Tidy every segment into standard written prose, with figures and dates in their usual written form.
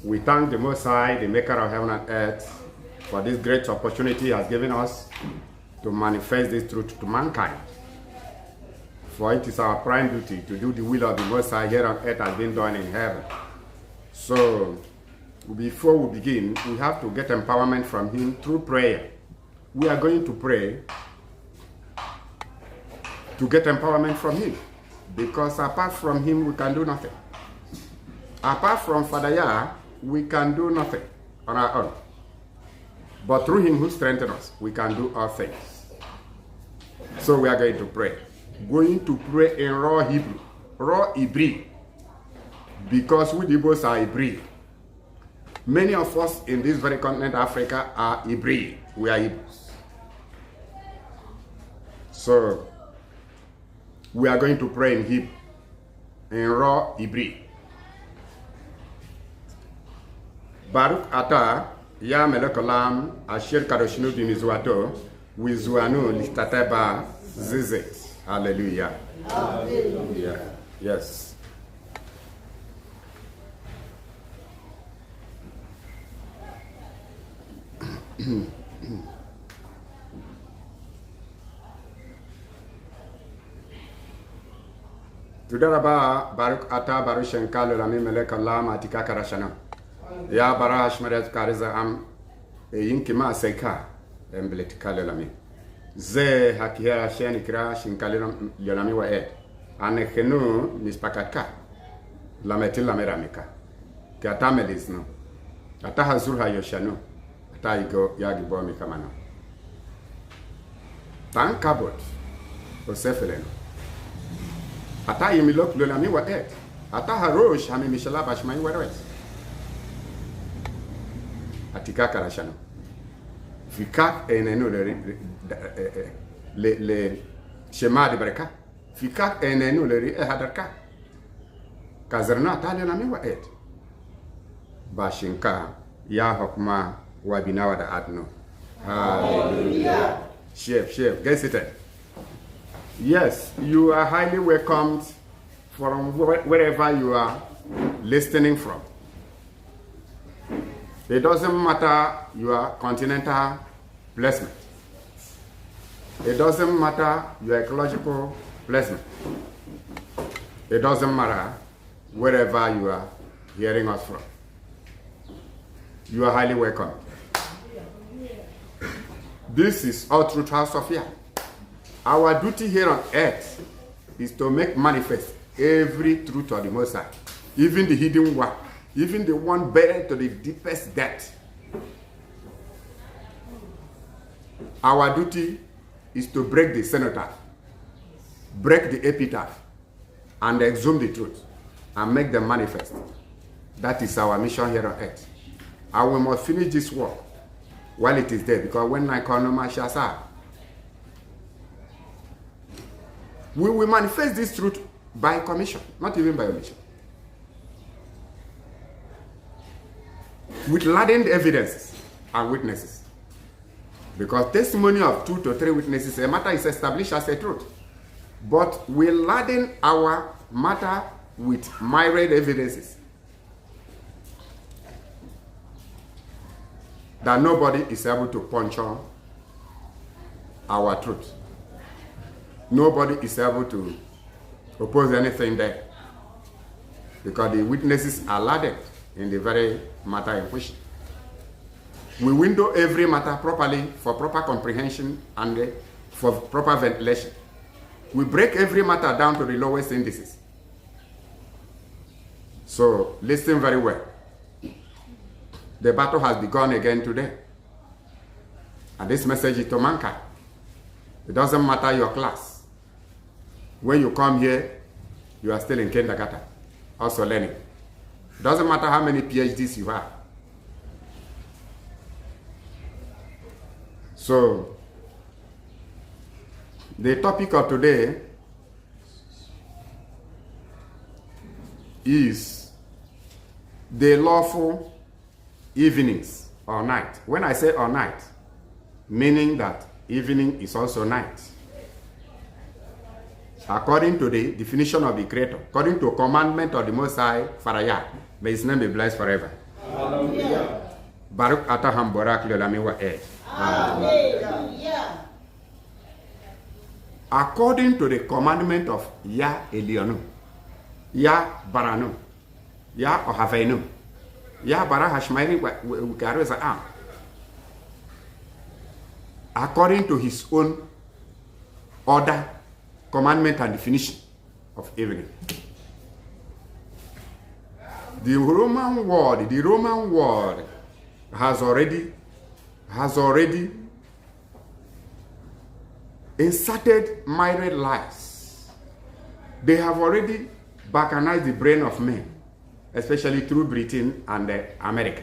We thank the Most High, the maker of heaven and earth, for this great opportunity he has given us to manifest this truth to mankind. For it is our prime duty to do the will of the Most High here on earth as been done in heaven. So, before we begin, we have to get empowerment from him through prayer. We are going to pray to get empowerment from him, because apart from him, we can do nothing. Apart from Father Yah, we can do nothing on our own. But through him who strengthens us, we can do all things. So we are going to pray. Going to pray in raw Hebrew, raw Hebrew, because we Igbos are Hebrew. Many of us in this very continent, Africa, are Hebrew. We are Igbos. So we are going to pray in Hebrew, in raw Hebrew. Baruch ata ya melokolam ashir kadoshinu bimizuato wizuanu litateba zizet. Hallelujah. Hallelujah. Yes. Tudaraba Baruch ata barushenkalo lami melekalam atika karashana. Ya bara hashmaret kariza am yinkima seka embletikale lami. Ze hakia sheni kira shinkale lami wa ed. Anekenu nispakaka. Lameti lameramika. Kata melisno. Ata hazurha yoshano. Ata igo yagibo mikamano. Tankabot. Osefeleno. Ata yimilok lami wa ed. Ata harosh hami mishala bashmai wa red. Atika karashano. Fikak enenu le shema de baraka. Fikak enenu le hadarka. Kazerna tali na miwa et. Bashinka ya hokma wa binawa da adno. Hallelujah. Chef, get seated. Yes, you are highly welcomed from wherever you are listening from. It doesn't matter your continental placement. It doesn't matter your ecological placement. It doesn't matter wherever you are hearing us from. You are highly welcome. This is All Truth House of Yah. Our duty here on earth is to make manifest every truth of the Most High, even the hidden one. Even the one buried to the deepest depth. Our duty is to break the cenotaph, break the epitaph, and exhume the truth, and make them manifest. That is our mission here on earth. And we must finish this work while it is there, because when I call no man shall serve. We will manifest this truth by commission, not even by omission. With laden evidences and witnesses. Because testimony of 2 to 3 witnesses, a matter is established as a truth. But we laden our matter with myriad evidences that nobody is able to puncture our truth. Nobody is able to oppose anything there. Because the witnesses are laden in the very matter in question. We window every matter properly for proper comprehension and for proper ventilation. We break every matter down to the lowest indices. So listen very well. The battle has begun again today. And this message is to mankind. It doesn't matter your class. When you come here, you are still in kindergarten, also learning. Doesn't matter how many PhDs you have. So, the topic of today is the lawful evenings or night. When I say or night, meaning that evening is also night. According to the definition of the Creator, according to a commandment of the Most High, Father Yah, may His name be blessed forever. Baruch ataham borak lelamiwa e. According to the commandment of Ya Elionu, Ya Baranu, Ya Ohavenu, Ya Bara Hashmairi Gareza Am. According to his own order, commandment, and definition of evening. The Roman world has already inserted myriad lies. They have already balkanized the brain of men, especially through Britain and America.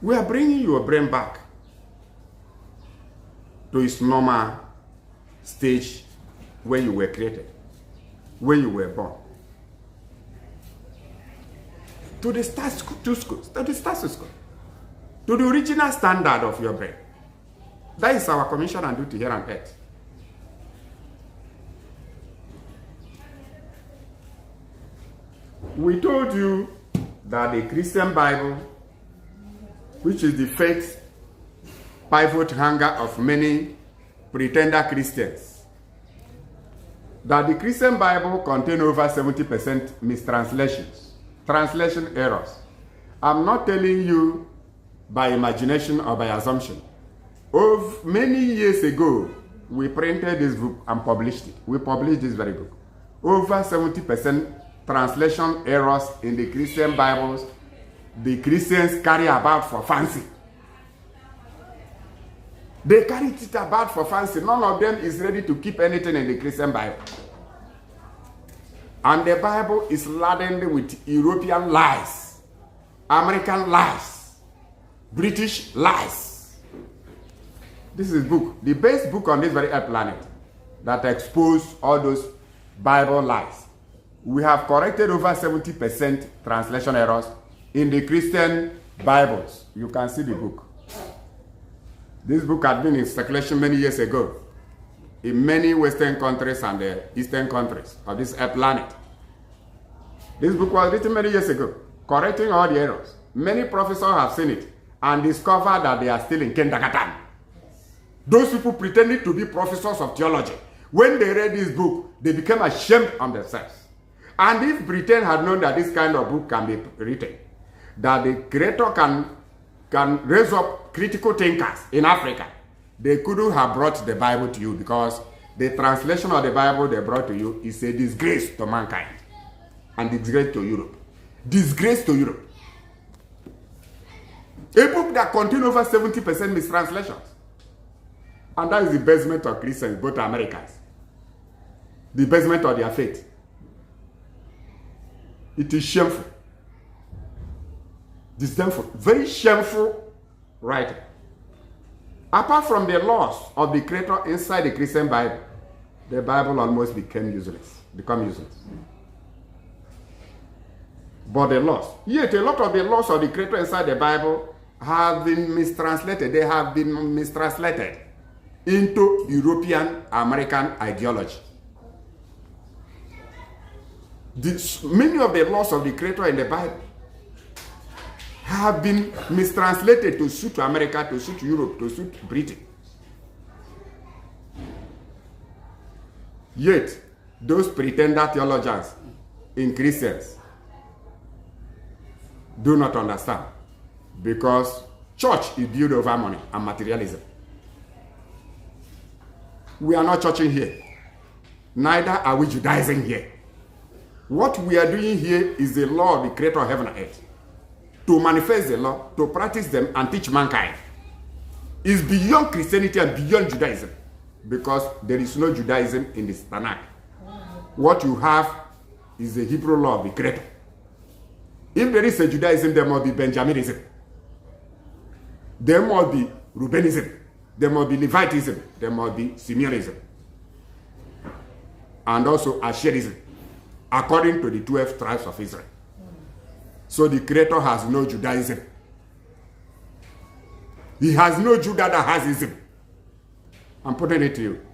We are bringing your brain back to its normal stage where you were created, where you were born. To the status quo, to the original standard of your brain. That is our commission and duty here on earth. We told you that the Christian Bible, which is the faith pivot hanger of many pretender Christians, that the Christian Bible contains over 70% mistranslations, translation errors. I'm not telling you by imagination or by assumption. Many years ago, we printed this book and published it. We published this very book. Over 70% translation errors in the Christian Bibles, the Christians carry about for fancy. They carry it about for fancy. None of them is ready to keep anything in the Christian Bible. And the Bible is laden with European lies, American lies, British lies. This is book, the best book on this very earth planet that exposes all those Bible lies. We have corrected over 70% translation errors in the Christian Bibles. You can see the book. This book had been in circulation many years ago in many Western countries and the Eastern countries of this earth planet. This book was written many years ago, correcting all the errors. Many professors have seen it and discovered that they are still in kindergarten. Those people pretending to be professors of theology, when they read this book, they became ashamed of themselves. And if Britain had known that this kind of book can be written, that the creator can raise up critical thinkers in Africa, they couldn't have brought the Bible to you, because the translation of the Bible they brought to you is a disgrace to mankind and disgrace to Europe. Disgrace to Europe. A book that contains over 70% mistranslations. And that is the basement of Christians, both Americans. The basement of their faith. It is shameful. Disdainful. Very shameful writing. Apart from the laws of the Creator inside the Christian Bible, the Bible almost became useless. But the laws, yet a lot of the laws of the Creator inside the Bible have been mistranslated. They have been mistranslated into European American ideology. Many of the laws of the Creator in the Bible have been mistranslated to suit America, to suit Europe, to suit Britain. Yet, those pretender theologians in Christians do not understand, because church is built over money and materialism. We are not churching here. Neither are we Judaizing here. What we are doing here is the law of the Creator of heaven and earth. To manifest the law, to practice them, and teach mankind. Is beyond Christianity and beyond Judaism. Because there is no Judaism in the Tanakh. What you have is the Hebrew law of the Creator. If there is a Judaism, there must be Benjaminism. There must be Reubenism. There must be Levitism. There must be Simeonism. And also Asherism, according to the 12 tribes of Israel. So the Creator has no Judaism. He has no Judah that has ism. I'm putting it to you.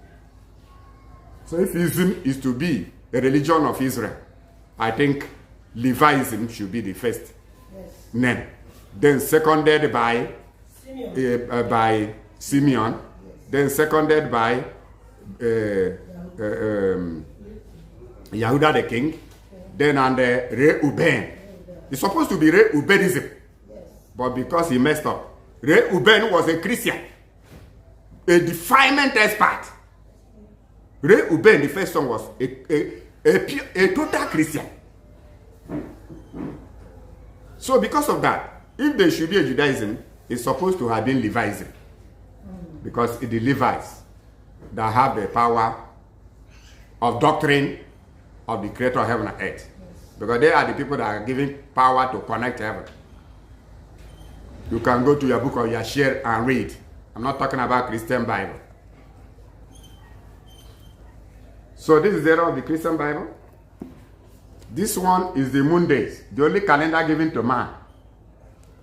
So if ism is to be a religion of Israel, I think Leviism should be the first name. Then seconded by Simeon. Yes. Then seconded by Yehuda the king. Then under Reuben. It's supposed to be Reubenism. Yes. But because he messed up, Reuben was a Christian, a defilement expert. Reuben, the first son, was a total Christian. So because of that, if there should be a Judaism, it's supposed to have been Leviism. Because it's the Levites that have the power of doctrine of the creator of heaven and earth. Because they are the people that are given power to connect heaven. You can go to your book of Yashir and read. I'm not talking about Christian Bible. So this is the error of the Christian Bible. This one is the moon days, the only calendar given to man.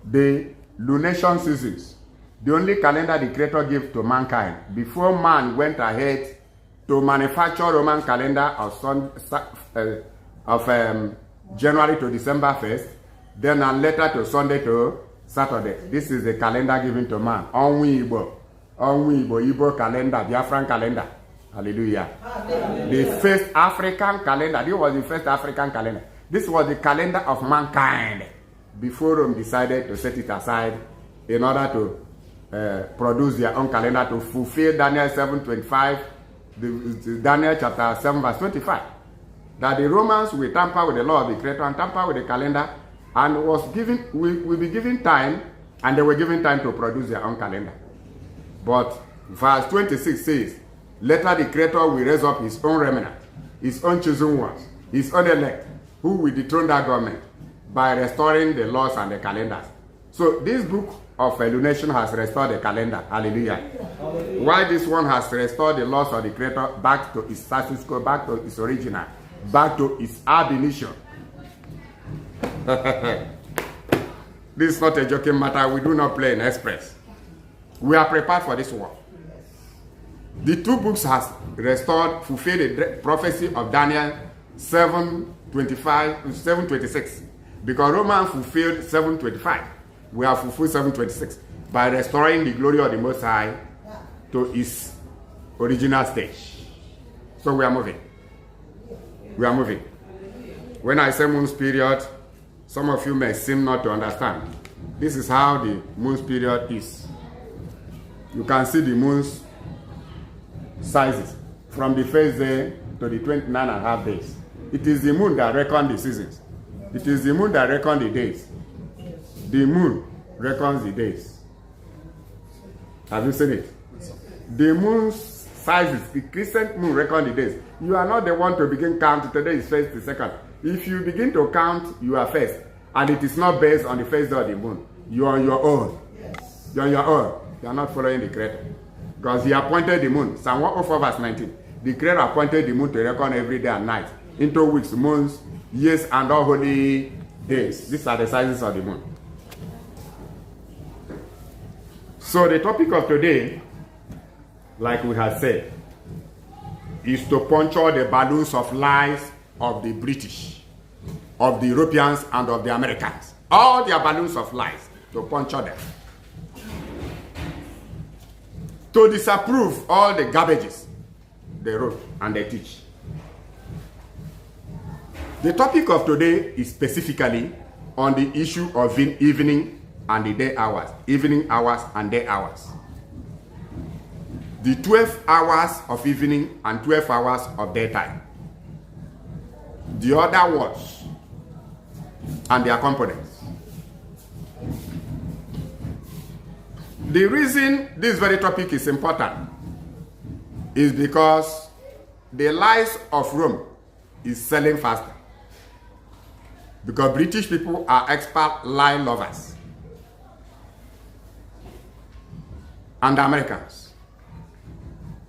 The lunation seasons, the only calendar the creator gave to mankind. Before man went ahead to manufacture Roman calendar of January to December 1st, then a letter to Sunday to Saturday. This is the calendar given to man. Onwi Igbo calendar, Biafran calendar. Hallelujah. The first African calendar. This was the first African calendar. This was the calendar of mankind before Rome decided to set it aside in order to produce their own calendar to fulfill Daniel 7:25, Daniel chapter 7 verse 25. That the Romans will tamper with the law of the creator and tamper with the calendar, and will be given time, and they were given time to produce their own calendar. But verse 26 says, later the creator will raise up his own remnant, his own chosen ones, his own elect, who will dethrone that government by restoring the laws and the calendars. So this book of lunation has restored the calendar. Hallelujah. Why this one has restored the laws of the creator back to its status quo, back to its original, back to its ab initio. This is not a joking matter. We do not play in express. We are prepared for this war. The two books has restored, fulfilled the prophecy of Daniel 7:26. Because Romans fulfilled 7:25. We have fulfilled 7:26 by restoring the glory of the Most High to its original stage. So we are moving. We are moving. When I say moon's period, some of you may seem not to understand. This is how the moon's period is. You can see the moon's sizes from the first day to the 29.5 days. It is the moon that reckons the seasons. It is the moon that reckons the days. The moon reckons the days. Have you seen it? The moon's sizes, the crescent moon reckons the days. You are not the one to begin count. Today is first, the second. If you begin to count, you are first. And it is not based on the first day of the moon. You are on your own. You are on your own. You are not following the creator. Because he appointed the moon. Psalm 104 verse 19. The creator appointed the moon to reckon every day and night, into weeks, months, years, and all holy days. These are the sizes of the moon. So the topic of today, like we have said, is to puncture the balloons of lies of the British, of the Europeans, and of the Americans. All their balloons of lies, to puncture them. To disapprove all the garbages they wrote and they teach. The topic of today is specifically on the issue of evening and the day hours. Evening hours and day hours. The 12 hours of evening and 12 hours of daytime. The other words and their components. The reason this very topic is important is because the lies of Rome is selling faster. Because British people are expert lie lovers. And Americans.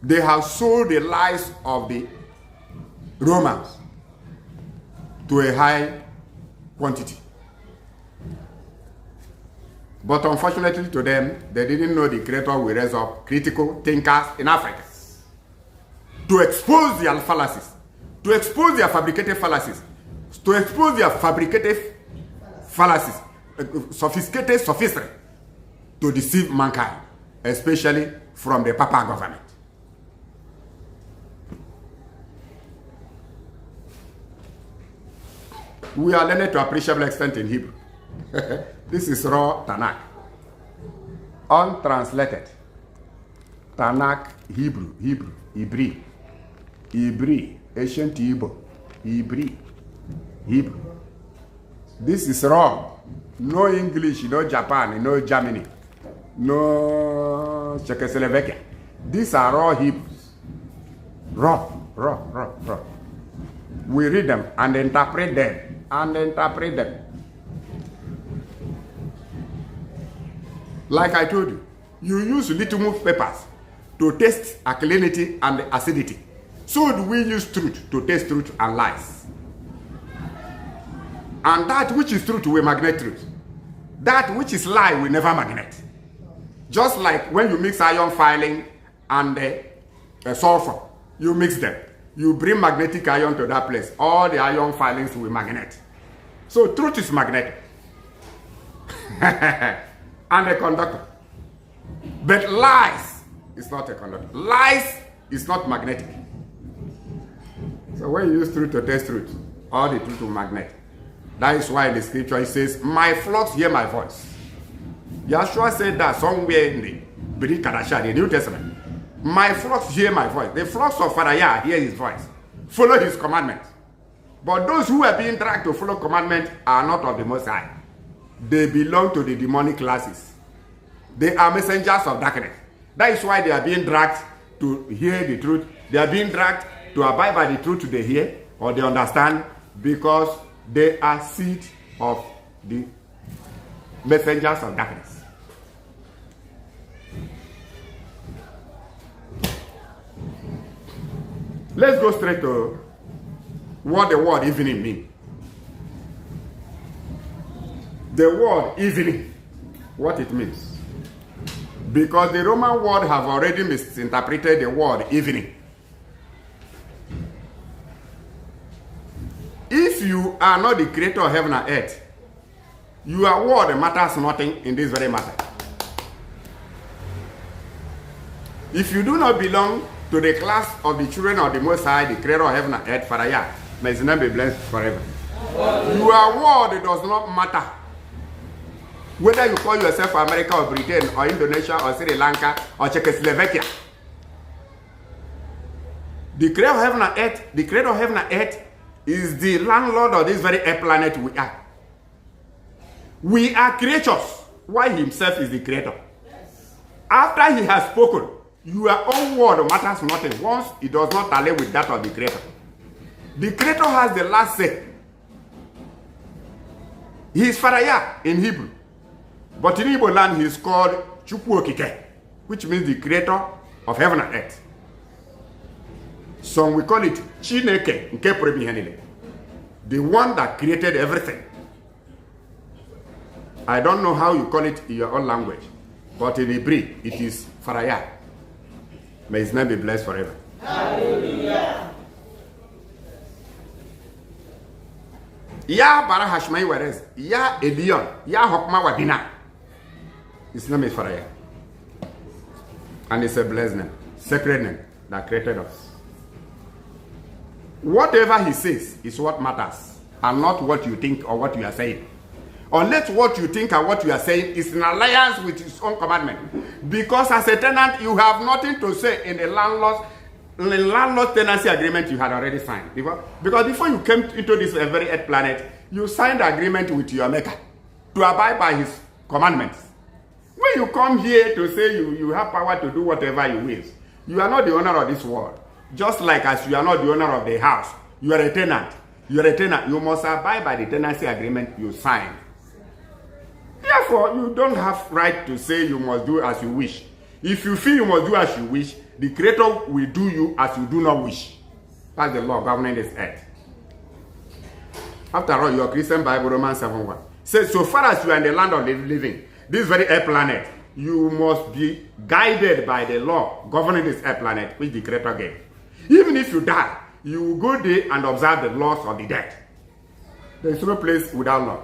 They have sold the lies of the Romans to a high quantity. But unfortunately to them, they didn't know the creator will raise up critical thinkers in Africa to expose their fallacies, to expose their fabricated fallacies, to expose their fabricated fallacies, sophisticated sophistry to deceive mankind, especially from the Papa government. We are learning to appreciable extent in Hebrew. This is raw Tanakh. Untranslated. Tanakh, Hebrew, Hebrew, ancient Hebrew, Hebrew. This is raw. No English, no Japan, no Germany, no Czechoslovakia. These are raw Hebrews. Raw. We read them and interpret them. Like I told you, you use litmus papers to test alkalinity and acidity. So do we use truth to test truth and lies. And that which is truth will magnet truth. That which is lie will never magnet. Just like when you mix iron filing and sulfur, you mix them. You bring magnetic iron to that place. All the iron filings will magnet. So truth is magnetic. And a conductor. But lies is not a conductor. Lies is not magnetic. So when you use truth to test truth, all the truth will magnet. That is why in the scripture it says, my flocks hear my voice. Yeshua said that somewhere in the Brit Kadashah, the New Testament. My flocks hear my voice. The flocks of Father Yah hear his voice. Follow his commandments. But those who are being dragged to follow commandments are not of the Most High. They belong to the demonic classes. They are messengers of darkness. That is why they are being dragged to hear the truth. They are being dragged to abide by the truth they hear or they understand, because they are seed of the messengers of darkness. Let's go straight to what the word evening means. The word evening, what it means. Because the Roman word have already misinterpreted the word evening. If you are not the creator of heaven and earth, your word matters nothing in this very matter. If you do not belong to the class of the children of the Most High, the creator of heaven and earth, Father Yah, may his name be blessed forever. Your word does not matter. Whether you call yourself America or Britain or Indonesia or Sri Lanka or Czechoslovakia. The creator of heaven and earth, the creator of heaven and earth is the landlord of this very earth planet we are. We are creatures, while himself is the creator. After he has spoken, your own word matters nothing once it does not tally with that of the creator. The creator has the last say. He is Father Yah in Hebrew. But in Igbo land, he is called Chukwu Okike, which means the creator of heaven and earth. Some we call it Chineke nke pụrụ ihe niile, the one that created everything. I don't know how you call it in your own language, but in Hebrew, it is Father Yah. May his name be blessed forever. Hallelujah. Ya bara hashmai wares, ya Elion, ya hokma wadina. His name is Father Yah. And it's a blessed name, sacred name that created us. Whatever he says is what matters, and not what you think or what you are saying. Unless what you think and what you are saying is in alliance with his own commandment. Because as a tenant, you have nothing to say in the landlord tenancy agreement you had already signed. Because before you came into this very earth planet, you signed the agreement with your maker to abide by his commandments. When you come here to say you have power to do whatever you wish, you are not the owner of this world. Just like as you are not the owner of the house, you are a tenant. You are a tenant. You must abide by the tenancy agreement you signed. Therefore, you don't have right to say you must do as you wish. If you feel you must do as you wish, the Creator will do you as you do not wish. That's the law governing this earth. After all, your Christian Bible, Romans 7:1 says, so far as you are in the land of the living, this very earth planet, you must be guided by the law governing this earth planet, which the Creator gave. Even if you die, you will go there and observe the laws of the dead. There is no place without law.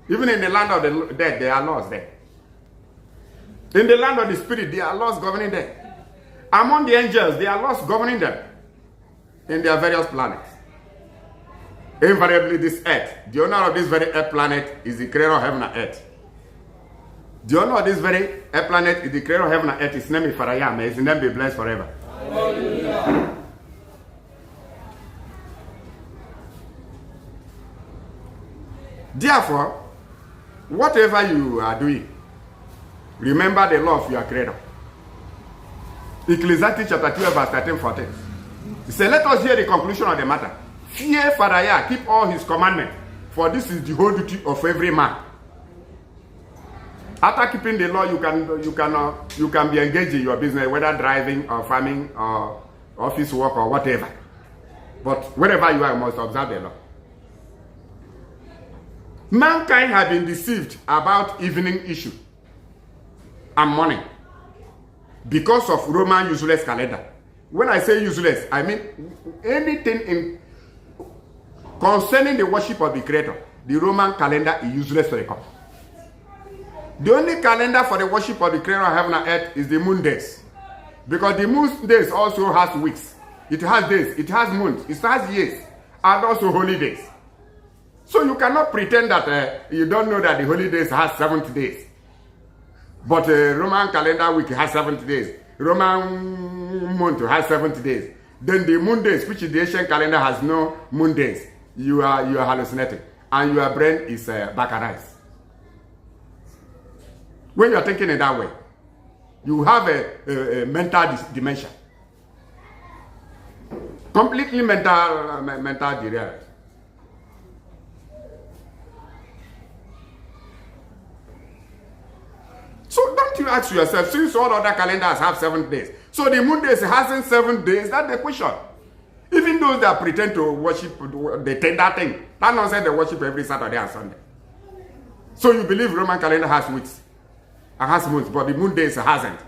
Even in the land of the dead, there are laws there. In the land of the spirit, there are laws governing them. Among the angels, there are laws governing them in their various planets. Invariably, this earth, the owner of this very earth planet is the creator of heaven and earth. The owner of this very earth planet is the creator of heaven and earth. His name is Farayah. May his name be blessed forever. Hallelujah. Therefore, whatever you are doing, remember the law of your creator. Ecclesiastes chapter 12, verse 13-14. He said, let us hear the conclusion of the matter. Fear Farayah, keep all his commandments, for this is the whole duty of every man. After keeping the law, you can be engaged in your business, whether driving or farming or office work or whatever. But wherever you are, you must observe the law. Mankind has been deceived about evening issue and morning because of Roman useless calendar. When I say useless, I mean anything concerning the worship of the Creator. The Roman calendar is useless to the core. The only calendar for the worship of the Creator of heaven and earth is the moon days. Because the moon days also has weeks. It has days, it has months, it has years, and also holy days. So you cannot pretend that you don't know that the holy days has 70 days. But Roman calendar week has 70 days. Roman month has 70 days. Then the moon days, which is the ancient calendar, has no moon days. You are hallucinating. And your brain is baccarized. When you are thinking in that way, you have a mental dementia. Completely mental derailed. So don't you ask yourself, since all other calendars have 7 days, so the moon days hasn't 7 days, that's the question. Even those that pretend to worship, they take that thing. That nonsense, they worship every Saturday and Sunday. So you believe Roman calendar has weeks and has months, but the moon days hasn't.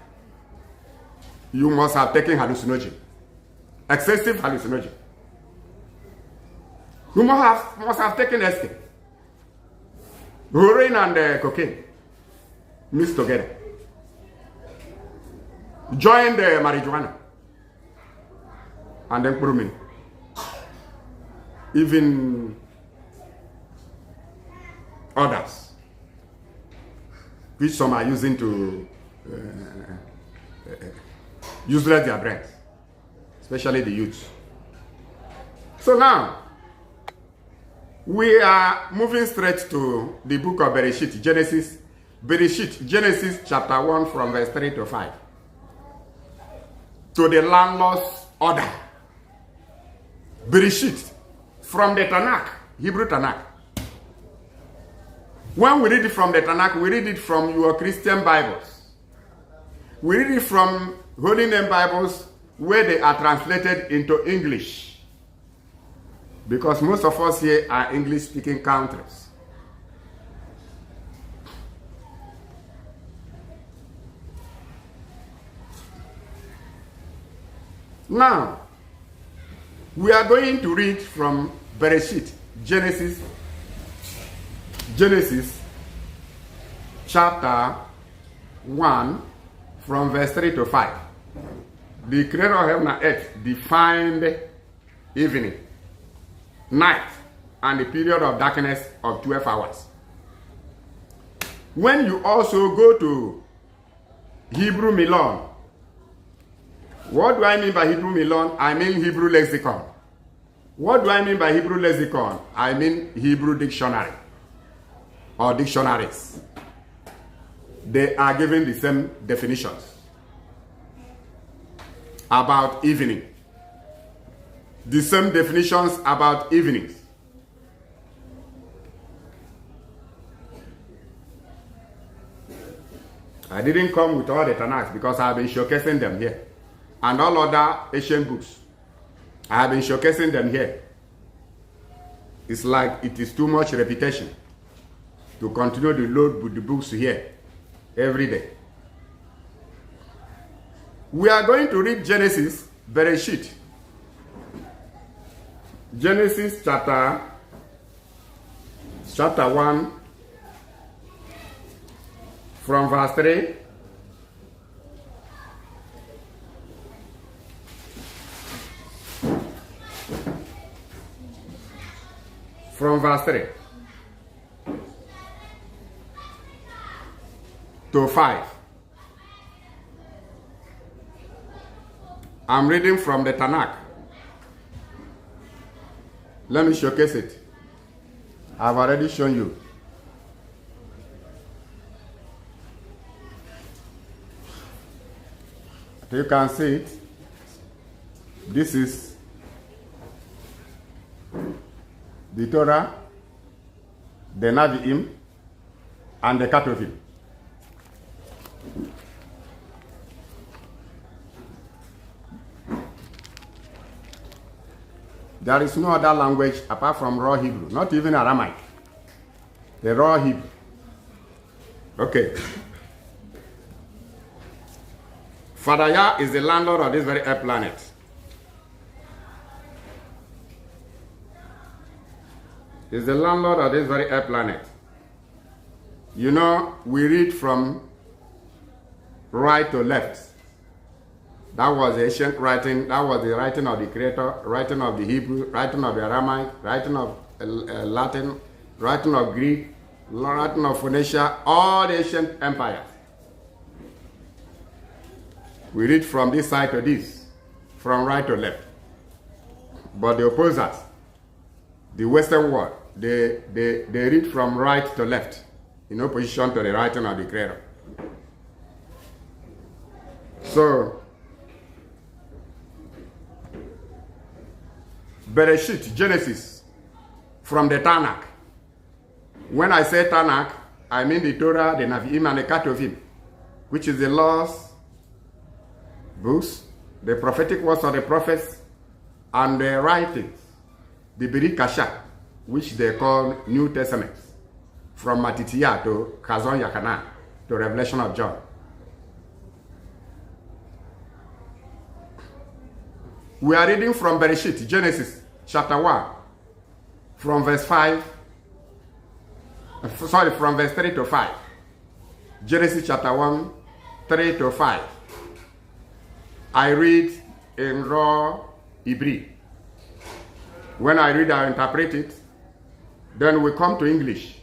You must have taken hallucinogen. Excessive hallucinogen. You must have taken escape. Heroin and cocaine mixed together. Join the marijuana. And then prumin. Even others, which some are using to useless their brains, especially the youth. So now, we are moving straight to the book of Bereshit, Genesis chapter 1 from verse 3 to 5. To the landlord's order. Bereshit, from the Tanakh, Hebrew Tanakh. When we read it from the Tanakh, we read it from your Christian Bibles. We read it from Holy Name Bibles where they are translated into English. Because most of us here are English-speaking countries. Now, we are going to read from Bereshit, Genesis chapter 1 from verse 3 to 5. The Creator of heaven and earth defined evening, night, and the period of darkness of 12 hours. When you also go to Hebrew Milon, what do I mean by Hebrew Milon? I mean Hebrew lexicon. What do I mean by Hebrew lexicon? I mean Hebrew dictionary or dictionaries. They are given the same definitions about evening. The same definitions about evenings. I didn't come with all the Tanakh because I have been showcasing them here. And all other ancient books. I have been showcasing them here. It's like it is too much repetition to continue to load with the books here every day. We are going to read Genesis, Bereshit. Genesis chapter chapter 1, from verse 3. From verse 3 to 5. I'm reading from the Tanakh. Let me showcase it. I've already shown you. You can see it. This is the Torah, the Navi'im, and the Ketuvim. There is no other language apart from raw Hebrew, not even Aramaic. The raw Hebrew. Okay. Father Yah is the landlord of this very earth planet. Is the landlord of this very earth planet. You know, we read from right to left. That was the ancient writing. That was the writing of the Creator, writing of the Hebrew, writing of the Aramaic, writing of Latin, writing of Greek, writing of Phoenicia, all the ancient empires. We read from this side to this, from right to left. But the opposers, the Western world, they read from right to left, in opposition to the writing of the Creator. So, Bereshit, Genesis, from the Tanakh. When I say Tanakh, I mean the Torah, the Navi'im, and the Ketuvim, which is the laws, books, the prophetic words of the prophets, and the writings, the Brit Kasha, which they call New Testament, from Matitiyah to Chazon Yachanan to Revelation of John. We are reading from Bereshit, Genesis, chapter 1, from verse 5, from verse 3 to 5. Genesis chapter 1, 3 to 5. I read in raw Hebrew. When I read, I interpret it. Then we come to English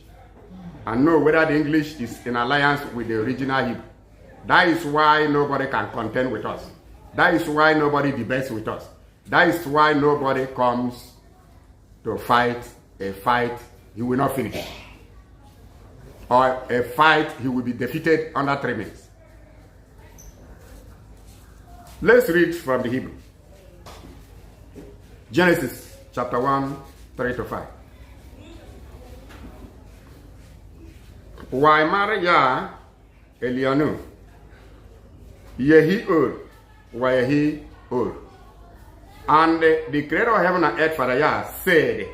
and know whether the English is in alliance with the original Hebrew. That is why nobody can contend with us. That is why nobody debates with us. That is why nobody comes to fight a fight he will not finish. Or a fight he will be defeated under 3 minutes. Let's read from the Hebrew. Genesis chapter 1, 3 to 5. Waimar Yah Elianu Yehi Ur Wayehi Ur. And the creator of heaven and earth, Father Yah, said,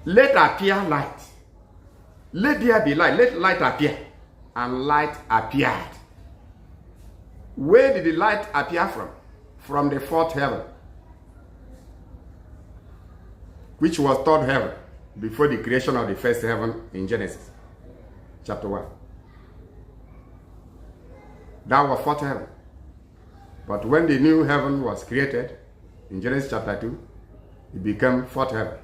let appear light. Let there be light. Let light appear. And light appeared. Where did the light appear from? From the fourth heaven, which was third heaven before the creation of the first heaven in Genesis chapter 1. That was fourth heaven. But when the new heaven was created in Genesis chapter 2, it became fourth heaven.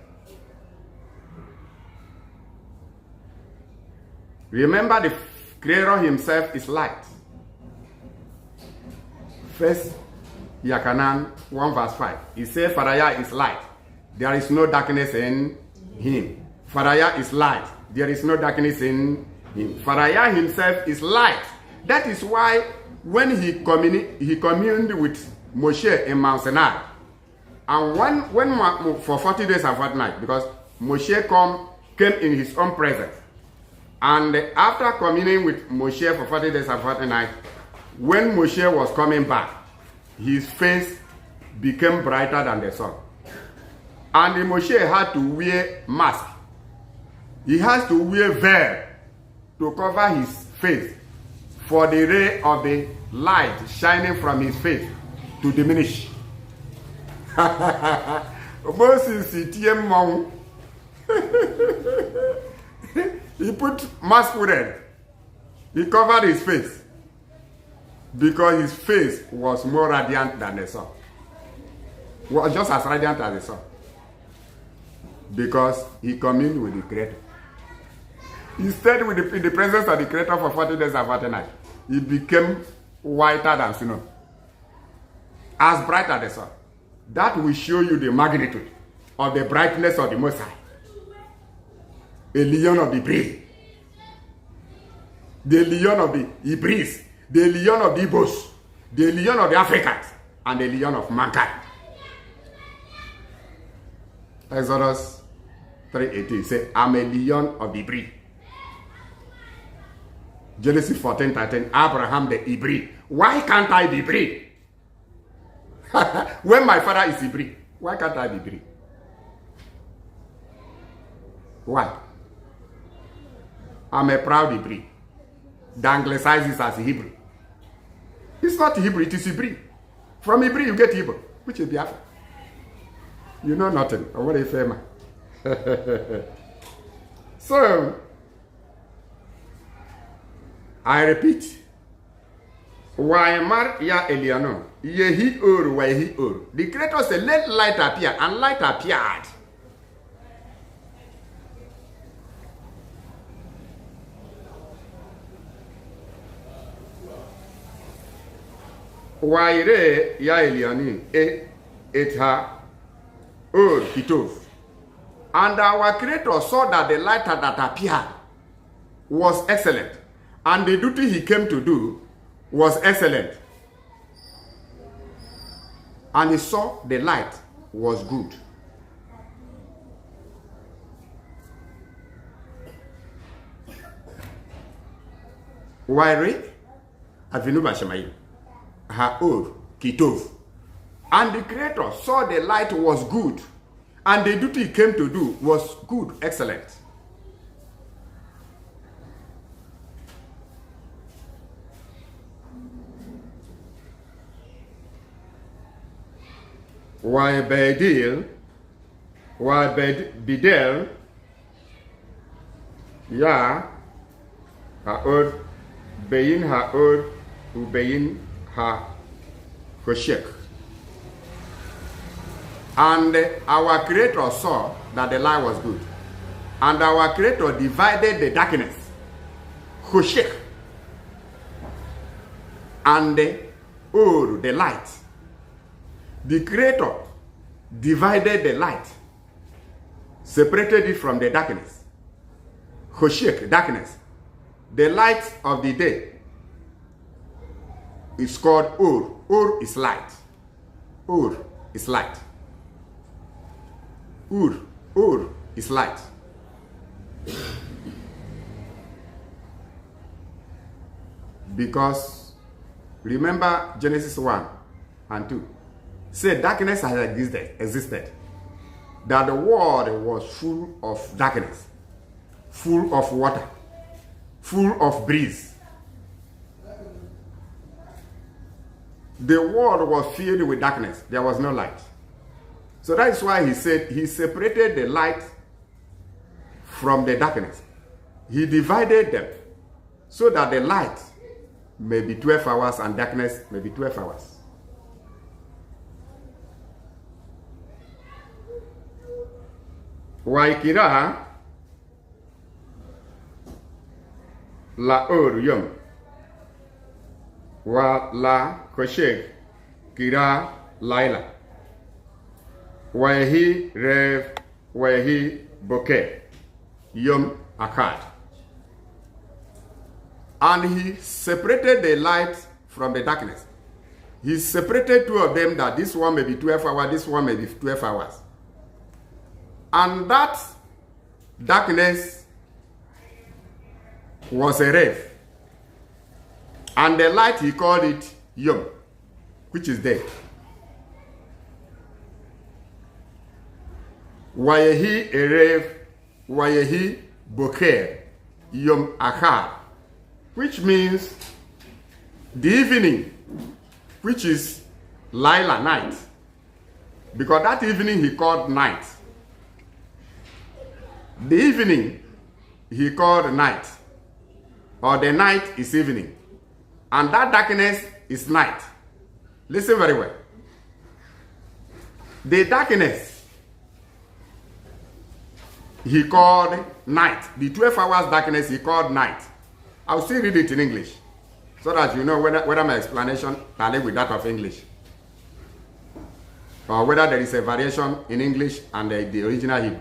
Remember, the Creator himself is light. First Yachanan 1 verse 5. He said, Father Yah is light. There is no darkness in him. Father Yah is light. There is no darkness in him. Father Yah himself is light. That is why when he communed with Moshe in Mount Sinai, and when for 40 days and 40 nights, because Moshe came in his own presence, and after communing with Moshe for 40 days and 40 nights, when Moshe was coming back, his face became brighter than the sun. And Moshe had to wear mask. He has to wear veil to cover his face for the ray of the light shining from his face to diminish. Moses He put masquerade. He covered his face because his face was more radiant than the sun. Was just as radiant as the sun. Because he communed with the Creator. He stayed in the presence of the Creator for 40 days and 40 nights. He became whiter than snow. As bright as the sun. That will show you the magnitude of the brightness of the Most High. A lion of the breeze. The lion of the Hebrews. The lion of the Igbos. The lion of the Africans. And the lion of mankind. Exodus 3:18 say, I'm a lion of the breed. Genesis 14:13, Abraham the Hebrew. Why can't I be breed? When my father is Hebrew, why can't I be breed? Why? I'm a proud Hebrew. The anglicizes as Hebrew. It's not Hebrew, it is Hebrew. From Hebrew you get Hebrew, which is Biafra. You know nothing. Or what a famous. So, I repeat. Why ya Eliano? Yehi ur, wahi ur. The Creator said, let light appear, and light appeared. Why re ya Eliani? Et ha. Ur kitov. And our Creator saw that the light that appeared was excellent. And the duty he came to do was excellent. And he saw the light was good. Waire Avinu Bashamayim. Ha-ur kitov. And the Creator saw the light was good. And the duty he came to do was good, excellent. Why Bedil, why Bidel, Ya, Ha'od, Bein Ha'od, Ubein Ha-Hoshek. And our Creator saw that the light was good. And our Creator divided the darkness, Hoshek, and the light. The Creator divided the light, separated it from the darkness. Hoshek, darkness. The light of the day is called Ur. Ur is light. Ur is light. Ur is light. Because remember Genesis 1 and 2. Say darkness has existed. That the world was full of darkness, full of water, full of breeze. The world was filled with darkness. There was no light. So that is why he said he separated the light from the darkness. He divided them so that the light may be 12 hours and darkness may be 12 hours. Waikira la yom wa la koshek kira laila wahi rev wahi bokeh yom akad. And he separated the light from the darkness. He separated two of them, that this one may be 12 hours, this one may be 12 hours. And that darkness was a rev. And the light, he called it Yom, which is day. Wayehi erev, wayehi boker, Yom achar, which means the evening, which is Lila, night. Because that evening he called night. The evening he called night, or the night is evening, and that darkness is night. Listen very well. The darkness he called night. The 12 hours darkness he called night. I'll still read it in English so that you know whether my explanation tallies with that of English, or whether there is a variation in English and the original Hebrew.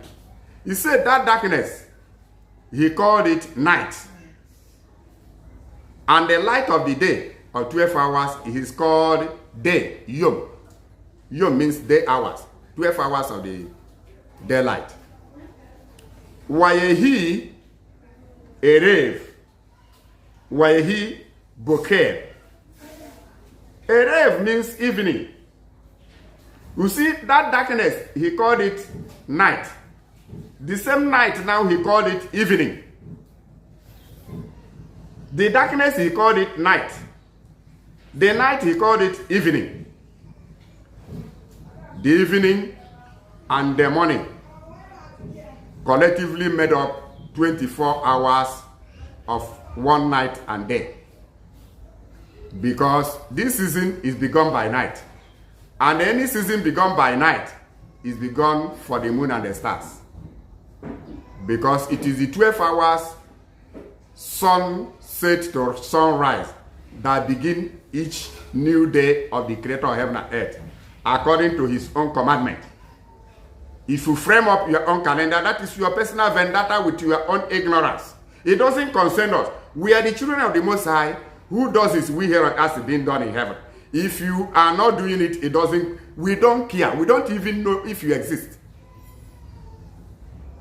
He said that darkness, he called it night. And the light of the day, or 12 hours, is called day, yom. Yom means day hours, 12 hours of the daylight. Wayehi erev, wayehi boker. Erev means evening. You see, that darkness, he called it night. The same night now he called it evening. The darkness he called it night. The night he called it evening. The evening and the morning collectively made up 24 hours of one night and day. Because this season is begun by night. And any season begun by night is begun for the moon and the stars. Because it is the 12 hours sunset to sunrise that begin each new day of the Creator of heaven and earth, according to his own commandment. If you frame up your own calendar, that is your personal vendetta with your own ignorance. It doesn't concern us. We are the children of the Most High. Who does his will here on earth being done in heaven? If you are not doing it, we don't care. We don't even know if you exist.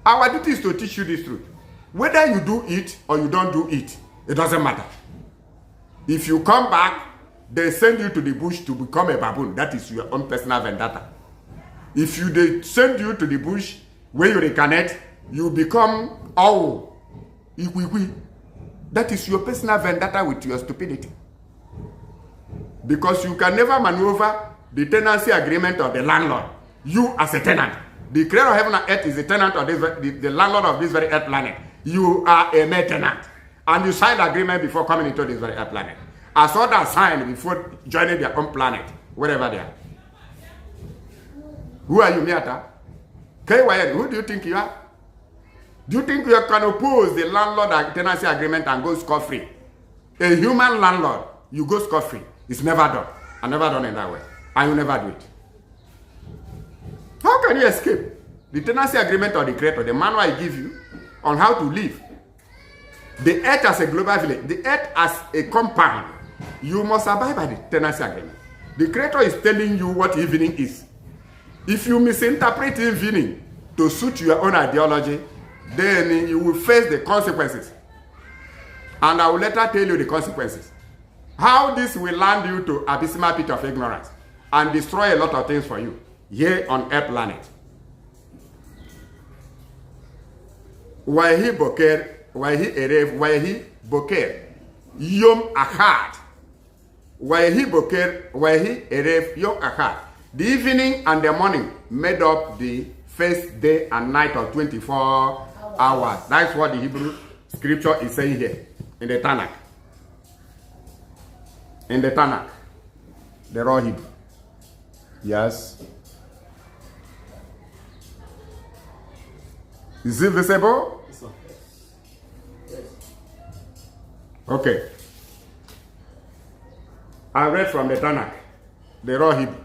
Our duty is to teach you this truth. Whether you do it or you don't do it, it doesn't matter. If you come back, they send you to the bush to become a baboon. That is your own personal vendetta. If they send you to the bush where you reincarnate, you become owl. That is your personal vendetta with your stupidity. Because you can never maneuver the tenancy agreement of the landlord. You as a tenant. The Creator of heaven and earth is the tenant of this, the landlord of this very earth planet. You are a mere tenant. And you signed the agreement before coming into this very earth planet. As others signed before joining their own planet, wherever they are. Who are you, Miata? KYN, who do you think you are? Do you think you can oppose the landlord tenancy agreement and go scot-free? A human landlord, you go scot-free. It's never done. I never done it that way. And you never do it. How can you escape the tenancy agreement of the Creator, the manual I give you on how to live? The earth as a global village, the earth as a compound, you must abide by the tenancy agreement. The Creator is telling you what evening is. If you misinterpret evening to suit your own ideology, then you will face the consequences. And I will later tell you the consequences. How this will land you to abysmal pit of ignorance and destroy a lot of things for you here on earth planet. Wahi boker, wahi erev, wahi boker, yom achad. Wahi boker, wahi erev, yom achad. The evening and the morning made up the first day and night of 24 hours. That's what the Hebrew scripture is saying here in the Tanakh. In the Tanakh, the raw Hebrew. Yes. Is it visible? Yes. Okay. I read from the Tanakh, the raw Hebrew.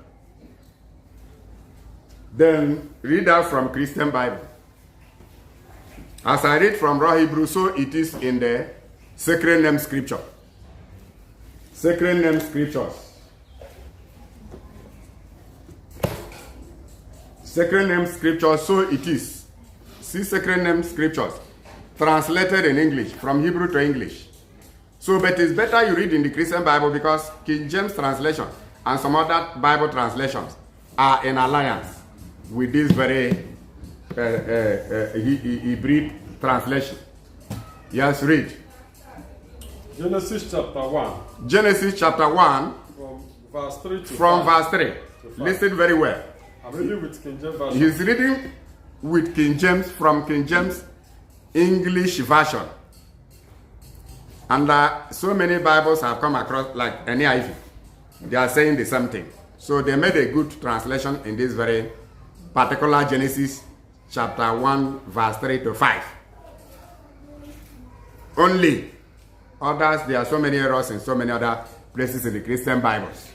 Then read out from Christian Bible. As I read from raw Hebrew, so it is in the sacred name scripture. Sacred name scriptures. Sacred name scriptures, so it is. See sacred name scriptures. Translated in English, from Hebrew to English. So, but it's better you read in the Christian Bible because King James translation and some other Bible translations are in alliance with this very Hebrew translation. Yes, read. Genesis chapter 1. Genesis chapter 1. From verse 3 to From 5. verse 3. Listen very well. I'm reading with King James version. He's reading with King James from King James English version. And so many Bibles have come across, like NIV. They are saying the same thing. So they made a good translation in this very particular Genesis chapter 1, verse 3 to 5. Only. Others, there are so many errors in so many other places in the Christian Bibles.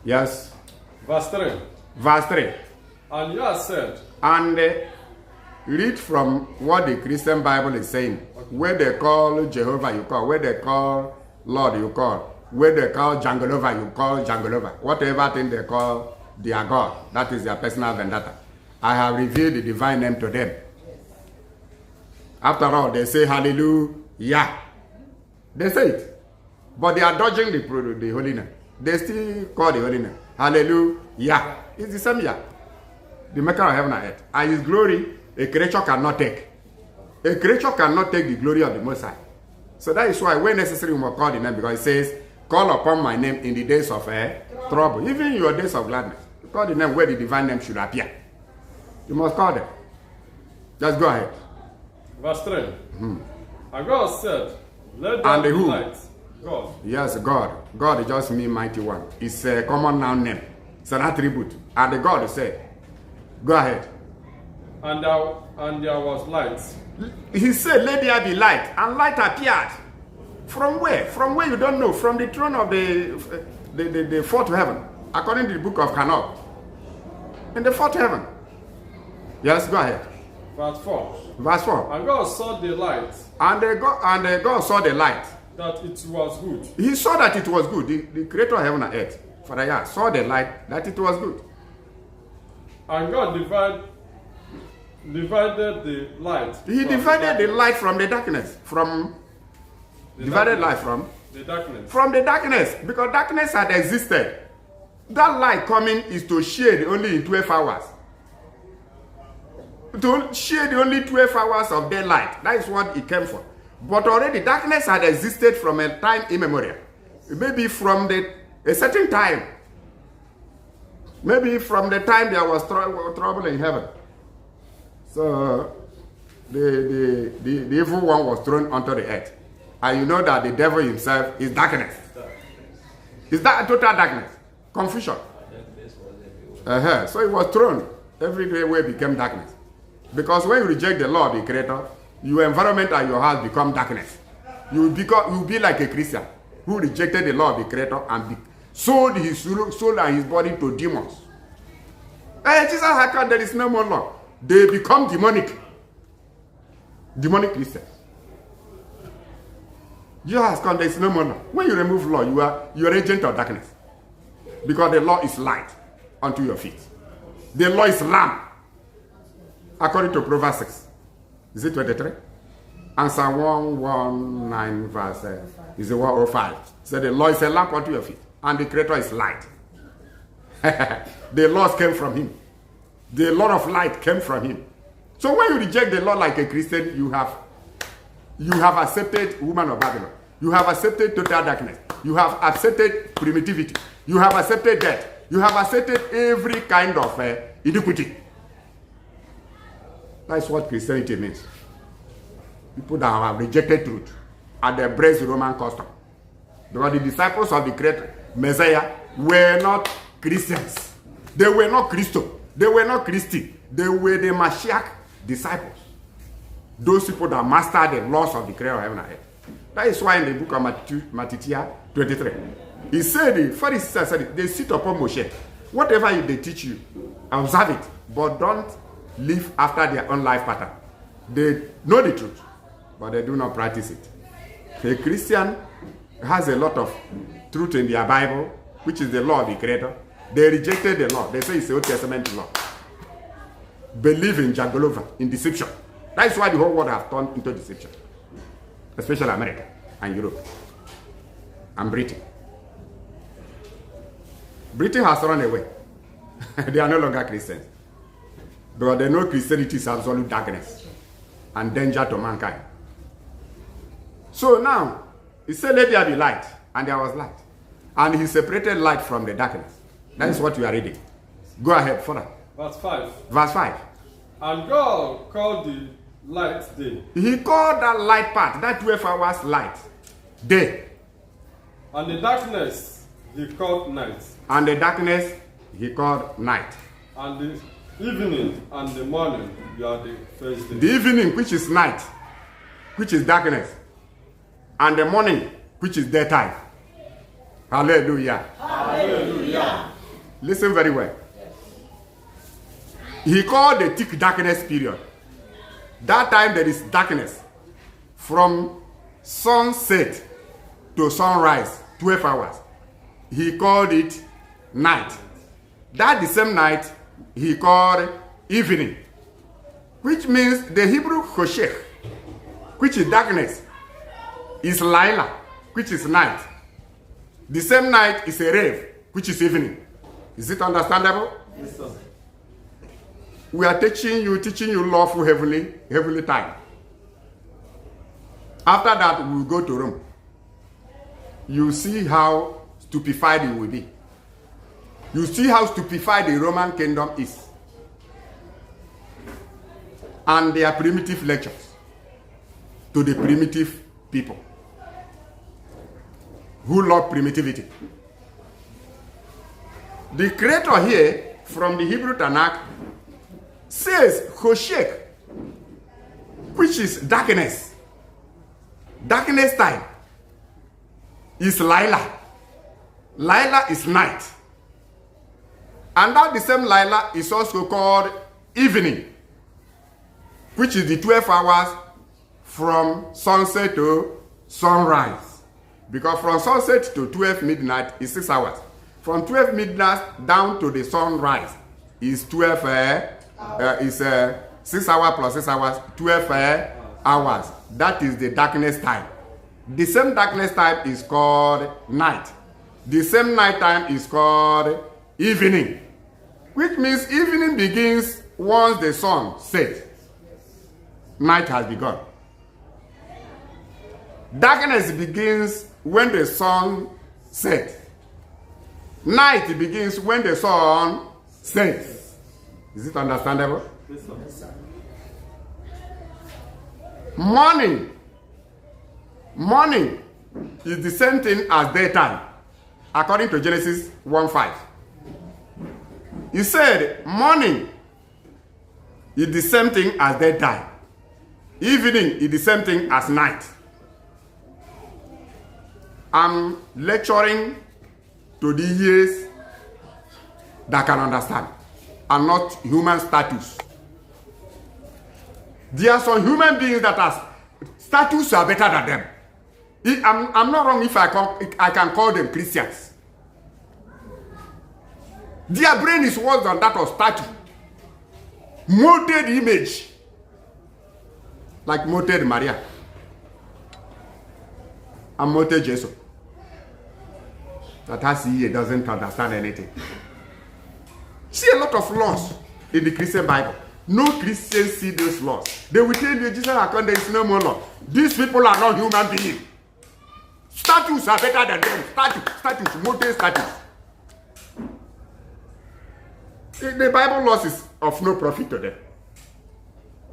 Yes? Verse 3. Verse 3. And Yah said, And read from what the Christian Bible is saying. Where they call Jehovah, you call. Where they call Lord, you call. Where they call Jangalova, you call Jangalova. Whatever thing they call their God, that is their personal vendetta. I have revealed the divine name to them. After all, they say hallelujah. They say it. But they are dodging the holy name. They still call the holy name. Hallelujah. It's the same Yah. The maker of heaven and earth. And his glory, a creature cannot take. A creature cannot take the glory of the Most High. So that is why when necessary we must call the name, because it says, call upon my name in the days of trouble. Even in your days of gladness. You call the name where the divine name should appear. You must call them. Just go ahead. Verse 3. And God said, let there be light. God. Yes, God. God is just me, mighty one. It's a common noun name. It's an attribute. And the God said, go ahead. And there was light. He said, let there be light. And light appeared. From where? From where you don't know. From the throne of the fourth heaven. According to the book of Enoch. In the fourth heaven. Yes, go ahead. Verse 4. Verse 4. And God saw the light. And God saw the light. That it was good. He saw that it was good. The creator of heaven and earth, Father Yah, saw the light, that it was good. And God divided the light. He divided the light from the darkness. Divided light from? The darkness. From the darkness. Because darkness had existed. That light coming is to shade only in 12 hours. To shade only 12 hours of daylight. That is what it came from. But already darkness had existed from a time immemorial. Maybe from a certain time. Maybe from the time there was trouble in heaven. So the evil one was thrown onto the earth. And you know that the devil himself is darkness. Is that total darkness? Confusion. So it was thrown. Every way became darkness. Because when you reject the law of the Creator, your environment and your house become darkness. You will be like a Christian who rejected the law of the Creator and sold his soul and his body to demons. Jesus had come, there is no more law. They become demonic. Demonic Christians. Jesus has come, there is no more law. When you remove law, you are agent of darkness. Because the law is light unto your feet. The law is lamp. According to Proverbs 6. Is it 23? And Psalm 119 verse is the 105. So the law is a lamp unto your feet. And the Creator is light. The laws came from him. The law of light came from him. So when you reject the law like a Christian, you have accepted woman of Babylon. You have accepted total darkness. You have accepted primitivity. You have accepted death. You have accepted every kind of iniquity. That's what Christianity means. People that have rejected truth and embraced Roman custom. Because the disciples of the great Messiah were not Christians. They were not Christo. They were not Christi. They were the Mashiach disciples. Those people that mastered the laws of the creator of heaven and earth. That is why in the book of Matthew 23, he said, the Pharisees said, they sit upon Moshe. Whatever they teach you, observe it. But don't live after their own life pattern. They know the truth, but they do not practice it. A Christian has a lot of truth in their Bible, which is the law of the Creator. They rejected the law. They say it's the Old Testament law. Believe in Jangalova, in deception. That's why the whole world has turned into deception. Especially America and Europe and Britain. Britain has run away. They are no longer Christians. Because they know Christianity is absolute darkness and danger to mankind. So now, he said, let there be light. And there was light. And he separated light from the darkness. That is what we are reading. Go ahead, further. Verse 5. Verse 5. And God called light day. He called that light part, that 12 hours light, day. And the darkness he called night. And the darkness he called night. And the evening and the morning, you are the first day. The evening, which is night, which is darkness, and the morning, which is daytime. Hallelujah. Hallelujah. Listen very well. He called the thick darkness period. That time there is darkness from sunset to sunrise, 12 hours. He called it night. That the same night he called evening, which means the Hebrew choshech, which is darkness, is Laila, which is night. The same night is a rave, which is evening. Is it understandable? Yes, sir. We are teaching you lawful heavenly time. After that, we will go to Rome. You see how stupefied you will be. You see how stupefied the Roman kingdom is. And their primitive lectures to the primitive people who love primitivity. The creator here from the Hebrew Tanakh says choshech, which is darkness. Darkness time is Laila. Laila is night. And that the same Laila is also called evening, which is the 12 hours from sunset to sunrise. Because from sunset to 12 midnight is 6 hours. From 12 midnight down to the sunrise is 12 6 hours plus 6 hours, 12 hours. That is the darkness time. The same darkness time is called night. The same night time is called evening, which means evening begins once the sun sets. Night has begun. Darkness begins when the sun sets. Night begins when the sun sets. Is it understandable? Yes, sir. Morning is the same thing as daytime, according to Genesis 1:5. He said morning is the same thing as daytime. Evening is the same thing as night. I'm lecturing to the ears that can understand, and not human status. There are some human beings that are status are better than them. I'm not wrong if I can call them Christians. Their brain is worse than that of statue. Molded image. Like molded Maria. And molded Jesus. That has he doesn't understand anything. See a lot of laws in the Christian Bible. No Christians see those laws. They will tell you Jesus has come, there is no more law. These people are not human beings. Statues are better than them. Statues, molded statues. The Bible laws is of no profit to them.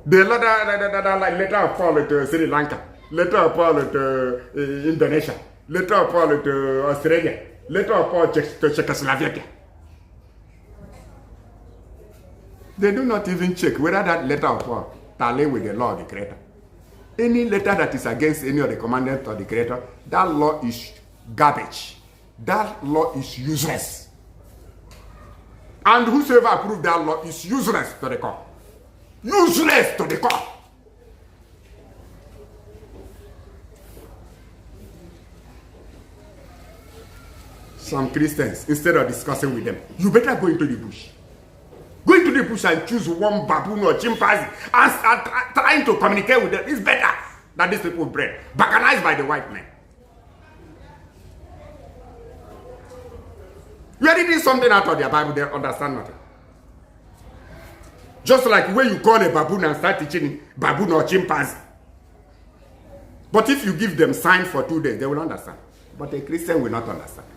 The letter of Paul to Sri Lanka, letter of Paul to Indonesia, letter of Paul to Australia, letter of Paul to Czechoslovakia. They do not even check whether that letter of Paul tally with the law of the Creator. Any letter that is against any of the commandments of the Creator, that law is garbage. That law is useless. And whosoever approved that law is useless to the core. Useless to the core. Some Christians, instead of discussing with them, you better go into the bush. Go into the bush and choose one baboon or chimpanzee and start trying to communicate with them. It's better than these people bred, balkanized by the white men. You are reading something out of their Bible, they understand nothing. Just like when you call a baboon and start teaching baboon or chimpanzee. But if you give them sign for 2 days, they will understand. But a Christian will not understand.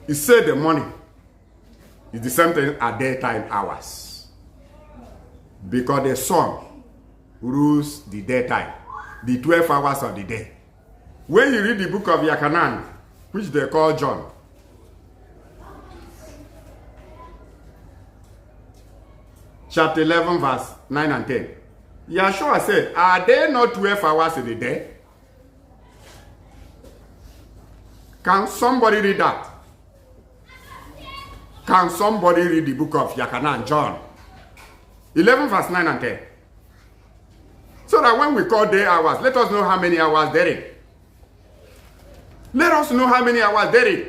He said the morning It's the same thing at daytime hours. Because the sun rules the daytime, the 12 hours of the day. When you read the book of Yakanan, which they call John, chapter 11, verse 9 and 10, Yeshua said, are there not 12 hours in the day? Can somebody read that? Can somebody read the book of Yakanan, John 11, verse 9 and 10? So that when we call day hours, let us know how many hours there is. Let us know how many hours there is.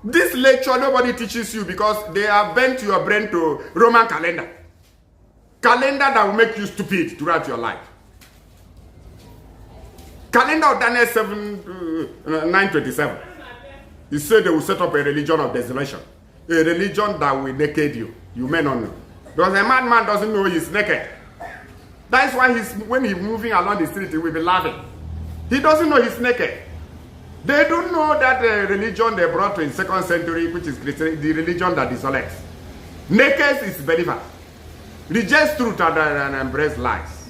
This lecture, nobody teaches you because they have bent your brain to Roman calendar. Calendar that will make you stupid throughout your life. Calendar of Daniel 9:27. He said they will set up a religion of desolation. A religion that will naked you. You may not know. Because a madman doesn't know he's naked. That's why when he's moving along the street, he will be laughing. He doesn't know he's naked. They don't know that the religion they brought in 2nd century, which is Christianity, the religion that desolates. Naked is believer. Rejects truth and embrace lies.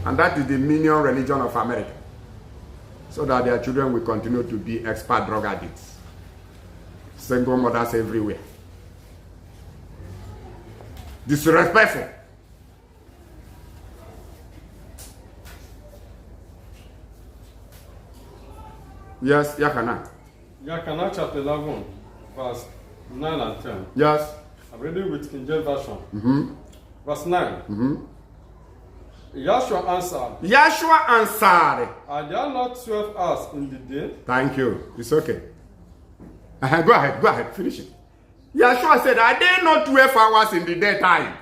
And that is the minion religion of America. So that their children will continue to be expert drug addicts. Single mothers everywhere. Disrespectful. Yes, Yakana. Yakana chapter 11, verse 9 and 10. Yes. I'm reading with King James Version. Verse 9. Yeshua answered. Are there not 12 hours in the day? Thank you. It's okay. Go ahead, finish it. Yeshua said, are there not 12 hours in the daytime?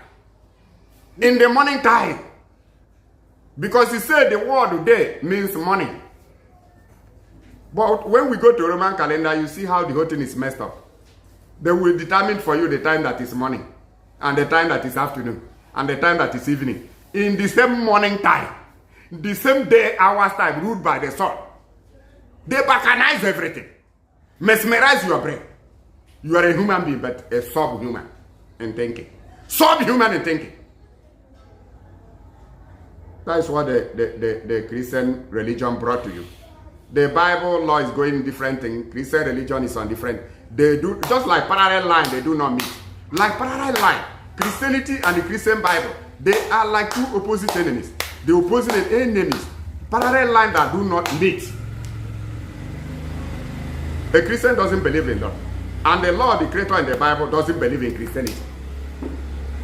In the morning time? Because he said the word day means morning. But when we go to Roman calendar, you see how the whole thing is messed up. They will determine for you the time that is morning, and the time that is afternoon, and the time that is evening. In the same morning time, the same day, hours time, ruled by the sun. They bacanize everything. Mesmerize your brain. You are a human being, but a subhuman in thinking. Subhuman in thinking. That is what the Christian religion brought to you. The Bible law is going different thing. Christian religion is on different. They do, just like parallel line, they do not meet. Like parallel line, Christianity and the Christian Bible, they are like two opposite enemies. The opposite enemies, parallel line that do not meet. A Christian doesn't believe in law. And the law of the Creator in the Bible doesn't believe in Christianity.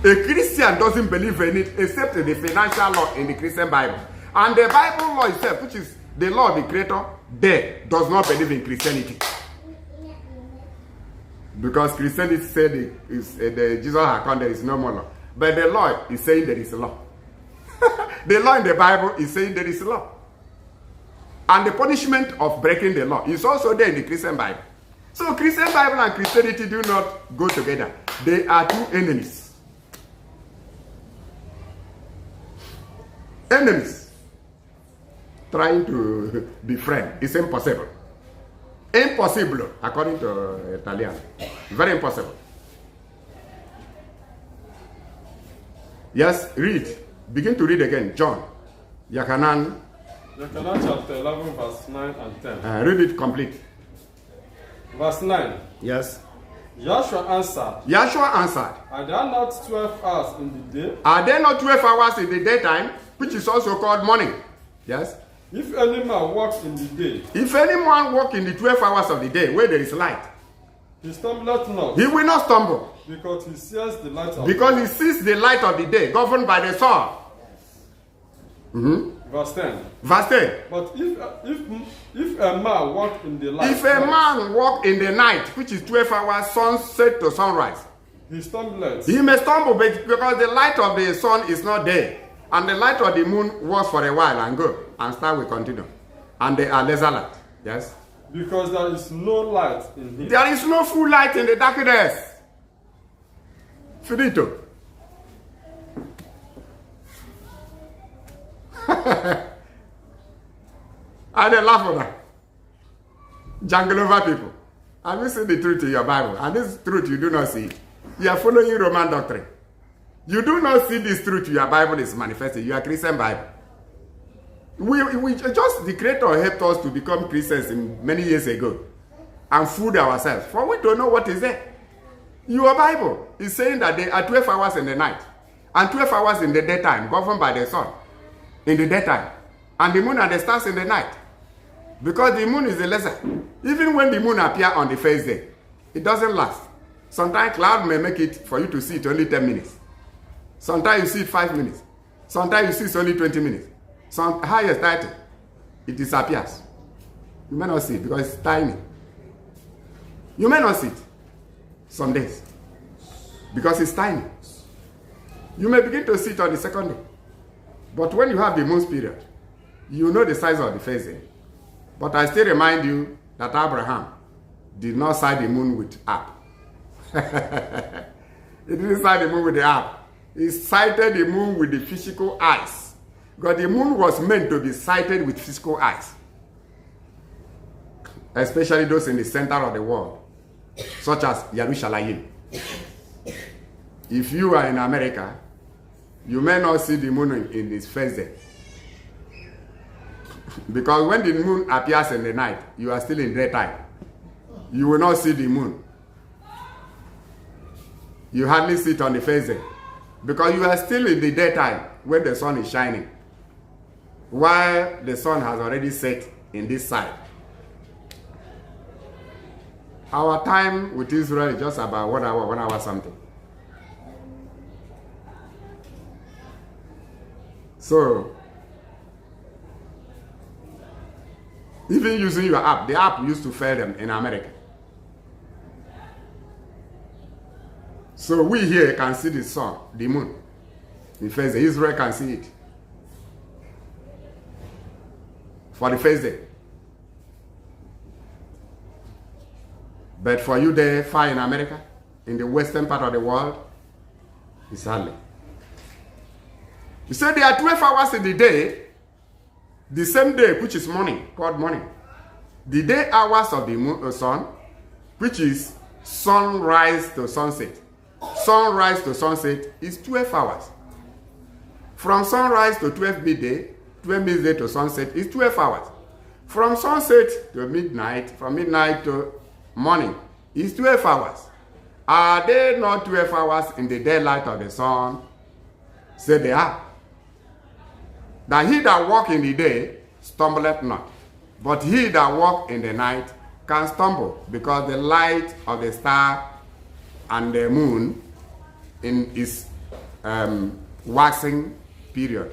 A Christian doesn't believe in it except in the financial law in the Christian Bible. And the Bible law itself, which is the law of the Creator, there does not believe in Christianity. Because Christianity said Jesus has come, there is no more law. But the law is saying there is a law. The law in the Bible is saying there is a law. And the punishment of breaking the law is also there in the Christian Bible. So Christian Bible and Christianity do not go together. They are two enemies. Enemies. Trying to be friends. It's impossible. Impossible, according to Italian. Very impossible. Yes, read. Begin to read again. John. Yakanan chapter 11, verse 9 and 10. Read it complete. Verse 9. Yes. Yeshua answered. Are there not 12 hours in the day? Are there not 12 hours in the daytime, which is also called morning? Yes. If any man walks in the day. If any man walk in the 12 hours of the day, where there is light, he stumbleth not. He will not stumble. Because he sees the light of he sees the light of the day, governed by the sun. Verse 10. Verse 10. But if a man walk in the light. If a man walk in the night, which is 12 hours, sunset to sunrise, he stumbleth. He may stumble, but because the light of the sun is not there, and the light of the moon was for a while and go, and star will continue, and they are lesser light. Yes. Because there is no light in him. There is no full light in the darkness. Finito. I they laugh at that. Jungle over people. Have you seen the truth in your Bible? And this truth you do not see. You are following Roman doctrine. You do not see this truth in your Bible is manifested. You are Christian Bible. We just, the Creator helped us to become Christians many years ago and fooled ourselves. For we don't know what is there. Your Bible is saying that there are 12 hours in the night and 12 hours in the daytime, governed by the sun in the daytime, and the moon and the stars in the night. Because the moon is a lesser. Even when the moon appears on the first day, it doesn't last. Sometimes cloud may make it for you to see it only 10 minutes. Sometimes you see it 5 minutes. Sometimes you see it's only 20 minutes. Some highest 30. It disappears. You may not see it because it's tiny. You may not see it some days because it's tiny. You may begin to see it on the second day. But when you have the moon's period, you know the size of the first day. But I still remind you that Abraham did not sight the moon with app. He didn't sight the moon with the app. He sighted the moon with the physical eyes. Because the moon was meant to be sighted with physical eyes. Especially those in the center of the world, such as Jerusalem. If you are in America, you may not see the moon in its first day. Because when the moon appears in the night, you are still in daytime. You will not see the moon. You hardly see it on the first day. Because you are still in the daytime when the sun is shining. While the sun has already set in this side. Our time with Israel is just about 1 hour something. So, even using your app, the app used to fail them in America. So we here can see the sun, the moon. In first day, Israel can see it. For the first day. But for you there, far in America, in the western part of the world, it's hardly. You said there are 12 hours in the day, the same day, which is morning, called morning. The day hours of the sun, which is sunrise to sunset. Sunrise to sunset is 12 hours. From sunrise to 12 midday, 12 midday to sunset is 12 hours. From sunset to midnight, from midnight to morning is 12 hours. Are they not 12 hours in the daylight of the sun? Say they are. That he that walk in the day stumbleth not, but he that walk in the night can stumble, because the light of the star and the moon in its waxing period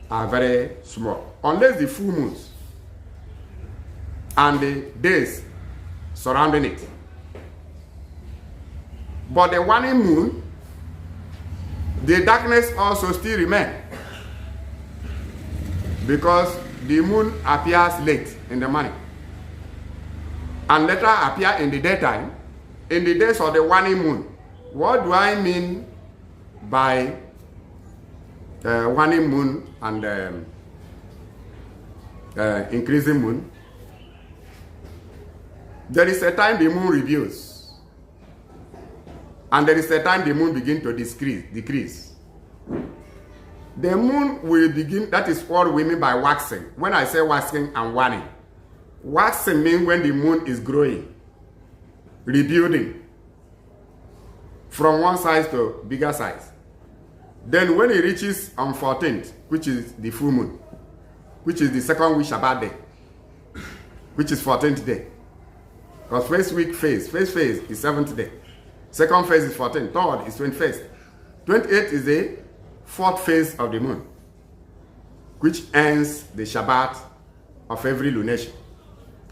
are very small, unless the full moons and the days surrounding it. But the waning moon, the darkness also still remains, because the moon appears late in the morning and later appear in the daytime in the days of the waning moon. What do I mean by waning moon and increasing moon? There is a time the moon reveals, and there is a time the moon begins to decrease. The moon will begin, that is what we mean by waxing. When I say waxing and waning, waxing means when the moon is growing, rebuilding from one size to bigger size. Then when it reaches on 14th, which is the full moon, which is the second week Shabbat day, which is 14th day. Because first phase is 7th day. Second phase is 14th. Third is 21st. 28th is the fourth phase of the moon, which ends the Shabbat of every lunation.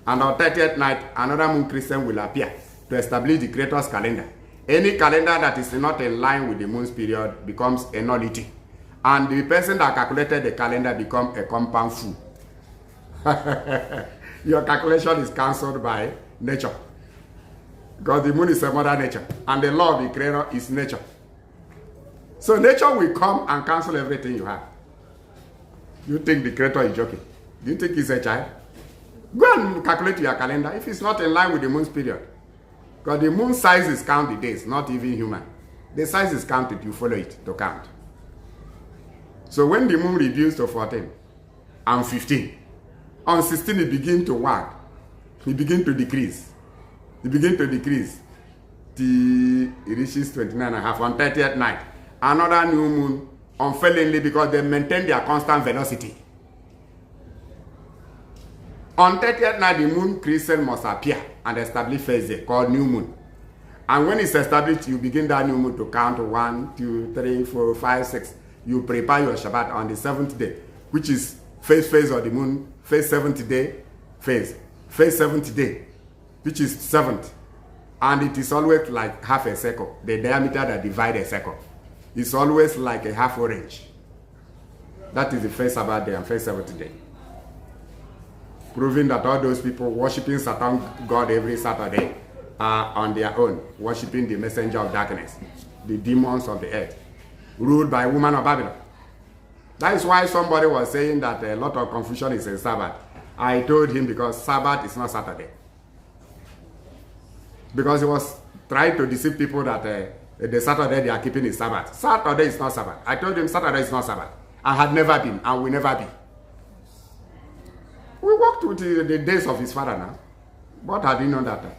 And on 30th night, another moon Christian will appear to establish the Creator's calendar. Any calendar that is not in line with the moon's period becomes a nullity. And the person that calculated the calendar becomes a compound fool. Your calculation is cancelled by nature. Because the moon is a mother nature. And the law of the Creator is nature. So nature will come and cancel everything you have. You think the Creator is joking? Do you think he's a child? Go and calculate your calendar if it's not in line with the moon's period. Because the moon sizes count the days, not even human. The size is counted, you follow it to count. So when the moon reduced to 14 and 15, on 16 it begins to wag. It begins to decrease. It begins to decrease till it reaches 29.5 on 30th night. Another new moon unfailingly because they maintain their constant velocity. On 30th night, the moon crescent must appear and establish phase day called new moon. And when it's established, you begin that new moon to count 1, 2, 3, 4, 5, 6. You prepare your Shabbat on the 7th day, which is phase of the moon, phase 7th day, phase 7th day, which is 7th. And it is always like half a circle, the diameter that divides a circle. It's always like a half orange. That is the first Sabbath day and first 7th day. Proving that all those people worshiping Satan God every Saturday are on their own, worshiping the messenger of darkness, the demons of the earth, ruled by women of Babylon. That is why somebody was saying that a lot of confusion is in Sabbath. I told him because Sabbath is not Saturday. Because he was trying to deceive people that the Saturday they are keeping is Sabbath. Saturday is not Sabbath. I told him Saturday is not Sabbath. I had never been and will never be. We walked with the days of his father now. What had he known that time?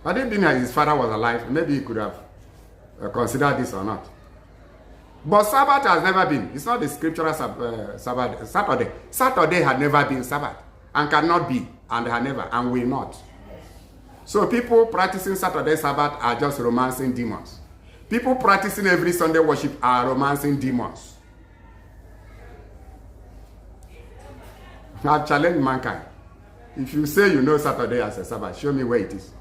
Had it been that his father was alive, maybe he could have considered this or not. But Sabbath has never been. It's not the scriptural Sabbath. Saturday. Saturday had never been Sabbath and cannot be and had never and will not. So people practicing Saturday Sabbath are just romancing demons. People practicing every Sunday worship are romancing demons. I've challenged mankind. If you say you know Saturday as a Sabbath, show me where it is.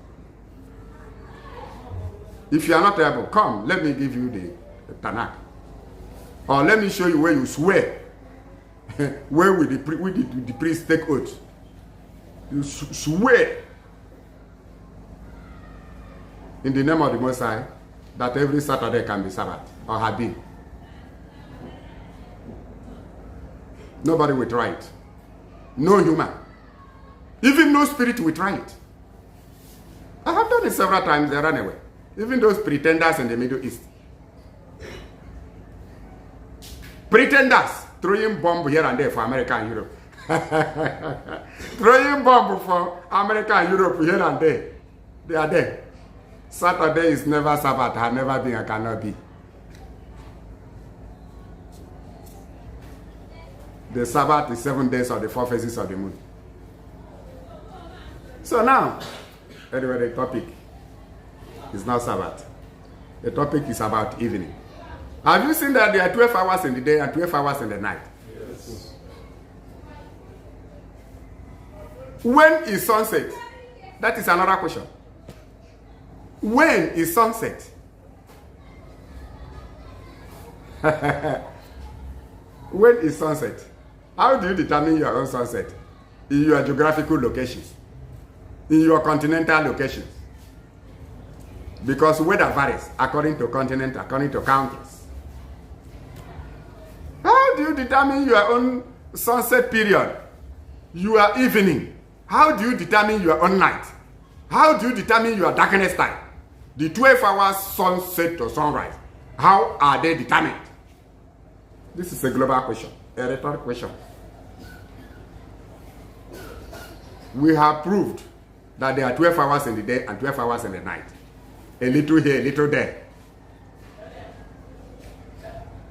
If you are not able, come, let me give you the Tanakh. Or let me show you where you swear. Where will the priest take oath? You swear in the name of the Most High that every Saturday can be Sabbath or have been. Nobody will try it. No human. Even no spirit will try it. I have done it several times, they ran away. Even those pretenders in the Middle East. Pretenders throwing bomb here and there for America and Europe. Throwing bomb for America and Europe here and there. They are there. Saturday is never Sabbath, has never been and cannot be. The Sabbath is 7 days of the 4 phases of the moon. So now, anyway, the topic is not Sabbath. The topic is about evening. Have you seen that there are 12 hours in the day and 12 hours in the night? Yes. When is sunset? That is another question. When is sunset? When is sunset? How do you determine your own sunset? In your geographical locations, in your continental locations. Because weather varies according to continent, according to counties. How do you determine your own sunset period? Your evening. How do you determine your own night? How do you determine your darkness time? The 12 hours sunset to sunrise. How are they determined? This is a global question, a rhetorical question. We have proved that there are 12 hours in the day and 12 hours in the night. A little here, a little there.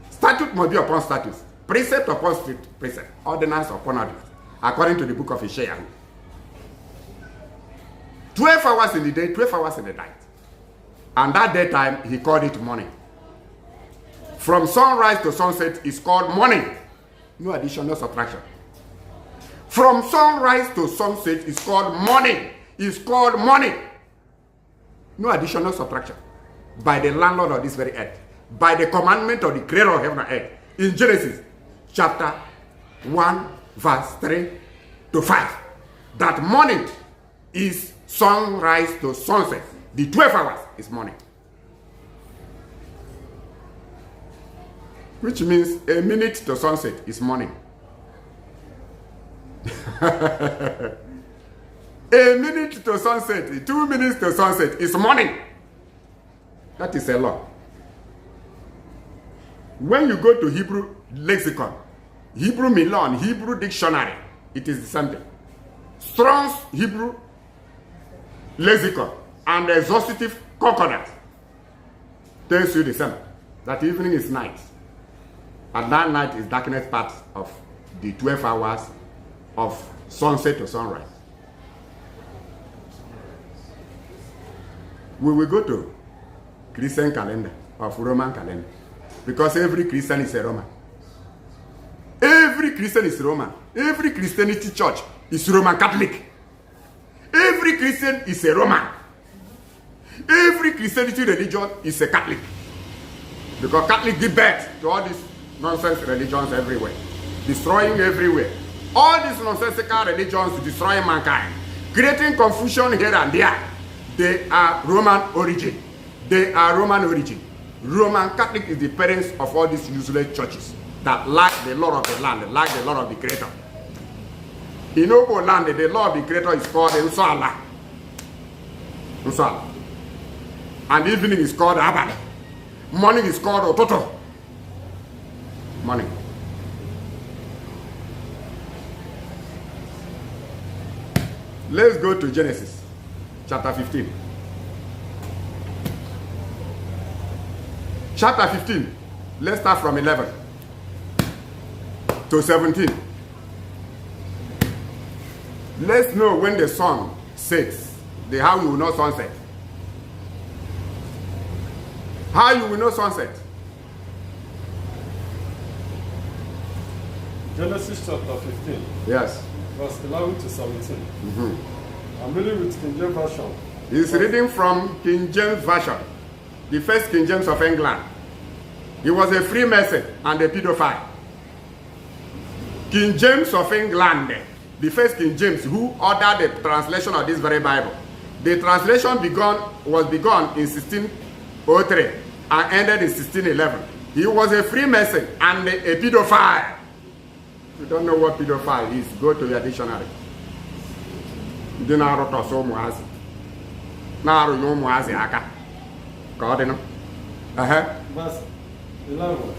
Statute must be upon statute, precept upon precept, ordinance upon ordinance, according to the book of Isaiah. 12 hours in the day, 12 hours in the night. And that daytime, he called it morning. From sunrise to sunset is called morning. No addition, no subtraction. From sunrise to sunset is called morning. It's called morning. No addition, no subtraction. By the landlord of this very earth. By the commandment of the creator of heaven and earth. In Genesis chapter 1 verse 3 to 5. That morning is sunrise to sunset. The 12 hours is morning. Which means a minute to sunset is morning. A minute to sunset, 2 minutes to sunset is morning. That is a law. When you go to Hebrew lexicon, Hebrew Milon, Hebrew dictionary, it is the same thing. Strong's Hebrew lexicon and the exhaustive concordance tells you the same. That evening is night. And that night is darkness part of the 12 hours of sunset to sunrise. We will go to Christian calendar of Roman calendar. Because every Christian is a Roman. Every Christian is Roman. Every Christianity church is Roman Catholic. Every Christian is a Roman. Every Christianity religion is a Catholic. Because Catholic give birth to all these nonsense religions everywhere. Destroying everywhere. All these nonsensical religions destroying mankind. Creating confusion here and there. They are Roman origin. They are Roman origin. Roman Catholic is the parents of all these useless churches that lack the law of the land, lack the law of the Creator. In Obo land, the law of the Creator is called Nsala. Nsala. And evening is called Abba. Morning is called Ototo. Morning. Let's go to Genesis chapter 15. Chapter 15. Let's start from 11 to 17. Let's know when the sun sets, how you will know sunset. How you will know sunset. Genesis chapter 15. Yes. Verse 11 to 17. I'm reading with King James Version. He's reading from King James Version, the first King James of England. He was a Freemason and a pedophile. King James of England, the first King James, who ordered the translation of this very Bible. The translation was begun in 1603 and ended in 1611. He was a Freemason and a pedophile. If you don't know what pedophile is, go to your dictionary. Verse 11.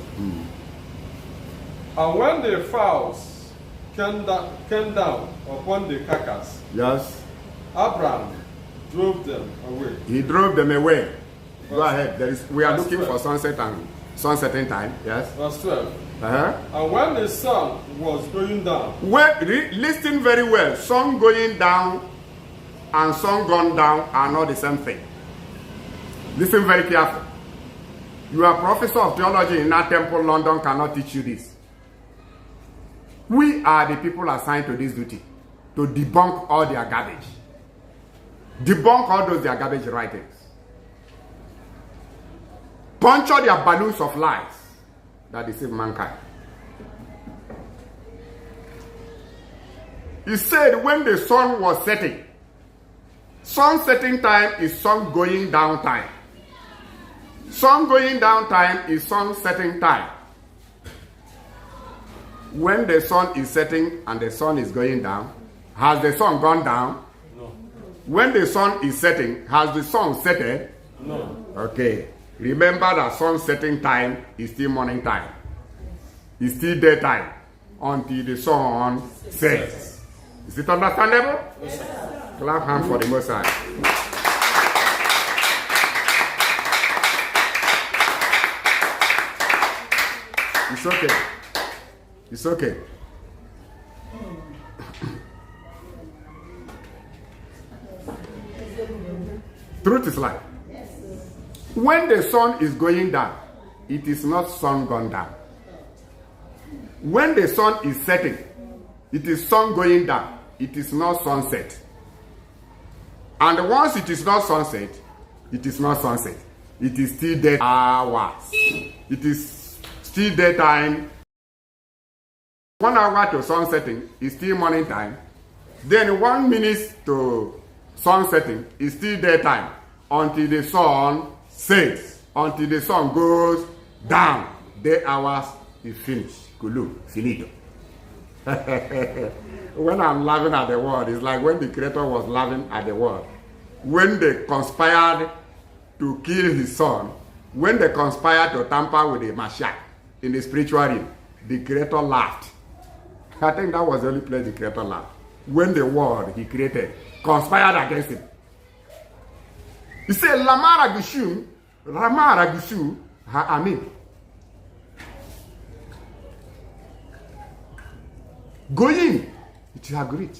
And when the fowls came down upon the carcass, yes, Abraham drove them away. He drove them away. Go ahead. We are looking 12. For sunset and sunsetting time. Yes. Verse 12. And when the sun was going down. Listen very well. Sun going down and sun gone down are not the same thing. Listen very carefully. Your professor of theology in that temple, London, cannot teach you this. We are the people assigned to this duty to debunk all their garbage. Debunk all those their garbage writings. Puncture their balloons of lies that deceive mankind. He said when the sun was setting, sun setting time is sun going down time. Sun going down time is sun setting time. When the sun is setting and the sun is going down, has the sun gone down? No. When the sun is setting, has the sun setted? No. Okay. Remember that sun setting time is still morning time. It's still daytime until the sun sets. Is it understandable? Yes, sir. Clap hand for the Most High. It's okay. It's okay. Truth is life. When the sun is going down, it is not sun gone down. When the sun is setting, it is sun going down. It is not sunset. And once it is not sunset, it is not sunset. It is still day hours. It is still daytime. 1 hour to sun setting is still morning time. Then 1 minute to sun setting is still daytime until the sun sets, until the sun goes down. Day hours is finished. Kulu, finito. When I'm laughing at the world, it's like when the Creator was laughing at the world. When they conspired to kill his son, when they conspired to tamper with the Mashiach in the spiritual realm, the Creator laughed. I think that was the only place the Creator laughed. When the world he created conspired against him. He said, Lamara Gishu, Ramara Gishu, Amin. Going, it is agreed.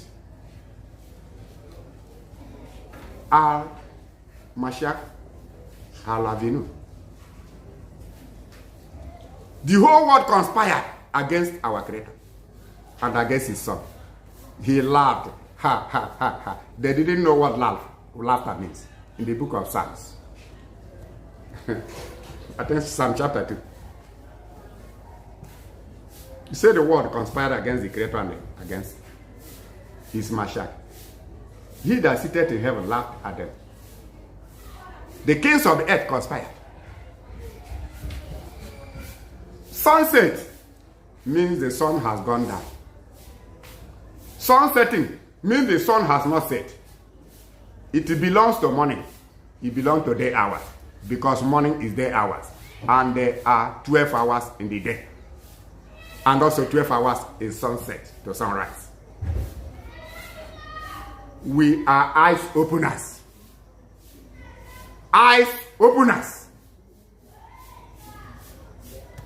Al Mashiach Al Avinu. The whole world conspired against our Creator and against his son. He laughed. Ha, ha, ha, ha. They didn't know what laughter means in the book of Psalms. I think Psalm chapter 2. He said the world conspired against the Creator and against his Mashiach. He that sitteth in heaven laughed at them. The kings of the earth conspired. Sunset means the sun has gone down. Sunsetting means the sun has not set. It belongs to morning. It belongs to day hours. Because morning is day hours. And there are 12 hours in the day. And also 12 hours is sunset to sunrise. We are eyes openers. Eyes openers.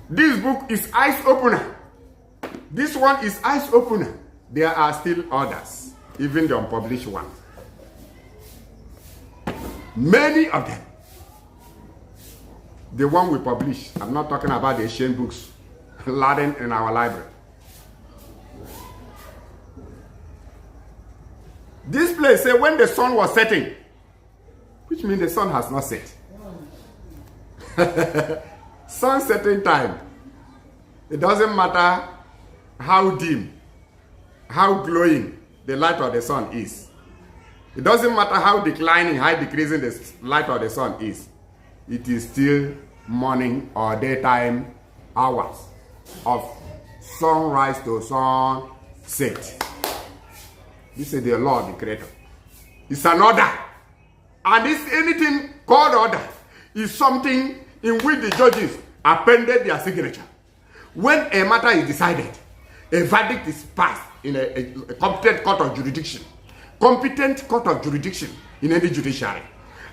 This book is eyes opener. This one is eyes opener. There are still others, even the unpublished ones. Many of them. The one we publish, I'm not talking about the ancient books laden in our library. This place says when the sun was setting, which means the sun has not set. Sun setting time. It doesn't matter how dim, how glowing the light of the sun is. It doesn't matter how declining, how decreasing the light of the sun is. It is still morning or daytime hours of sunrise to sunset. This is the Lord, the Creator. It's an order. And this anything called order is something in which the judges appended their signature. When a matter is decided, a verdict is passed in a competent court of jurisdiction. Competent court of jurisdiction in any judiciary.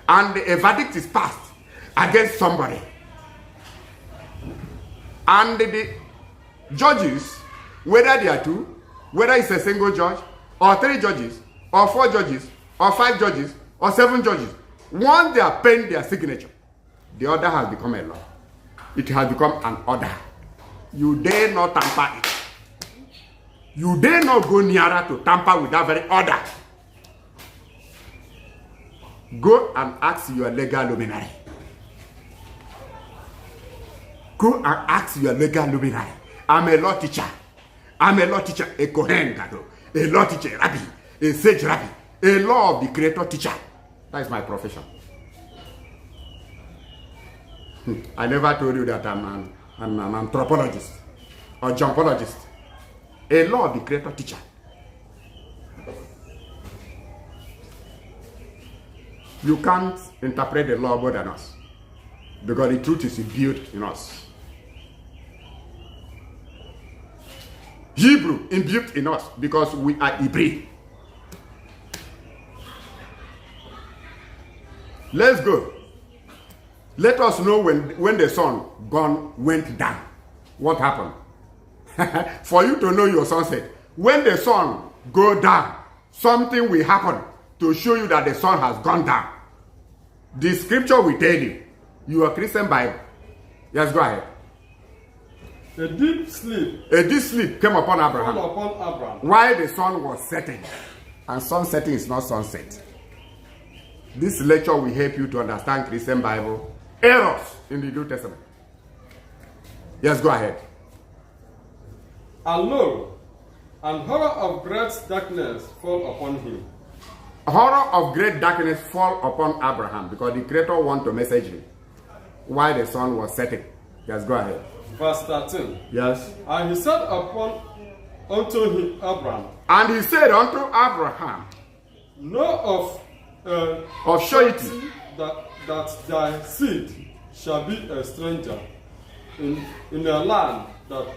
And a verdict is passed against somebody. And the judges, whether they are two, whether it's a single judge, or 3 judges, or 4 judges, or 5 judges, or 7 judges, once they append their signature, the order has become a law. It has become an order. You dare not tamper it. You dare not go nearer to tamper with that very order. Go and ask your legal luminary. Go and ask your legal luminary. I'm a law teacher. I'm a law teacher, a Kohen Gadol, a law teacher, a rabbi, a sage rabbi, a law of the Creator teacher. That is my profession. I never told you that I'm an anthropologist or jumpologist. A law of the Creator teacher. You can't interpret the law more than us, because the truth is built in us. Hebrew imbued in us because we are Hebrew. Let's go. Let us know when the sun went down. What happened? For you to know your sunset. When the sun go down, something will happen to show you that the sun has gone down. The scripture will tell you. You are Christian Bible. Yes, go ahead. A deep sleep came upon Abraham. While the sun was setting. And sun setting is not sunset. This lecture will help you to understand Christian Bible errors in the New Testament. Yes, go ahead. And lo, an horror of great darkness fall upon him. Horror of great darkness fall upon Abraham, because the Creator wanted to message him while the sun was setting. Yes, go ahead. Verse 13. Yes. And he sat upon unto him, Abraham. And he said unto Abraham, know of surety that thy seed shall be a stranger in a land that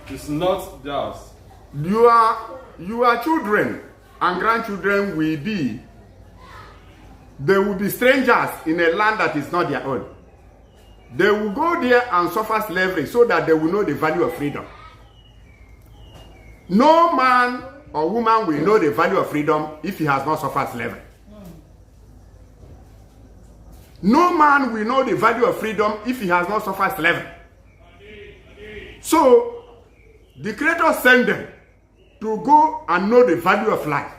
is not theirs. Your children and grandchildren will be, they will be strangers in a land that is not their own. They will go there and suffer slavery so that they will know the value of freedom. No man or woman will know the value of freedom if he has not suffered slavery. No man will know the value of freedom if he has not suffered slavery. So, the Creator sent them to go and know the value of life,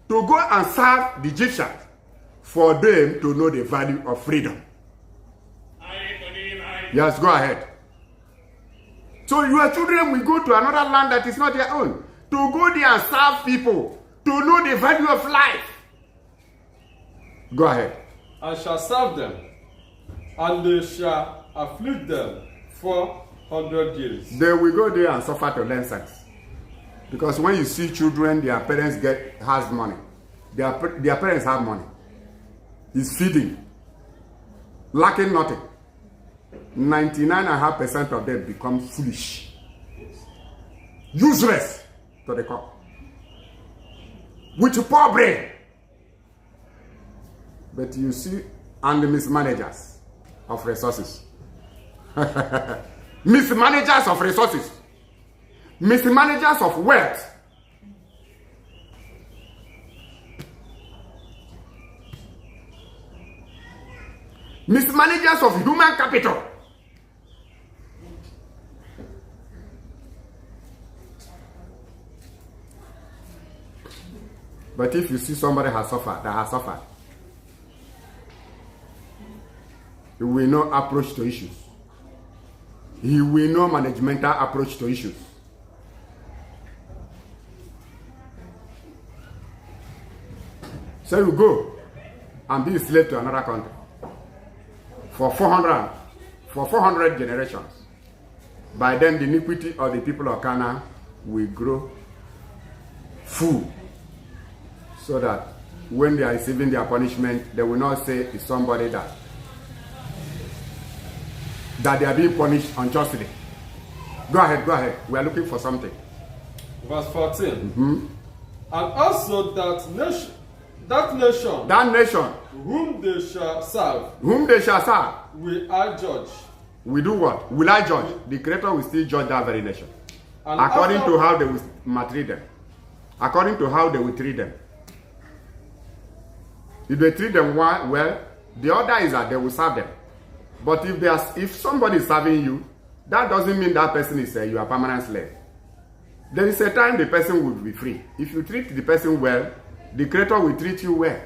to go and serve the Egyptians, for them to know the value of freedom. Yes, go ahead. So your children will go to another land that is not their own, to go there and serve people, to know the value of life. Go ahead. I shall serve them, and they shall afflict them 400 years. They will go there and suffer to learn sense. Because when you see children, their parents has money. Their parents have money. It's feeding. Lacking nothing. 99.5% of them become foolish. Useless to the core. With poor brain. But you see, and the mismanagers of resources. Mismanagers of resources. Mismanagers of wealth. Mismanagers of human capital. But if you see somebody that has suffered, he will know approach to issues. He will know managemental approach to issues. So you go and be a slave to another country for 400 generations. By then the iniquity of the people of Canaan will grow full, so that when they are receiving their punishment, they will not say it's somebody that they are being punished unjustly. Go ahead. We are looking for something. Verse 14. And also that nation whom they shall serve, will I judge. We do what? Will I judge? The Creator will still judge that very nation. And according to how they will maltreat them. According to how they will treat them. If they treat them well, the order is that they will serve them. But if somebody is serving you, that doesn't mean that person is you are a permanent slave. There is a time the person will be free. If you treat the person well, the Creator will treat you well.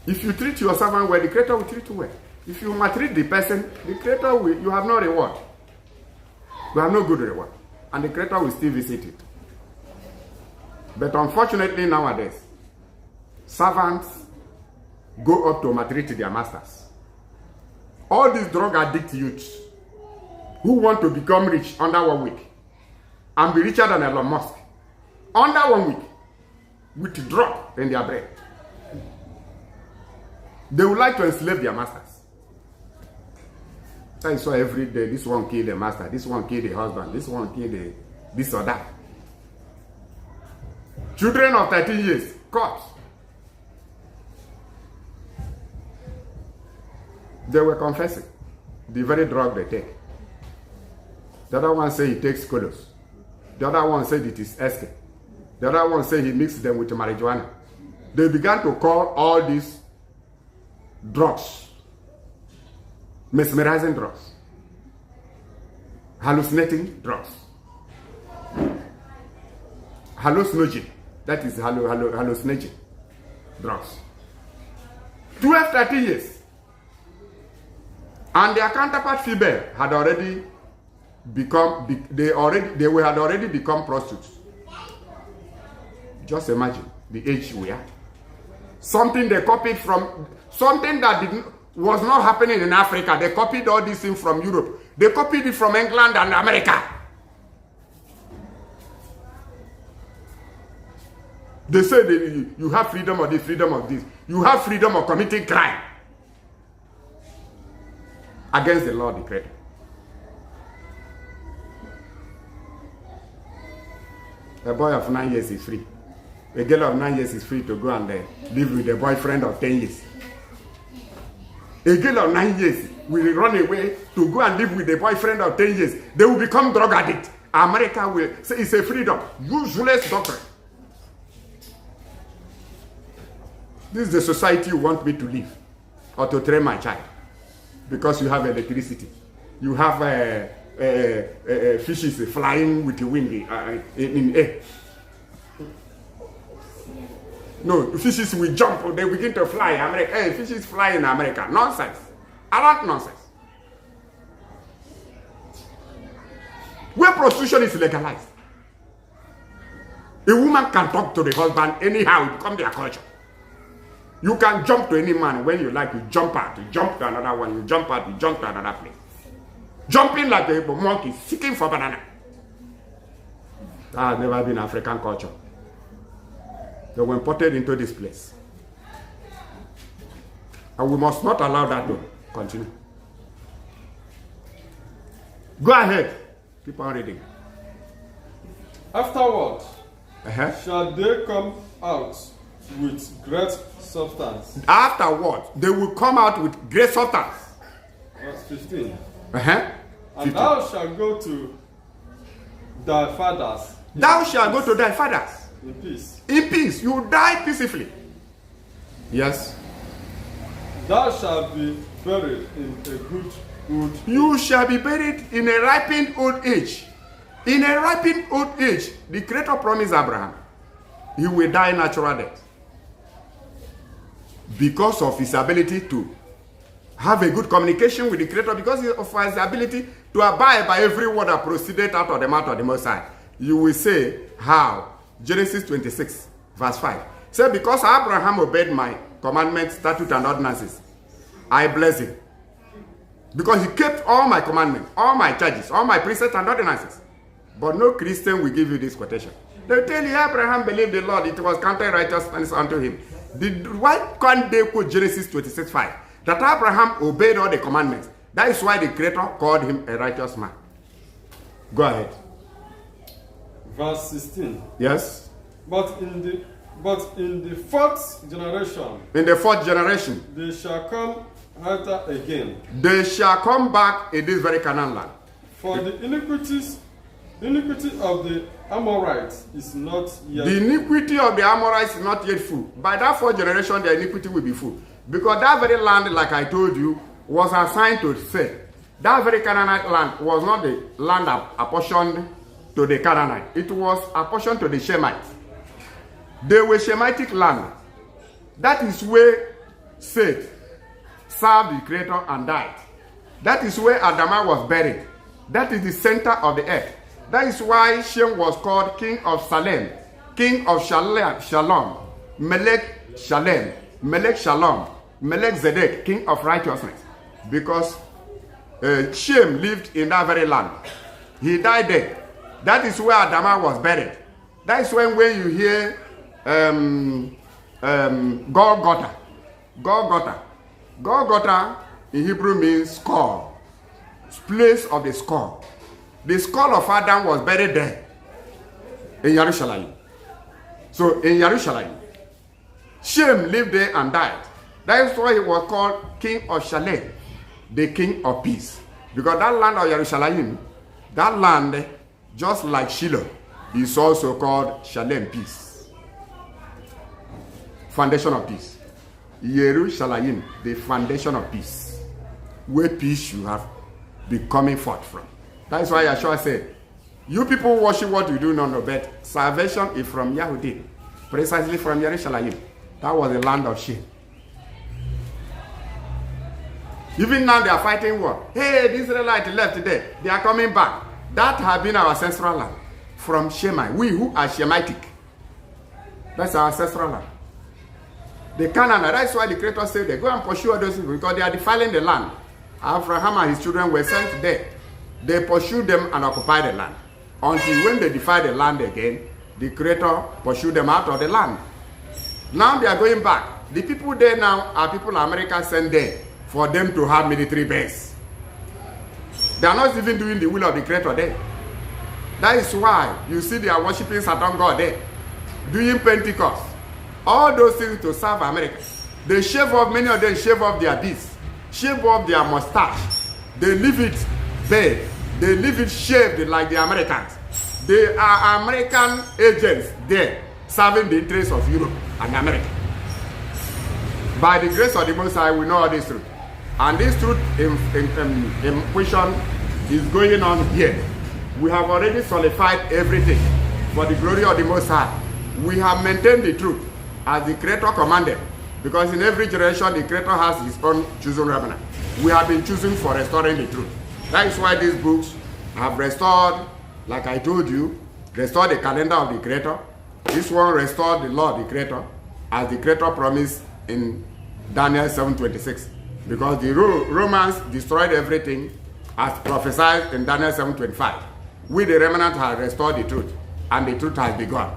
If you treat your servant well, the Creator will treat you well. If you maltreat the person, the Creator will, you have no reward. You have no good reward. And the Creator will still visit it. But unfortunately nowadays, servants go up to maltreat their masters. All these drug addict youths who want to become rich under 1 week and be richer than Elon Musk under 1 week with drug in their brain. They would like to enslave their masters. I saw every day, this one kill the master, this one kill the husband, this one kill the this or that. Children of 13 years, caught. They were confessing the very drug they take. The other one say he takes colos. The other one said it is escape. The other one said he mixed them with marijuana. They began to call all these drugs mesmerizing drugs, hallucinating drugs, hallucinogen, that is hallucinogen drugs. 12-13 years. And their counterpart female had already become, they had already become prostitutes. Just imagine the age we are. Something they copied from, something that was not happening in Africa. They copied all these things from Europe. They copied it from England and America. They say you have freedom of this, freedom of this. You have freedom of committing crime against the law decreed. A boy of 9 years is free. A girl of 9 years is free to go and live with a boyfriend of 10 years. A girl of 9 years will run away to go and live with a boyfriend of 10 years. They will become drug addicts. America will say it's a freedom. Useless doctrine. This is the society you want me to live or to train my child. Because you have electricity. You have fishes flying with the wind in air. No, fishes will jump, they begin to fly. America, fishes fly in America. Nonsense. Adult nonsense. Where prostitution is legalized, a woman can talk to the husband anyhow, it becomes their culture. You can jump to any man when you like, you jump out, you jump to another one, you jump out, you jump to another place. Jumping like a monkey, seeking for banana. That has never been African culture. They were imported into this place. And we must not allow that to continue. Go ahead. Keep on reading. Afterward, shall they come out with great substance. Afterward, they will come out with great substance. Verse 15. And thou shalt go to thy fathers. Thou shalt go to thy fathers. In peace. In peace. You die peacefully. Yes. Thou shalt be buried in a good old age. You shall be buried in a ripened old age. In a ripened old age, the Creator promised Abraham, he will die natural death. Because of his ability to have a good communication with the Creator, because of his ability to abide by every word that proceeded out of the mouth of the Most High. You will say, how? Genesis 26, verse 5. Say, because Abraham obeyed my commandments, statutes, and ordinances, I bless him. Because he kept all my commandments, all my charges, all my precepts and ordinances. But no Christian will give you this quotation. They tell you Abraham believed the Lord, it was counted righteousness unto him. Why can't they quote Genesis 26, 5? That Abraham obeyed all the commandments. That is why the Creator called him a righteous man. Go ahead. Verse 16. Yes. But in the fourth generation. In the fourth generation. They shall come hither again. They shall come back in this very Canaan land. For the iniquity of the Amorites is not yet. The iniquity of the Amorites is not yet full. By that fourth generation, the iniquity will be full. Because that very land, like I told you, was assigned to Seth. That very Canaanite land was not the land apportioned to the Canaanite. It was apportioned to the Shemites. They were Shemitic land. That is where Seth served the Creator and died. That is where Adamah was buried. That is the center of the earth. That is why Shem was called King of Salem, King of Shalom, Melech Shalem, Melech Shalom, Melech Zedek, King of Righteousness. Because Shem lived in that very land. He died there. That is where Adamah was buried. That is when you hear Golgotha. Golgotha in Hebrew means skull. Place of the skull. The skull of Adam was buried there in Jerusalem. So in Jerusalem, Shem lived there and died. That is why he was called King of Shalem, the King of Peace. Because that land of Jerusalem, that land, just like Shiloh, is also called Shalem, peace. Foundation of peace. Jerusalem, the foundation of peace. Where peace you have been coming forth from. That is why Yeshua said, you people worship what you do not know, but salvation is from Yahudi, precisely from Jerusalem. That was the land of Shem. Even now they are fighting war. Hey, the Israelites left there. They are coming back. That has been our ancestral land from Shemite. We who are Shemitic. That's our ancestral land. The Canaanite, that's why the Creator said they go and pursue those people because they are defiling the land. Abraham and his children were sent there They pursue them and occupy the land. Until when they defy the land again, the Creator pursue them out of the land. Now they are going back. The people there now are people America sent there for them to have military base. They are not even doing the will of the Creator there. That is why you see they are worshiping Satan God there, doing Pentecost. All those things to serve America. They shave off, many of them shave off their beards, shave off their mustache. They leave it bare. They leave it shaved like the Americans. They are American agents there, serving the interests of Europe and America. By the grace of the Most High, we know all this truth. And this truth in question is going on here. We have already solidified everything for the glory of the Most High. We have maintained the truth as the Creator commanded. Because in every generation, the Creator has his own chosen remnant. We have been choosing for restoring the truth. That is why these books have restored, like I told you, restored the calendar of the Creator. This one restored the law of the Creator, as the Creator promised in Daniel 7:26. Because the Romans destroyed everything as prophesied in Daniel 7:25. We, the remnant, have restored the truth, and the truth has begun.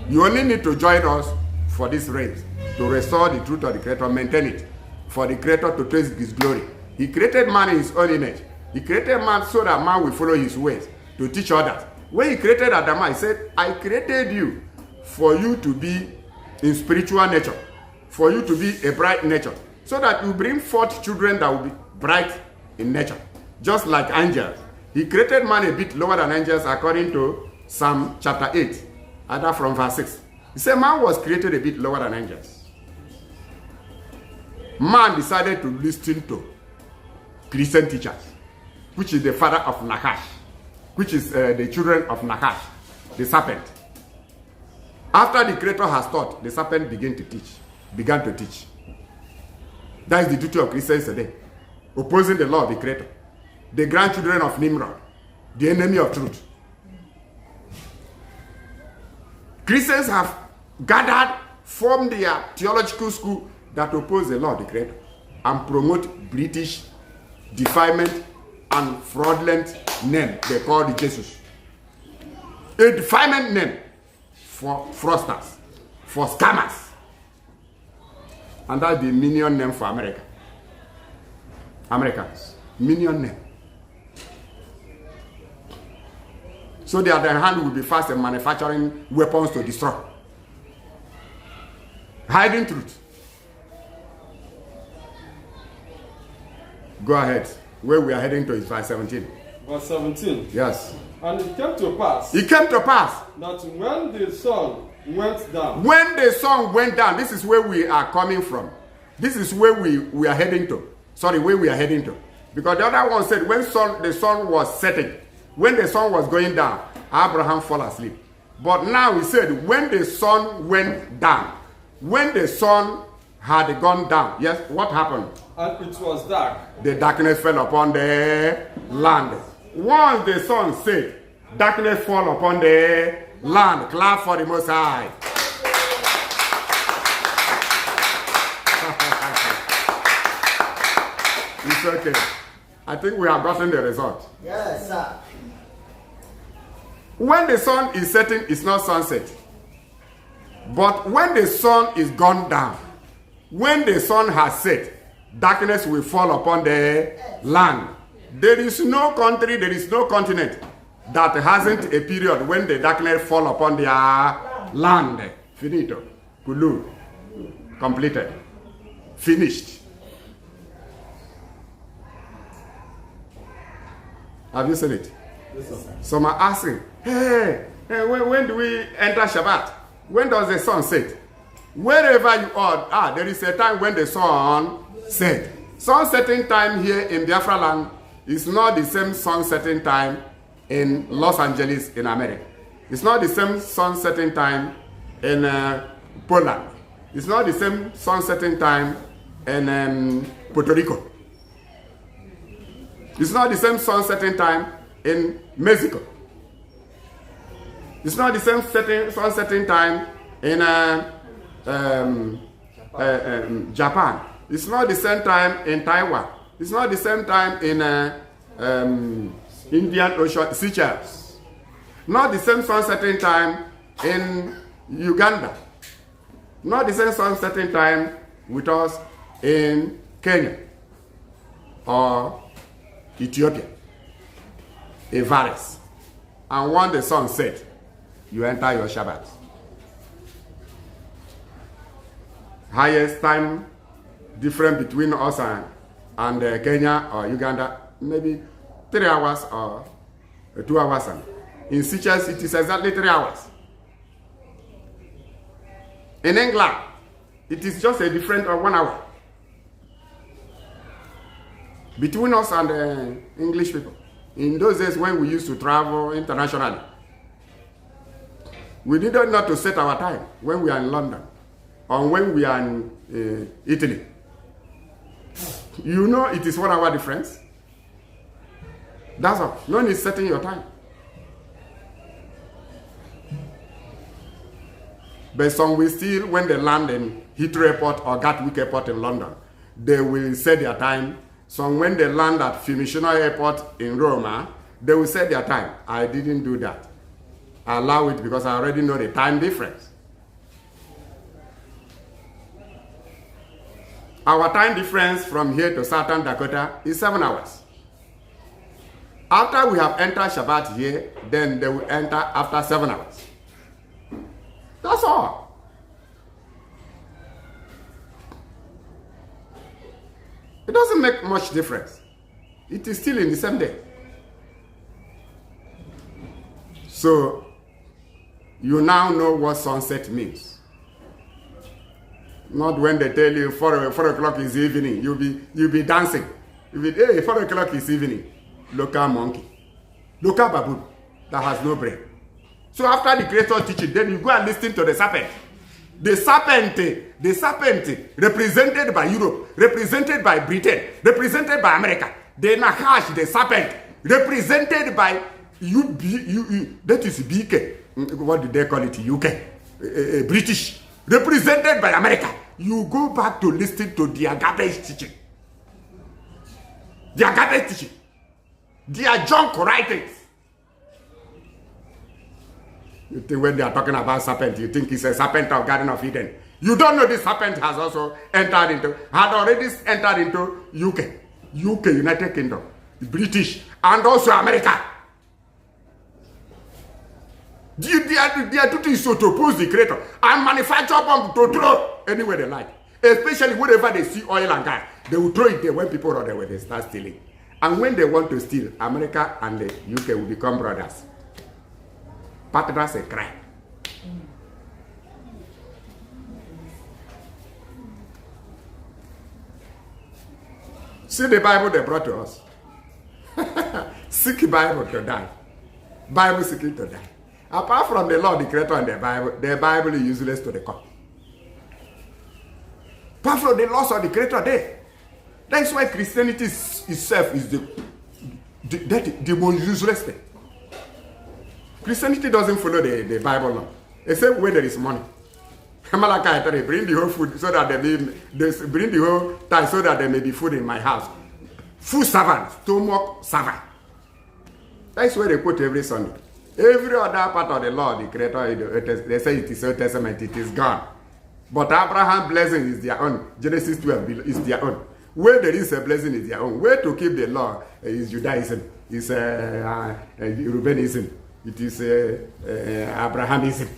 You only need to join us for this race, to restore the truth of the Creator, maintain it, for the Creator to trace his glory. He created man in his own image. He created man so that man will follow his ways, to teach others. When he created Adam, he said, I created you for you to be in spiritual nature, for you to be a bright nature, so that you bring forth children that will be bright in nature, just like angels. He created man a bit lower than angels according to Psalm chapter 8, either from verse 6. He said man was created a bit lower than angels. Man decided to listen to Christian teachers, which is the father of Nahash, which is the children of Nahash, the serpent. After the Creator has taught, the serpent began to teach. That is the duty of Christians today, opposing the law of the Creator. The grandchildren of Nimrod, the enemy of truth. Christians have gathered, formed their theological school that oppose the law of the Creator and promote British defilement and fraudulent name they call the Jesus. A defilement name for fraudsters, for scammers. And that's the minion name for America. Americans. Minion name. So their hand will be fast in manufacturing weapons to destroy. Hiding truth. Go ahead. Where we are heading to is verse 17. Verse 17. Yes. And it came to pass. It came to pass. That when the sun went down. When the sun went down, this is where we are coming from. This is where we are heading to. Sorry, where we are heading to. Because the other one said when the sun was setting. When the sun was going down, Abraham fell asleep. But now he said, when the sun went down, when the sun had gone down, yes, what happened? And it was dark. The darkness fell upon the land. Once the sun set, darkness fell upon the land. Clap for the Most High. It's okay. I think we have gotten the result. Yes, sir. When the sun is setting, it's not sunset. But when the sun is gone down, when the sun has set, darkness will fall upon the land. There is no country, there is no continent that hasn't a period when the darkness fall upon their land. Finito. Kulu. Completed. Finished. Have you seen it? Yes, sir. Some are asking, hey, when do we enter Shabbat? When does the sun set? Wherever you are, there is a time when the sun set. Sun setting time here in Biafra land is not the same sun setting time in Los Angeles in America. It's not the same sun setting time in Poland. It's not the same sun setting time in Puerto Rico. It's not the same sun setting time in Mexico. It's not the same sun setting time in Japan. It's not the same time in Taiwan. It's not the same time in Indian Ocean, Seychelles. Not the same sun setting time in Uganda. Not the same sun setting time with us in Kenya or Ethiopia. It varies. And when the sun sets, you enter your Shabbat. Highest time difference between us and Kenya or Uganda, maybe 3 hours or 2 hours. In Seychelles, it is exactly 3 hours. In England, it is just a difference of 1 hour between us and the English people. In those days when we used to travel internationally, we needed not to set our time when we are in London or when we are in Italy. You know it is 1 hour difference. That's all. No need setting your time. But some will still, when they land in Heathrow Airport or Gatwick Airport in London, they will set their time. Some when they land at Fiumicino Airport in Roma, they will set their time. I didn't do that. I allow it because I already know the time difference. Our time difference from here to Southern Dakota is 7 hours. After we have entered Shabbat here, then they will enter after 7 hours. That's all. It doesn't make much difference. It is still in the same day. So, you now know what sunset means. Not when they tell you 4 o'clock is evening, you'll be dancing. You'll be, hey, 4 o'clock is evening. Local monkey. Local baboon that has no brain. So after the creator teaching, then you go and listen to the serpent. The serpent represented by Europe, represented by Britain, represented by America. The Nahash, the serpent, represented by that is BK. What do they call it? UK. British. Represented by America. You go back to listen to their garbage teaching. Their garbage teaching. Their junk writings. You think when they are talking about serpent, you think it's a serpent of Garden of Eden. You don't know this serpent had already entered into UK, United Kingdom, British, and also America. Their duty is to oppose the creator and manufacture bomb to throw anywhere they like. Especially wherever they see oil and gas, they will throw it there when people run away, they start stealing. And when they want to steal, America and the UK will become brothers. Partners in crime. See the Bible they brought to us. Seek Bible to die. Bible seeking to die. Apart from the Lord, the Creator, and the Bible is useless to the core. Apart from the laws of the Creator there. That's why Christianity itself is the most useless thing. Christianity doesn't follow the Bible law, except where there is money. Malachi, bring the whole food so that they bring the whole time so that there may be food in my house. Food servant, stomach servant. That's where they quote every Sunday. Every other part of the law, the Creator, they say it is Old Testament, it is gone. But Abraham's blessing is their own. Genesis 12 is their own. Where there is a blessing is their own. Where to keep the law is Judaism, is Reubenism, it is Abrahamism.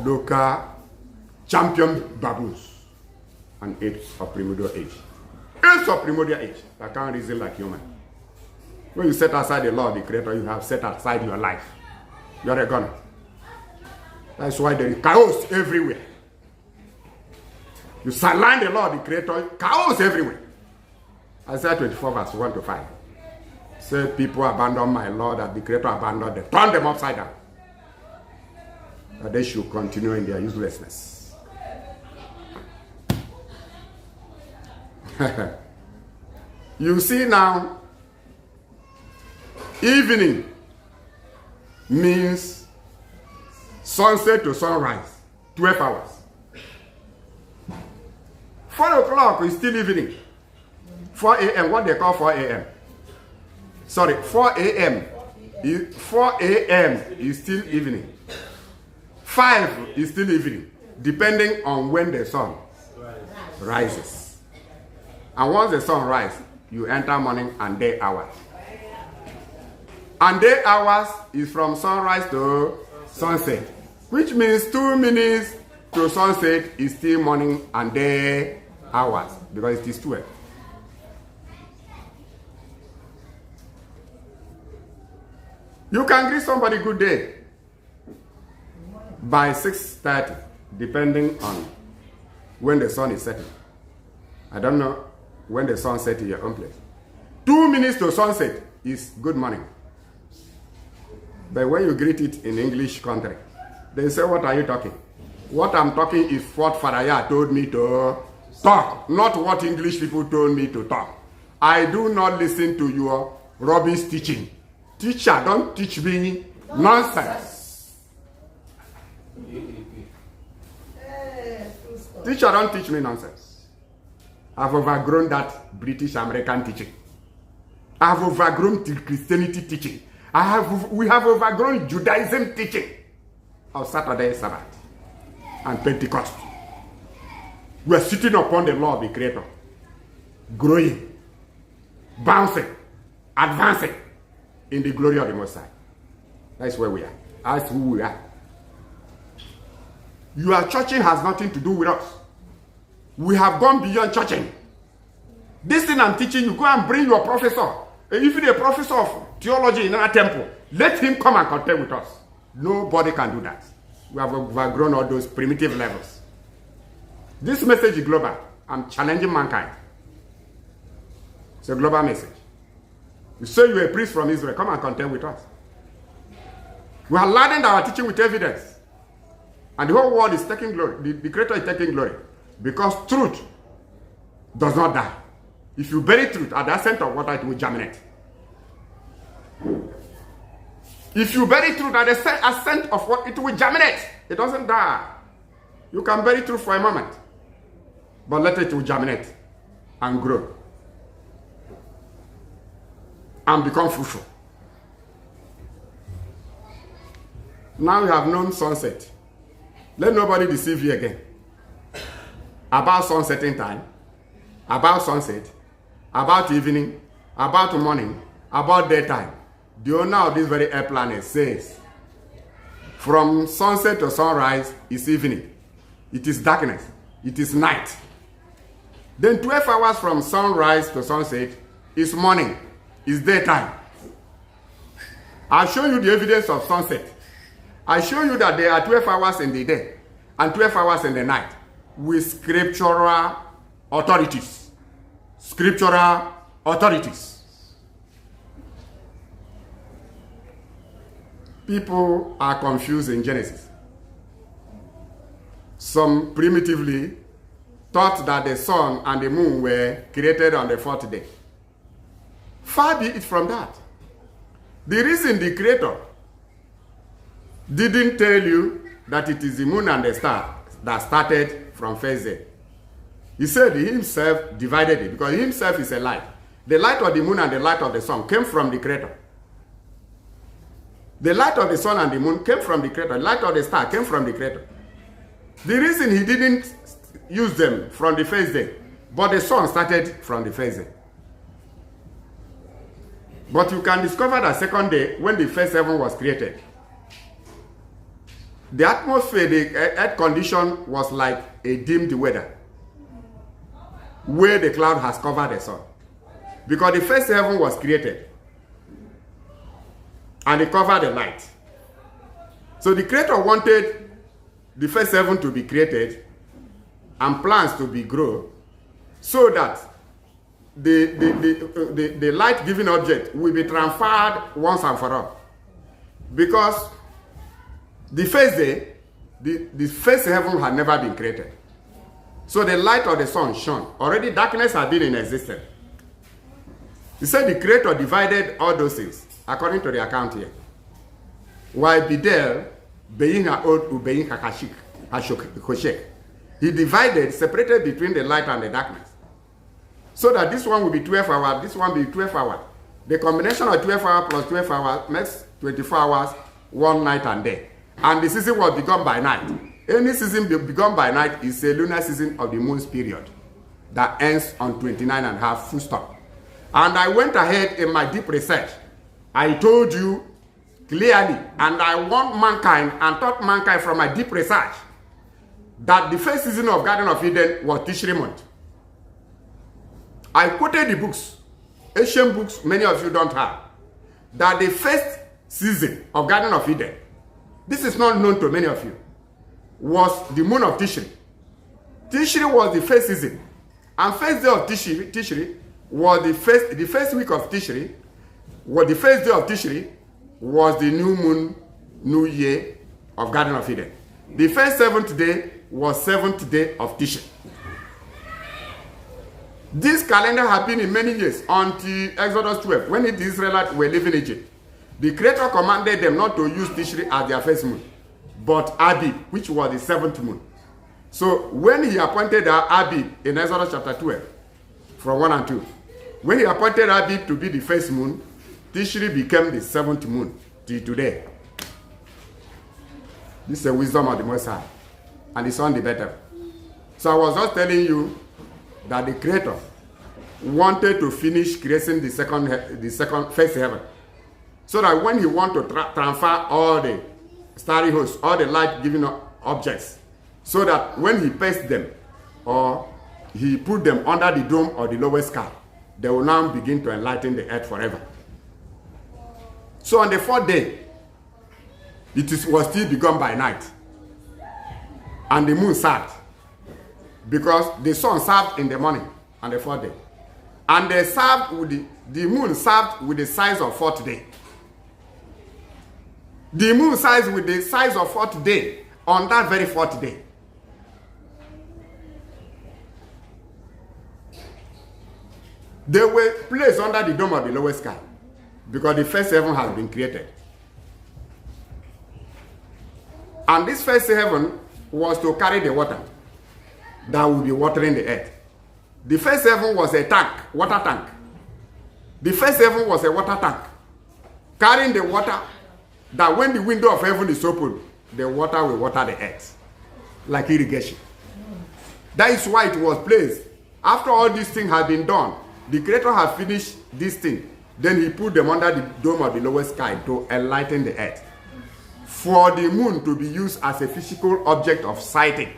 Local champion baboons and apes of primordial age. Apes of primordial age that can't reason like human. When you set aside the law of the Creator, you have set aside your life. You are a gunner. That's why there is chaos everywhere. You sideline the law of the Creator, chaos everywhere. Isaiah 24 verse 1 to 5. Say people abandon my law that the Creator abandoned them. Turn them upside down. That they should continue in their uselessness. You see now, evening means sunset to sunrise, 12 hours. 4 o'clock is still evening. 4 a.m., what they call 4 a.m. Sorry, 4 a.m. 4 a.m. is still evening. 5 is still evening, depending on when the sun rises. And once the sun rises, you enter morning and day hours. And day hours is from sunrise to sunset, which means 2 minutes to sunset is still morning and day hours, because it is 12. You can greet somebody good day by 6:30, depending on when the sun is setting. I don't know when the sun sets in your own place. 2 minutes to sunset is good morning. But when you greet it in English country, they say, what are you talking? What I'm talking is what Faraya told me to talk, not what English people told me to talk. I do not listen to your rubbish teaching. Teacher, don't teach me nonsense. Teacher, don't teach me nonsense. I've overgrown that British American teaching. I've overgrown Christianity teaching. We have overgrown Judaism teaching of Saturday Sabbath and Pentecost. We are sitting upon the law of the Creator, growing, bouncing, advancing in the glory of the Most High. That's where we are. That's who we are. Your churching has nothing to do with us. We have gone beyond churching. This thing I'm teaching you, go and bring your professor. If you're a professor of theology in our temple, let him come and contend with us. Nobody can do that. We have overgrown all those primitive levels. This message is global. I'm challenging mankind. It's a global message. You say you're a priest from Israel, come and contend with us. We are learning our teaching with evidence. And the whole world is taking glory. The Creator is taking glory. Because truth does not die. If you bury truth at the center of water, it will germinate. If you bury truth at the ascent of what, it will germinate. It doesn't die. You can bury truth for a moment, but later it will germinate and grow and become fruitful. Now you have known sunset. Let nobody deceive you again about sunsetting time, about sunset, about evening, about morning, about daytime. The owner of this very air planet says, from sunset to sunrise is evening. It is darkness. It is night. Then 12 hours from sunrise to sunset is morning, is daytime. I'll show you the evidence of sunset. I show you that there are 12 hours in the day and 12 hours in the night with scriptural authorities. Scriptural authorities. People are confused in Genesis. Some primitively thought that the sun and the moon were created on the 4th day. Far be it from that. The reason the Creator didn't tell you that it is the moon and the star that started from first day. He said he himself divided it because he himself is a light. The light of the moon and the light of the sun came from the Creator. The light of the sun and the moon came from the Creator. The light of the star came from the Creator. The reason he didn't use them from the first day, but the sun started from the first day. But you can discover that second day, when the first heaven was created, the atmosphere, the earth condition was like a dimmed weather, where the cloud has covered the sun. Because the first heaven was created, and it covered the light. So the Creator wanted the first heaven to be created and plants to be grown, so that the light-giving object will be transferred once and for all. Because the first day, the first heaven had never been created. So the light of the sun shone. Already darkness had been in existence. He said the Creator divided all those things, according to the account here. While Bidel, being Ha'od, Ubein Hashok, he divided, separated between the light and the darkness. So that this one will be 12 hours, this one will be 12 hours. The combination of 12 hours plus 12 hours makes 24 hours, one night and day. And the season was begun by night. Any season begun by night is a lunar season of the moon's period that ends on 29 and a half, full stop. And I went ahead in my deep research. I told you clearly, and I warned mankind and taught mankind from my deep research that the first season of Garden of Eden was Tishri month. I quoted the books, ancient books many of you don't have, that the first season of Garden of Eden, this is not known to many of you, was the moon of Tishri. Tishri was the first season, and first day of Tishri was the first week of Tishri, was the first day of Tishri was the new moon, new year of Garden of Eden. The first seventh day was seventh day of Tishri. This calendar had been in many years until Exodus 12, when the Israelites were living in Egypt. The Creator commanded them not to use Tishri as their first moon, but Abib, which was the seventh moon. So when he appointed Abib in Exodus chapter 12, from 1 and 2, when he appointed Abib to be the first moon, Tishri became the seventh moon till today. This is the wisdom of the Most High, and it's on the better. So I was just telling you that the Creator wanted to finish creating the first heaven, so that when he wanted to transfer all the starry hosts, all the light-giving objects, so that when he placed them or he put them under the dome or the lowest sky, they will now begin to enlighten the earth forever. So on the fourth day, was still begun by night, and the moon served, because the sun served in the morning on the fourth day, and they served with the moon served with the size of fourth day. The moon served with the size of fourth day on that very fourth day. They were placed under the dome of the lowest sky, because the first heaven has been created. And this first heaven was to carry the water that will be watering the earth. The first heaven was a tank, water tank. The first heaven was a water tank, carrying the water that when the window of heaven is open, the water will water the earth, like irrigation. That is why it was placed. After all these things had been done, the Creator had finished this thing. Then he put them under the dome of the lowest sky to enlighten the earth, for the moon to be used as a physical object of sighting.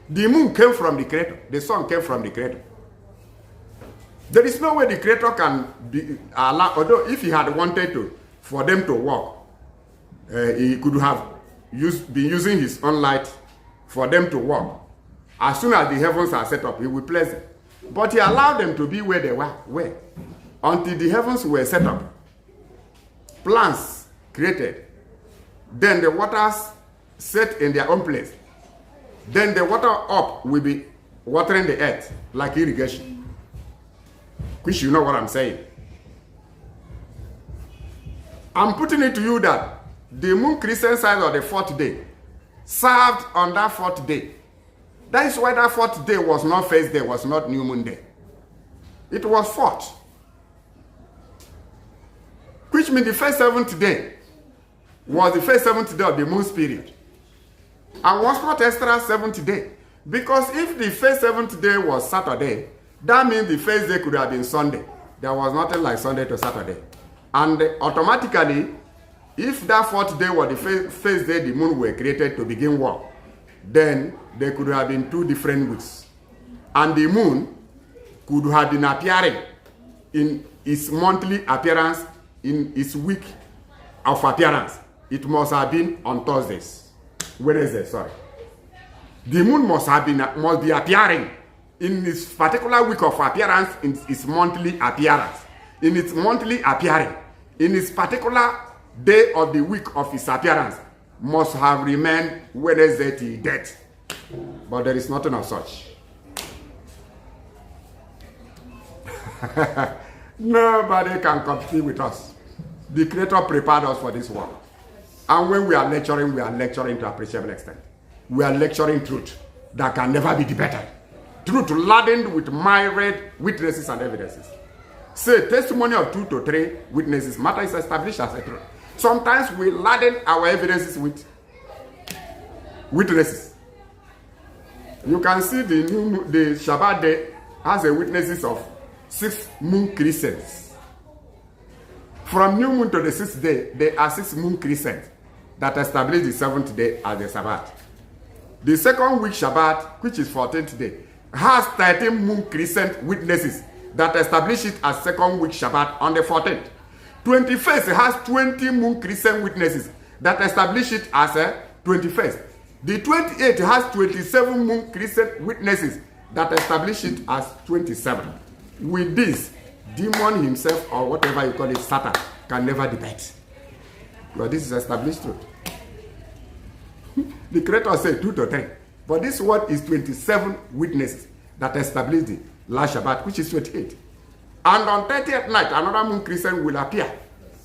The moon came from the Creator. The sun came from the Creator. There is no way the Creator can be allowed, although if he had wanted to, for them to walk, he could have been using his own light for them to walk. As soon as the heavens are set up, he will place them. But he allowed them to be where they were, until the heavens were set up, plants created, then the waters set in their own place. Then the water up will be watering the earth like irrigation. Which you know what I'm saying. I'm putting it to you that the moon crescent side of the fourth day served on that fourth day. That is why that fourth day was not first day, was not new moon day. It was fourth. Which means the first seventh day was the first seventh day of the moon's period. And was not extra seventh day. Because if the first seventh day was Saturday, that means the first day could have been Sunday. There was nothing like Sunday to Saturday. And automatically, if that fourth day was the first day the moon were created to begin work, then there could have been two different weeks. And the moon could have been appearing in its monthly appearance, in its week of appearance. It must have been on Thursdays. Wednesday, sorry. The moon must be appearing in its particular week of appearance, in its monthly appearance. In its monthly appearing, in its particular day of the week of its appearance, must have remained Wednesday till death. But there is nothing of such. Nobody can compete with us. The Creator prepared us for this world. And when we are lecturing to appreciable extent. We are lecturing truth that can never be debated. Truth laden with myriad witnesses and evidences. say testimony of 2 to 3 witnesses, matter is established as a truth. Sometimes we laden our evidences with witnesses. You can see the Shabbat day has a witnesses of 6 moon crescents. From new moon to the 6th day, there are 6 moon crescents that establish the 7th day as the Sabbath. The second week Shabbat, which is 14th day, has 13 moon crescent witnesses that establish it as second week Shabbat on the 14th. 21st has 20 moon crescent witnesses that establish it as a 21st. The 28th has 27 moon crescent witnesses that establish it as 27. With this, demon himself, or whatever you call it, Satan, can never debate. But this is established truth. The Creator said 2 to 3. But this word is 27 witnesses that establish the last Shabbat, which is 28. And on 30th night, another moon crescent will appear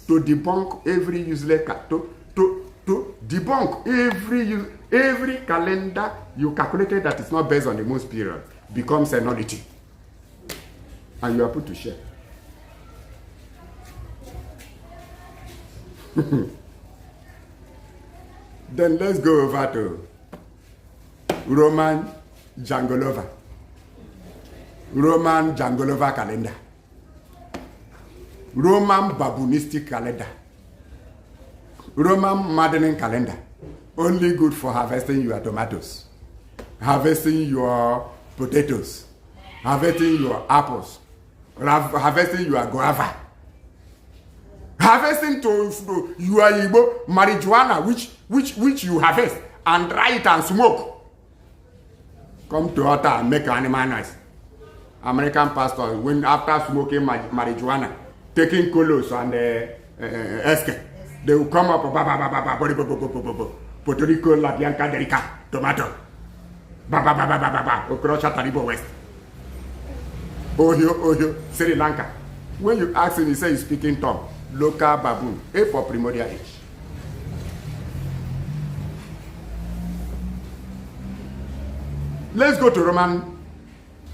to debunk every useless, to debunk every calendar you calculated that is not based on the moon's period becomes a nullity. And you are put to shame. Then let's go over to Roman Jangolova. Roman Jangolova calendar. Roman Babunistic calendar. Roman maddening calendar. Only good for harvesting your tomatoes, harvesting your potatoes, harvesting your apples, harvesting your guava, harvesting to your Igbo marijuana, which you harvest and dry it and smoke. Come to altar and make animal noise. American pastors, when after smoking marijuana, taking colos and escape, they will come up, Puerto Rico, La Bianca, Derica, tomato, Okrocha, Taribo West, Ohio, Sri Lanka. When you ask him, he says he's speaking tongue. Local baboon, A for primordial age. Let's go to Roman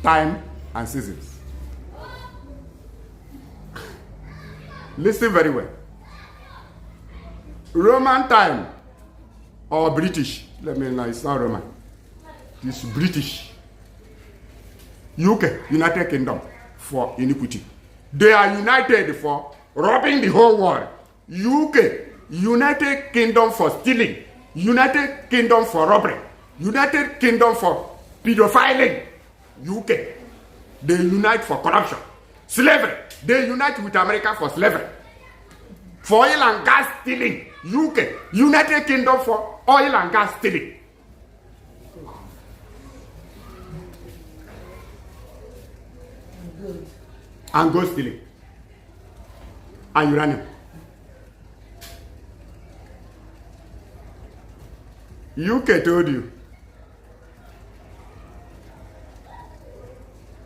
time and seasons. Listen very well. Roman time or British. Let me know, it's not Roman. It's British. UK, United Kingdom, for iniquity. They are united for robbing the whole world. UK, United Kingdom for stealing. United Kingdom for robbery. United Kingdom for pedophiling. UK, they unite for corruption. Slavery, they unite with America for slavery. For oil and gas stealing. UK, United Kingdom for oil and gas stealing. And gold stealing. And uranium. UK told you.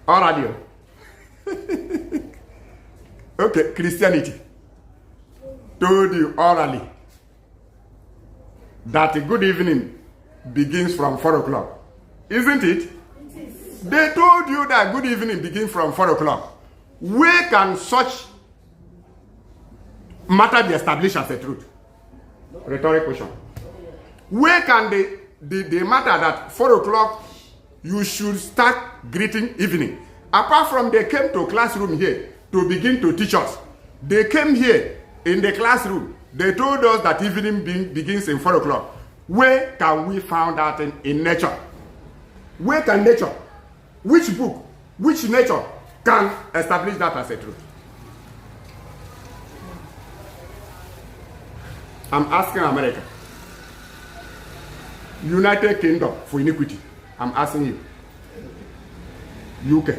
Or radio. Okay, Christianity told you orally that a good evening begins from 4 o'clock. Isn't it? They told you that good evening begins from 4 o'clock. Where can such matter be established as a truth? Rhetoric question. Where can the matter that 4 o'clock you should start greeting evening? Apart from they came to classroom here to begin to teach us. They came here in the classroom. They told us that evening begins in 4 o'clock. Where can we find that in nature? Where can nature, which book, which nature can establish that as a truth? I'm asking America. United Kingdom for iniquity. I'm asking you. UK.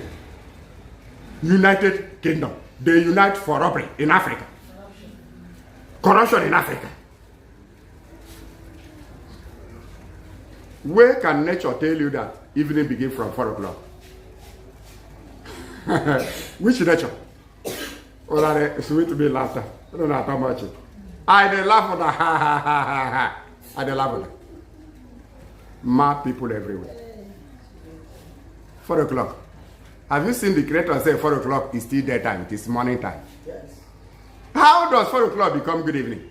United Kingdom. They unite for robbery in Africa. Corruption in Africa. Where can nature tell you that evening begins from 4 o'clock? Which nature? Oh, that is sweet to be laughter. I don't know how much. I laugh at that. Ha ha ha ha ha. I laugh at that. Mad people everywhere. 4 o'clock. Have you seen the creator say 4 o'clock is still daytime? It is morning time. Yes. How does 4 o'clock become good evening?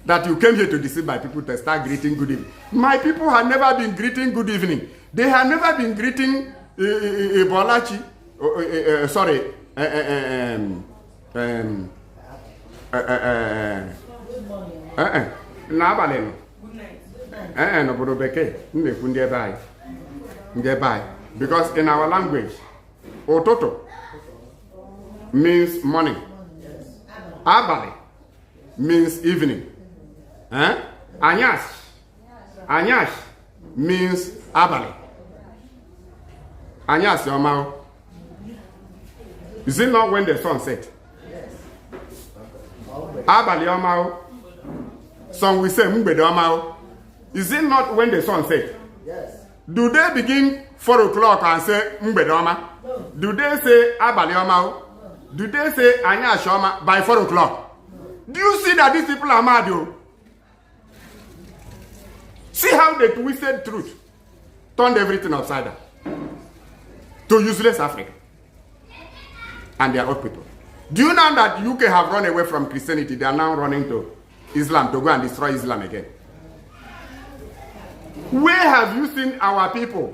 That you came here to deceive my people to start greeting good evening. My people have never been greeting good evening. They have never been greeting Bolachi. Sorry. N'abalị nọ. N'obodo bekee, m na-ekwu ndị ebe anyị. Ndị ebe anyị. Because in our language, ụtụtụ means morning. Abalị means evening. Anyash means abalị. Anyas ọma. Is it not when the sun set? Abalị ọma. Some will say mgbede ọma. Is it not when the sun set? Yes. Do they begin 4 o'clock and say mgbede ọma? No. Do they say abalị ọma? No. Do they say anyash ọma by 4 o'clock? No. Do you see that these people are mad? See how they twisted truth, turned everything upside down to useless Africa and their own people. Do you know that UK have run away from Christianity? They are now running to Islam to go and destroy Islam again. Where have you seen our people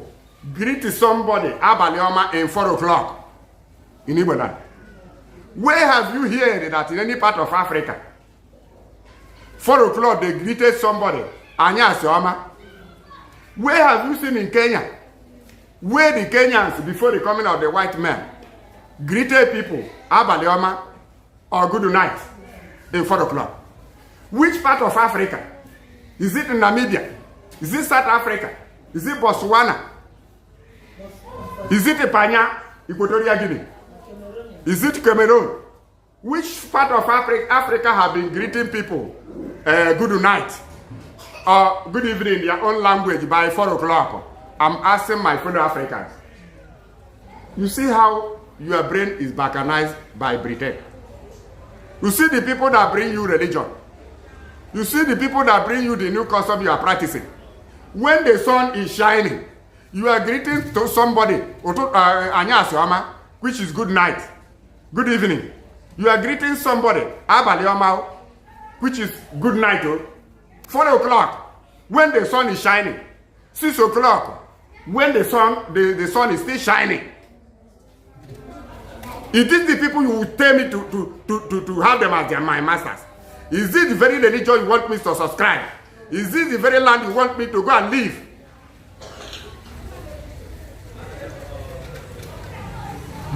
greet somebody Abalioma in 4 o'clock in Igbo land? Where have you heard that in any part of Africa 4 o'clock they greeted somebody Anyasioma? Where have you seen in Kenya where the Kenyans before the coming of the white man greeted people Abalioma or good night in 4 o'clock? Which part of Africa? Is it in Namibia? Is it South Africa? Is it Botswana? Is it Panya, Equatorial Guinea? Is it Cameroon? Which part of Africa have been greeting people good night or good evening in their own language by 4 o'clock? I'm asking my fellow Africans. You see how your brain is balkanized by Britain. You see the people that bring you religion. You see the people that bring you the new custom you are practicing. When the sun is shining, you are greeting to somebody, which is good night, good evening. You are greeting somebody, which is good night. 4 o'clock, when the sun is shining. 6 o'clock, when the sun is still shining. Is this the people you would tell me to have them as my masters? Is this the very religion you want me to subscribe? Is this the very land you want me to go and live?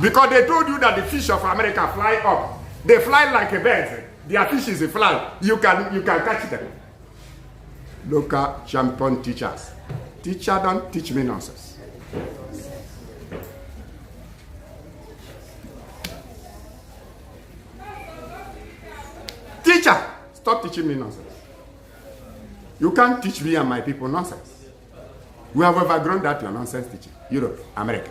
Because they told you that the fish of America fly up. They fly like a bird. Their fish is a fly. You can catch them. Local champion teachers. Teacher, don't teach me nonsense. Teacher, stop teaching me nonsense. You can't teach me and my people nonsense. We have overgrown that your nonsense teaching. Europe, America.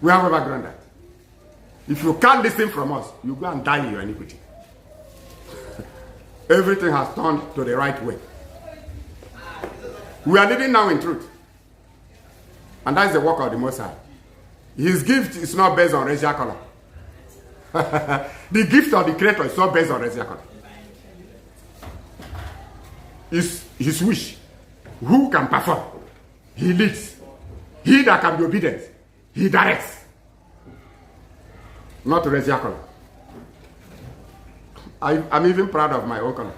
We have overgrown that. If you can't listen from us, you go and die in your iniquity. Everything has turned to the right way. We are living now in truth. And that is the work of the Most High. His gift is not based on racial color. The gift of the Creator is not based on racial color. It's his wish. Who can perform? He leads. He that can be obedient, he directs. Not racial color. I'm even proud of my own color.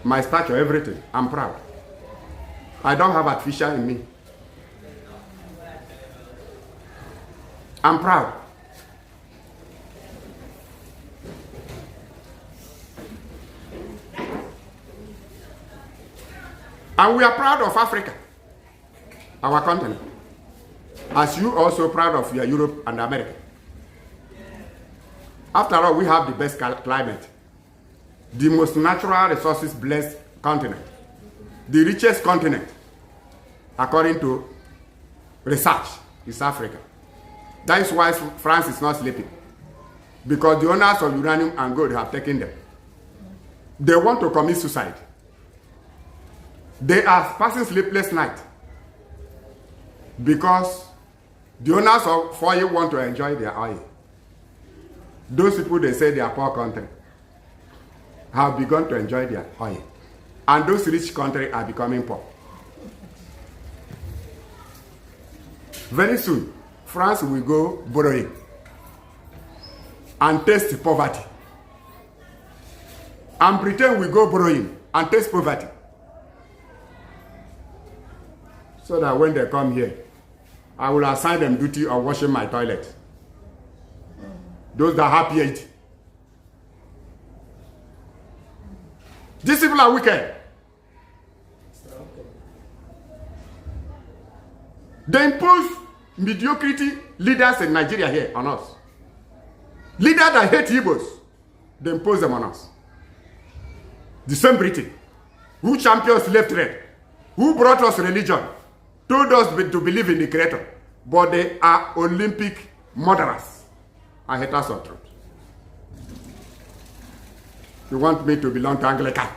My stature, everything. I'm proud. I don't have artificial in me. I'm proud. And we are proud of Africa, our continent, as you also proud of your Europe and America. After all, we have the best climate, the most natural resources blessed continent, the richest continent, according to research, is Africa. That is why France is not sleeping, because the owners of uranium and gold have taken them. They want to commit suicide. They are passing sleepless night. Because the owners of oil want to enjoy their oil. Those people, they say they are poor country, have begun to enjoy their oil. And those rich countries are becoming poor. Very soon, France will go borrowing and taste poverty. And Britain will go borrowing and taste poverty. So that when they come here, I will assign them duty of washing my toilet. Those that have PhD. These people are wicked. They impose mediocrity leaders in Nigeria here on us. Leaders that hate Igbos, they impose them on us. The same Britain, who champions left right, who brought us religion, told us to believe in the Creator, but they are Olympic murderers and haters of truth. You want me to belong to Anglican,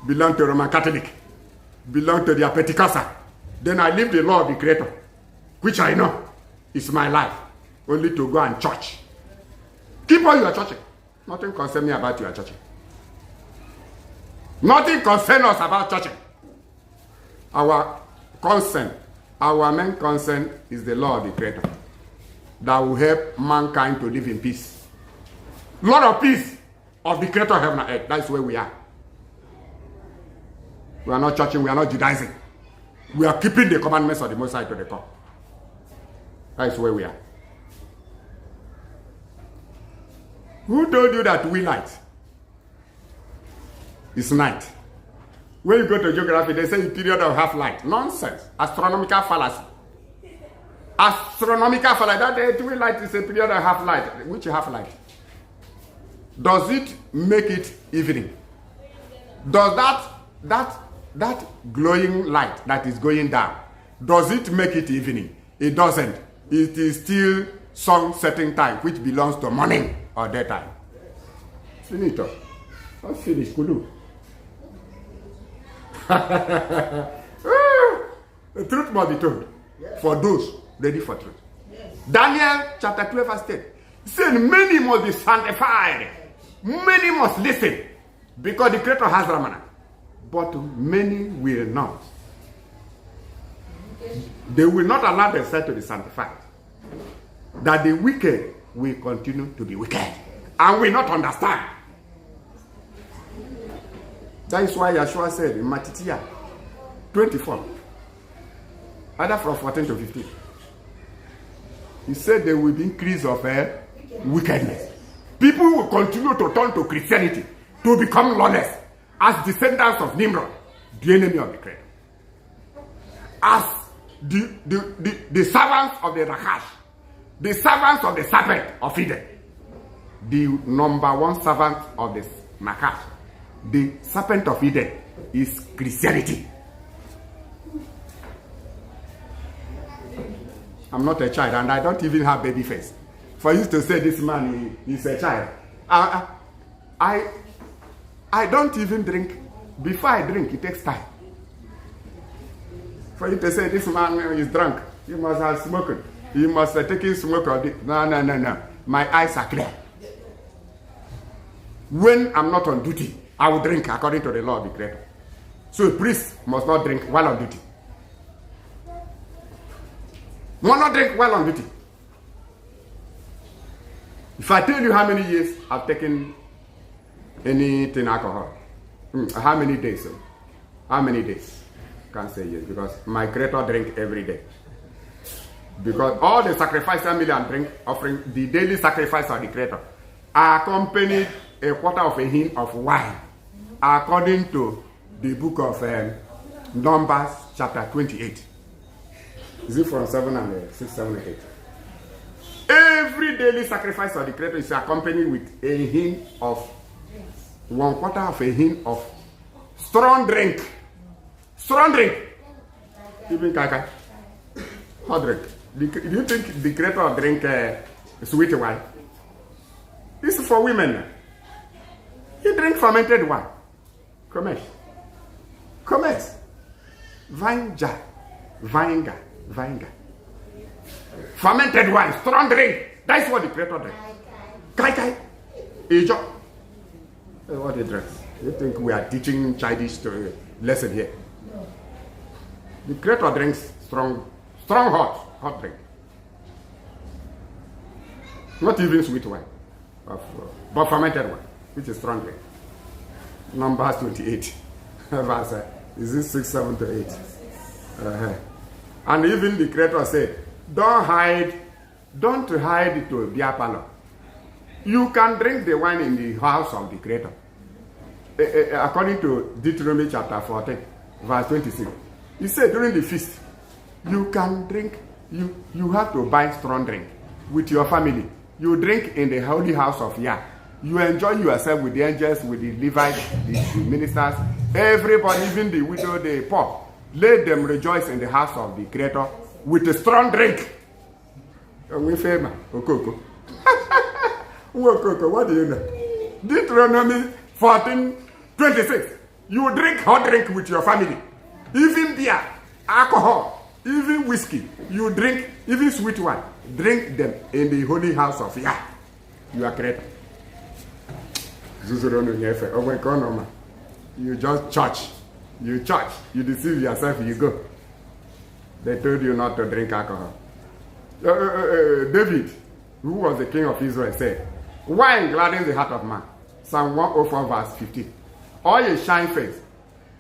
belong to Roman Catholic, belong to the Pentecostal, then I live the law of the Creator, which I know is my life, only to go and church. Keep on your churching. Nothing concerns me about your churching. Nothing concerns us about churching. Our concern, our main concern is the law of the Creator that will help mankind to live in peace. Lord of peace of the Creator of heaven and earth. That's where we are. We are not churching, we are not Judaizing. We are keeping the commandments of the Most High to the core. That's where we are. Who told you that we light? It's night. When you go to geography, they say a period of half-light. Nonsense. Astronomical fallacy. Astronomical fallacy. That twilight is a period of half-light. Which half-light? Does it make it evening? Does that glowing light that is going down, does it make it evening? It doesn't. It is still sun setting time, which belongs to morning or daytime. Finito. Let's finish. Kulu. The truth must be told for those ready for truth. Daniel chapter 12 verse 10 said, many must be sanctified, many must listen, because the Creator has Ramana, but many will not. They will not allow themselves to be sanctified. That the wicked will continue to be wicked and will not understand. That is why Yeshua said in Matthew 24, either from 14 to 15, he said there will be increase of wickedness. People will continue to turn to Christianity to become lawless as descendants of Nimrod, the enemy of the Creator. As the servants of the Nachash, the servants of the serpent of Eden, the number one servant of the Nachash, the serpent of Eden, is Christianity. I'm not a child and I don't even have baby face. For you to say this man is a child, I don't even drink. Before I drink, it takes time. For you to say this man is drunk, he must have smoked, he must have taken smoke or this. No. My eyes are clear. When I'm not on duty, I will drink according to the law of the Creator. So a priest must not drink while on duty. Must not drink while on duty. If I tell you how many years I've taken anything alcohol, how many days? How many days? Can't say yes, because my Creator drink every day. Because all the sacrifice family and drink offering, the daily sacrifice of the Creator, are accompanied a quarter of a hin of wine, according to the book of Numbers chapter 28. Is it from 7 and 6, 7 and 8? Every daily sacrifice of the Creator is accompanied with a hin of 1/4 of a hin of strong drink. Strong drink. Even kaka. Hot drink. Do you think the Creator drink sweet wine? This is for women. He drink fermented wine. Commerce. Vine jar. Vinegar. fermented wine, strong drink. That's what the Creator drinks. Kai. Ejo. What he drinks. You think we are teaching childish lesson here? The Creator drinks strong hot drink. Not even sweet wine, but fermented wine, which is strong drink. Numbers 28, verse, is it 6, 7 to 8? And even the Creator said, don't hide to beer parlor. You can drink the wine in the house of the Creator. According to Deuteronomy chapter 14, verse 26. He said during the feast, you can drink, you have to buy strong drink with your family. You drink in the holy house of Yah. You enjoy yourself with the angels, with the Levites, the ministers, everybody, even the widow, the poor. Let them rejoice in the house of the Creator with a strong drink. We famous. Okoko. What do you know? Deuteronomy 14:26. You drink hot drink with your family. Even beer, alcohol, even whiskey. You drink, even sweet wine. Drink them in the holy house of Yah. You are Creator. You just church. You church. You deceive yourself. You go. They told you not to drink alcohol. David, who was the king of Israel, said, wine gladdens the heart of man. Psalm 104 verse 15. Oil shine face,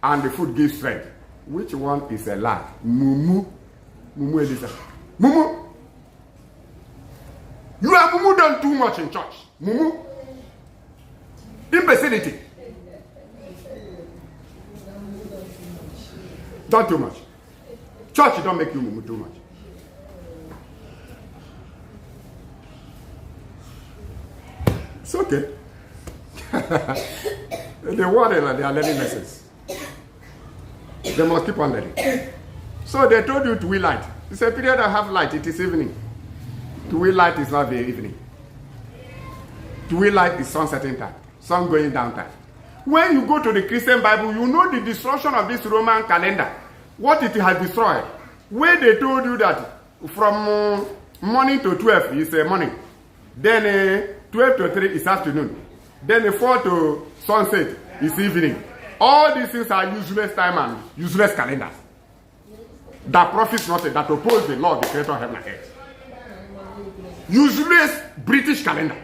and the food gives strength. Which one is a lie? Mumu. Mumu Elisa. Mumu. You have mumu done too much in church. Mumu. Imbecility. Don't too much. Church don't make you mumu too much. It's okay. The world, they are learning lessons. They must keep on learning. So they told you to we light. It's a period of half light. It is evening. To we light is not the evening. To we light is sunsetting time. Sun going down time. When you go to the Christian Bible, you know the destruction of this Roman calendar. What it has destroyed. Where they told you that from morning to 12 is morning. Then 12 to 3 is afternoon. Then 4 to sunset is evening. All these things are useless time and useless calendars. That profits nothing, that oppose the law of the Creator of heaven and earth. Useless British calendar.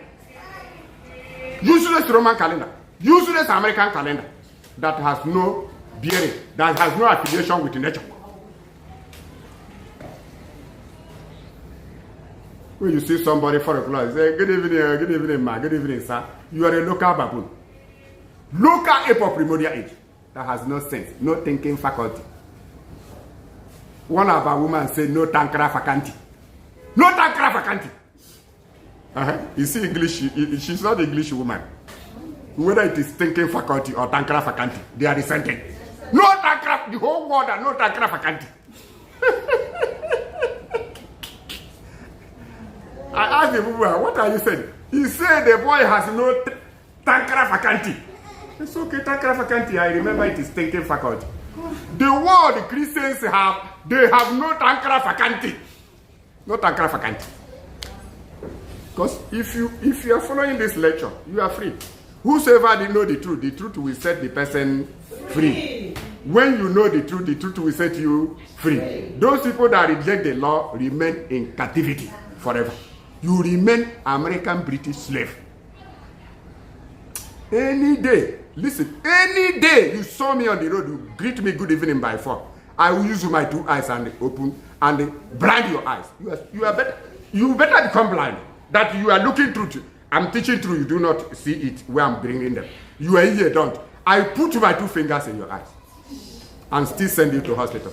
Useless Roman calendar. Useless American calendar. That has no bearing, that has no affiliation with nature. When you see somebody 4 o'clock, say, good evening, ma, good evening, sir. You are a local baboon. Local ape of primordial age that has no sense, no thinking faculty. One of our women said, no tankra facanti. No tankra facanti. You see English, she's not an English woman. Whether it is thinking faculty or tankra facanti, they are the same thing. No tankra, the whole world, no tankra facanti. I asked the woman, what are you saying? He said the boy has no tankra facanti. It's okay, tankra facanti. I remember it is thinking faculty. The world, the Christians have, they have no tankra facanti. No tankra facanti. Because if you are following this lecture, you are free. Whosoever they know the truth will set the person free. When you know the truth will set you free. Those people that reject the law remain in captivity forever. You remain American British slave. Any day, listen, any day you saw me on the road, you greet me good evening by 4. I will use my 2 eyes and open and blind your eyes. You better become blind. That you are looking through. I'm teaching through, you do not see it where I'm bringing them. You are here, don't. I put my 2 fingers in your eyes and still send you to hospital.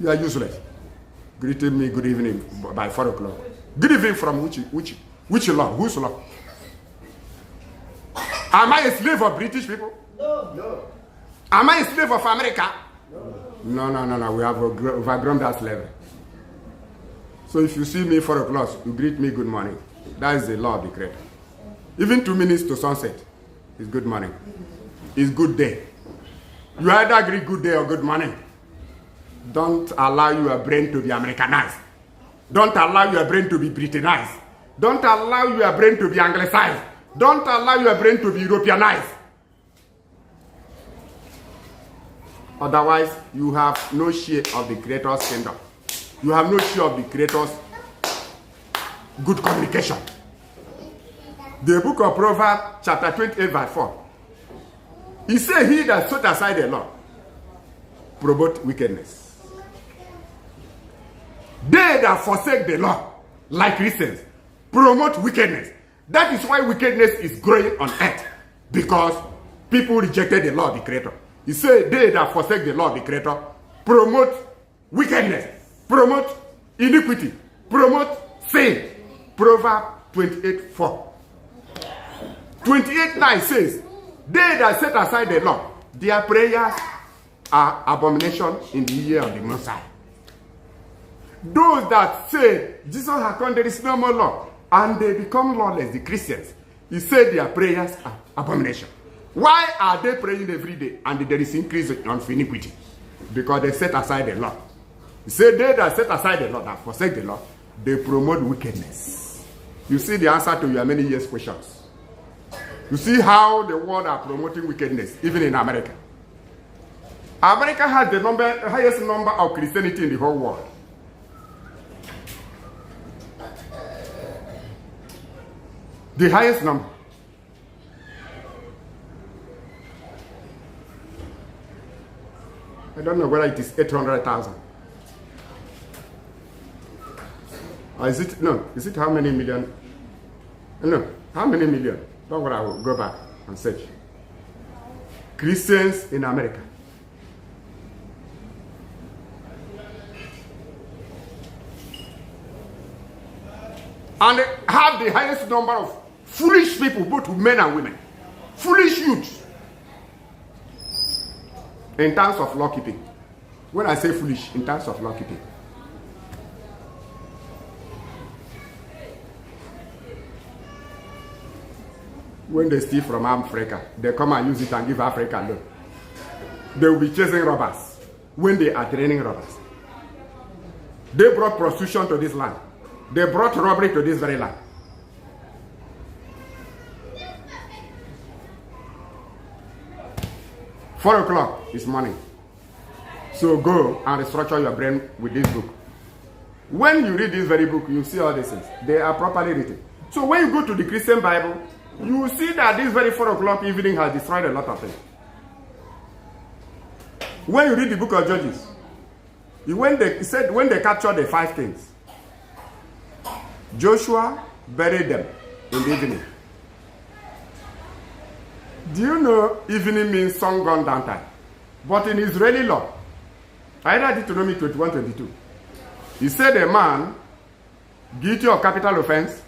You are useless. Greeting me good evening by 4 o'clock. Good evening from which law? Whose law? Am I a slave of British people? No. Am I a slave of America? No. We have overgrown that slavery. So if you see me 4 o'clock, you greet me good morning. That is the law of the Creator. Even 2 minutes to sunset is good morning. It's good day. You either greet good day or good morning. Don't allow your brain to be Americanized. Don't allow your brain to be Britanized. Don't allow your brain to be Anglicized. Don't allow your brain to be Europeanized. Otherwise, you have no share of the Creator's kingdom. You have no share of the Creator's good communication. The book of Proverbs, chapter 28, verse 4. He said, he that set aside the law promote wickedness. They that forsake the law, like Christians, promote wickedness. That is why wickedness is growing on earth. Because people rejected the law of the Creator. He said, they that forsake the law of the Creator promote wickedness, promote iniquity, promote sin. Proverbs 28:4. 28:9 says, they that set aside the law, their prayers are abomination in the ear of the Most High. Those that say Jesus has come, there is no more law, and they become lawless, the Christians, he said their prayers are abomination. Why are they praying every day and there is increase on iniquity? Because they set aside the law. He said they that set aside the law, that forsake the law, they promote wickedness. You see the answer to your many years questions. You see how the world are promoting wickedness, even in America. America has the highest number of Christianity in the whole world. The highest number. I don't know whether it is 800,000. Or is it, no, is it how many million? No, how many million? Don't worry, I will go back and search. Christians in America. And they have the highest number of foolish people, both men and women. Foolish youth. In terms of law keeping. When I say foolish, in terms of law keeping. When they steal from Africa, they come and use it and give Africa loan. They will be chasing robbers when they are training robbers. They brought prostitution to this land. They brought robbery to this very land. Four o'clock is morning. So go and restructure your brain with this book. When you read this very book, you see all these things. They are properly written. So when you go to the Christian Bible, you will see that this very 4 o'clock evening has destroyed a lot of things. When you read the book of Judges, when they captured the 5 kings, Joshua buried them in the evening. Do you know evening means sun gone down time? But in Israeli law, I read Deuteronomy 21:22. He said a man guilty of capital offense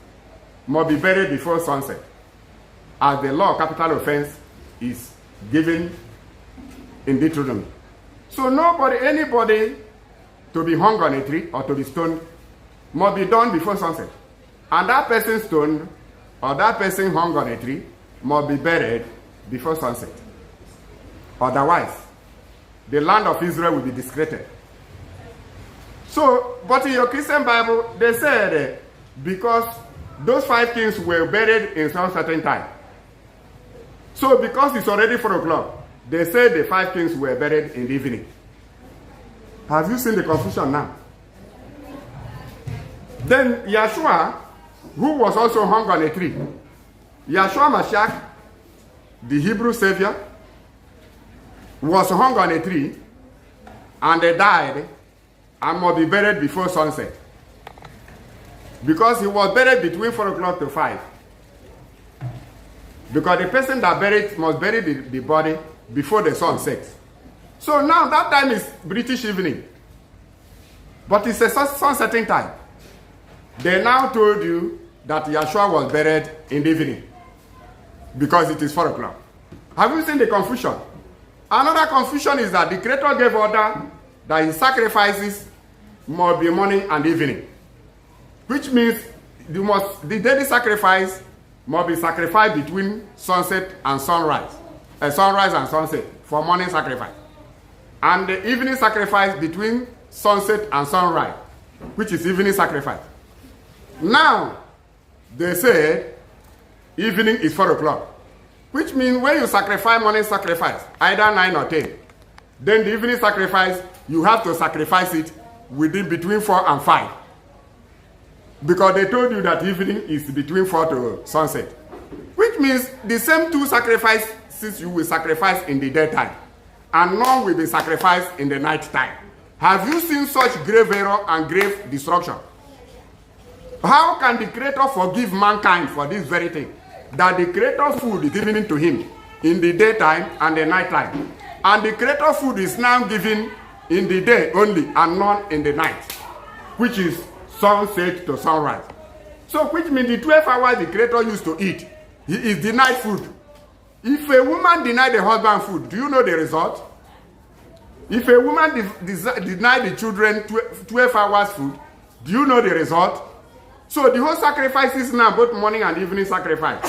must be buried before sunset, as the law of capital offense is given in Deuteronomy. So anybody to be hung on a tree or to be stoned must be done before sunset. And that person stoned or that person hung on a tree must be buried before sunset. Otherwise, the land of Israel will be discredited. So, but in your Christian Bible, they said because those 5 kings were buried in some certain time. So because it's already 4 o'clock, they said the 5 kings were buried in the evening. Have you seen the confusion now? Then Yeshua, who was also hung on a tree, Yeshua Mashiach, the Hebrew Savior, was hung on a tree and they died and must be buried before sunset. Because he was buried between 4 o'clock to 5. Because the person that buried must bury the body before the sun sets. So now that time is British evening. But it's a sunsetting time. They now told you that Yeshua was buried in the evening. Because it is 4 o'clock. Have you seen the confusion? Another confusion is that the Creator gave order that his sacrifices must be morning and evening. Which means the daily sacrifice must be sacrificed between sunset and sunrise. Sunrise and sunset for morning sacrifice. And the evening sacrifice between sunset and sunrise which is evening sacrifice. Now, they said evening is 4 o'clock, which means when you sacrifice morning sacrifice, either 9 or 10, then the evening sacrifice, you have to sacrifice it between 4 and 5. Because they told you that evening is between 4 to sunset. Which means the same 2 sacrifices you will sacrifice in the daytime, and none will be sacrificed in the night time. Have you seen such grave error and grave destruction? How can the Creator forgive mankind for this very thing? That the Creator food is given to him in the daytime and the night time. And the Creator food is now given in the day only and not in the night, which is sunset to sunrise. So which means the 12 hours the Creator used to eat, he is denied food. If a woman denied the husband food, do you know the result? If a woman denied the children 12 hours food, do you know the result? So the whole sacrifice is now both morning and evening sacrifice,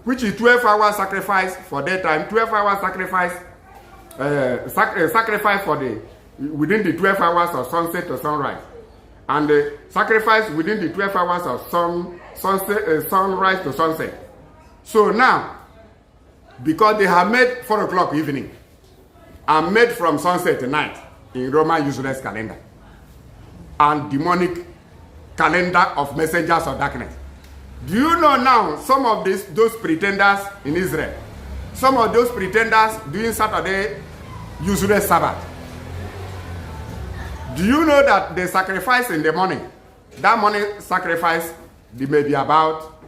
which is 12 hours sacrifice for daytime, 12 hours sacrifice, sacrifice for within the 12 hours of sunset to sunrise, and the sacrifice within the 12 hours of sunrise to sunset. So now, because they have made 4 o'clock evening and made from sunset to night in Roman useless calendar and demonic calendar of messengers of darkness. Do you know now some of those pretenders in Israel, some of those pretenders doing Saturday useless Sabbath? Do you know that they sacrifice in the morning? That morning sacrifice, they may be about,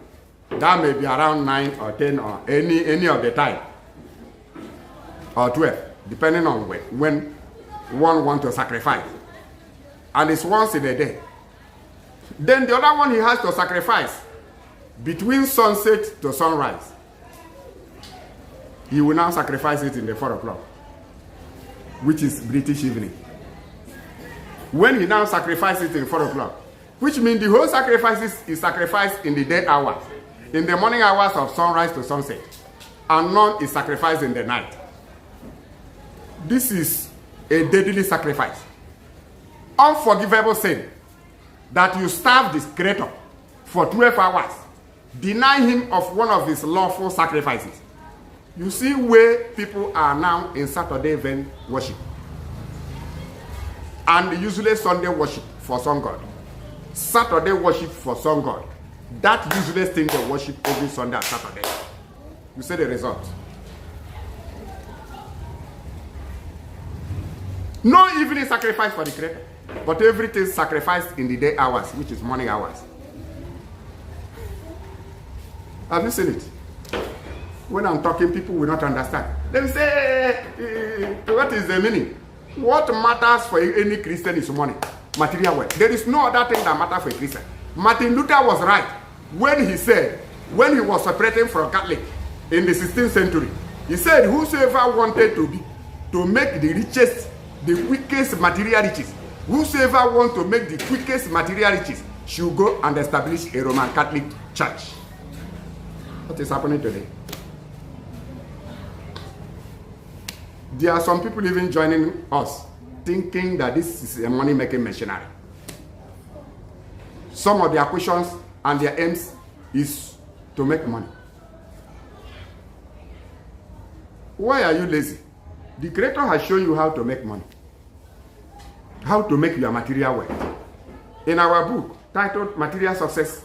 that may be around 9 or 10 or any of the time, or 12, depending on when one wants to sacrifice. And it's once in a day. Then the other one he has to sacrifice between sunset to sunrise. He will now sacrifice it in the 4 o'clock, which is British evening. When he now sacrifices it in 4 o'clock, which means the whole sacrifice is sacrificed in the day hours, in the morning hours of sunrise to sunset, and none is sacrificed in the night. This is a deadly sacrifice. Unforgivable sin. That you starve this Creator for 12 hours, deny him of one of his lawful sacrifices. You see where people are now in Saturday event worship and usually Sunday worship for sun god, Saturday worship for sun god. That useless thing they worship every Sunday and Saturday. You see the result. No evening sacrifice for the Creator, but everything sacrificed in the day hours, which is morning hours. Have you seen it? When I'm talking, people will not understand. They will say, what is the meaning? What matters for any Christian is money, material wealth. There is no other thing that matters for a Christian. Martin Luther was right when he said, when he was separating from Catholic in the 16th century, he said, whosoever wanted to make the richest, the quickest material riches, whosoever wants to make the quickest material riches should go and establish a Roman Catholic church. What is happening today? There are some people even joining us thinking that this is a money-making machinery. Some of their questions and their aims is to make money. Why are you lazy? The Creator has shown you how to make money, how to make your material wealth. In our book titled Material Success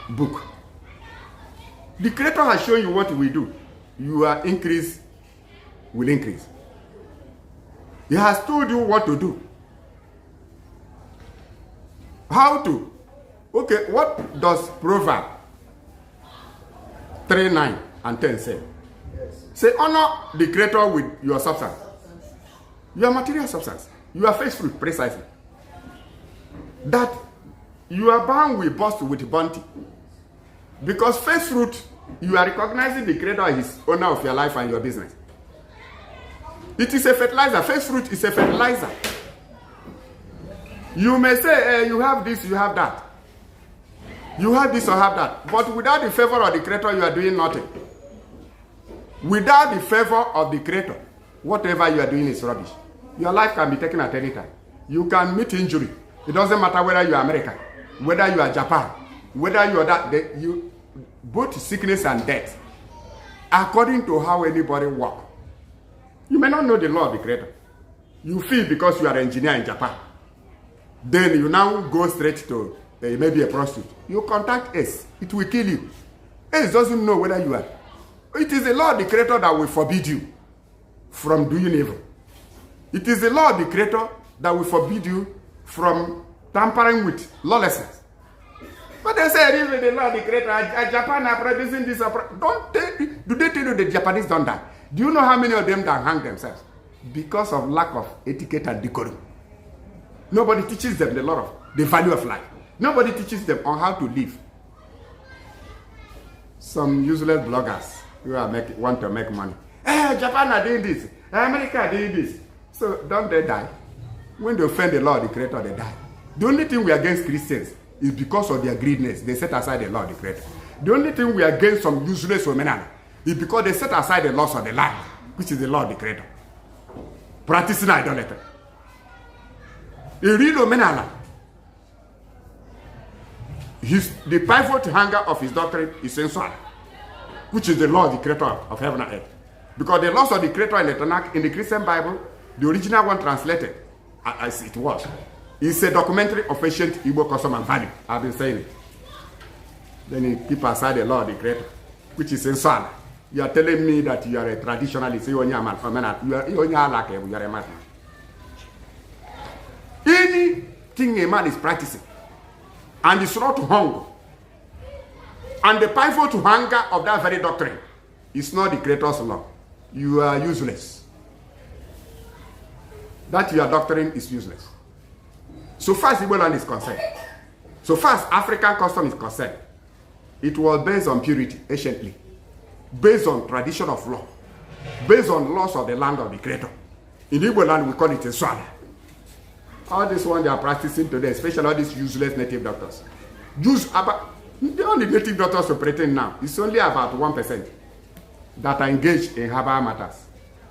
Book, the Creator has shown you what we do. Your increase will increase. He has told you what to do. How to? Okay, what does Proverbs 3, 9 and 10 say? Say, honor the Creator with your substance. Your material substance. Your first fruit, precisely. That you are bound with burst with bounty. Because first fruit, you are recognizing the Creator as his owner of your life and your business. It is a fertilizer. First fruit is a fertilizer. You may say, you have this, you have that. You have this or have that. But without the favor of the Creator, you are doing nothing. Without the favor of the Creator, whatever you are doing is rubbish. Your life can be taken at any time. You can meet injury It doesn't matter whether you are American, whether you are Japan, whether you are that, both sickness and death, according to how anybody walk. You may not know the law of the Creator. You feel because you are an engineer in Japan. Then you now go straight to maybe a prostitute. You contact Ace. It will kill you. Ace doesn't know whether you are. It is the law of the Creator that will forbid you from doing evil. It is the law of the Creator that will forbid you from tampering with lawlessness. But they say even the law of the Creator, Japan are producing this. Do they tell you the Japanese don't die? Do you know how many of them that hang themselves? Because of lack of etiquette and decorum. Nobody teaches them the value of life. Nobody teaches them on how to live. Some useless bloggers who want to make money. Japan are doing this. America are doing this. So don't they die? When they offend the law of the Creator, they die. The only thing we are against Christians is because of their greediness. They set aside the law of the Creator. The only thing we are against some useless women is because they set aside the laws of the land, which is the law of the Creator. Practicing idolatry. A real Omenala. The pivot hanger of his doctrine is sensual, which is the law of the Creator of heaven and earth. Because the laws of the Creator in the Christian Bible, the original one translated as it was, is a documentary of ancient Igbo custom and value. I've been saying it. Then you keep aside the law of the Creator, which is sensual. You are telling me that you are a traditionalist. You are a man. Anything a man is practicing and is not hunger, and the pivot to hunger of that very doctrine is not the Creator's law, you are useless. That your doctrine is useless. So far as Igbo land is concerned, so far as African custom is concerned, it was based on purity anciently, based on tradition of law, based on laws of the land of the Creator. In Igbo land, we call it a swala. All this one they are practicing today, especially all these useless native doctors. The only native doctors operating now is only about 1% that are engaged in herbal matters,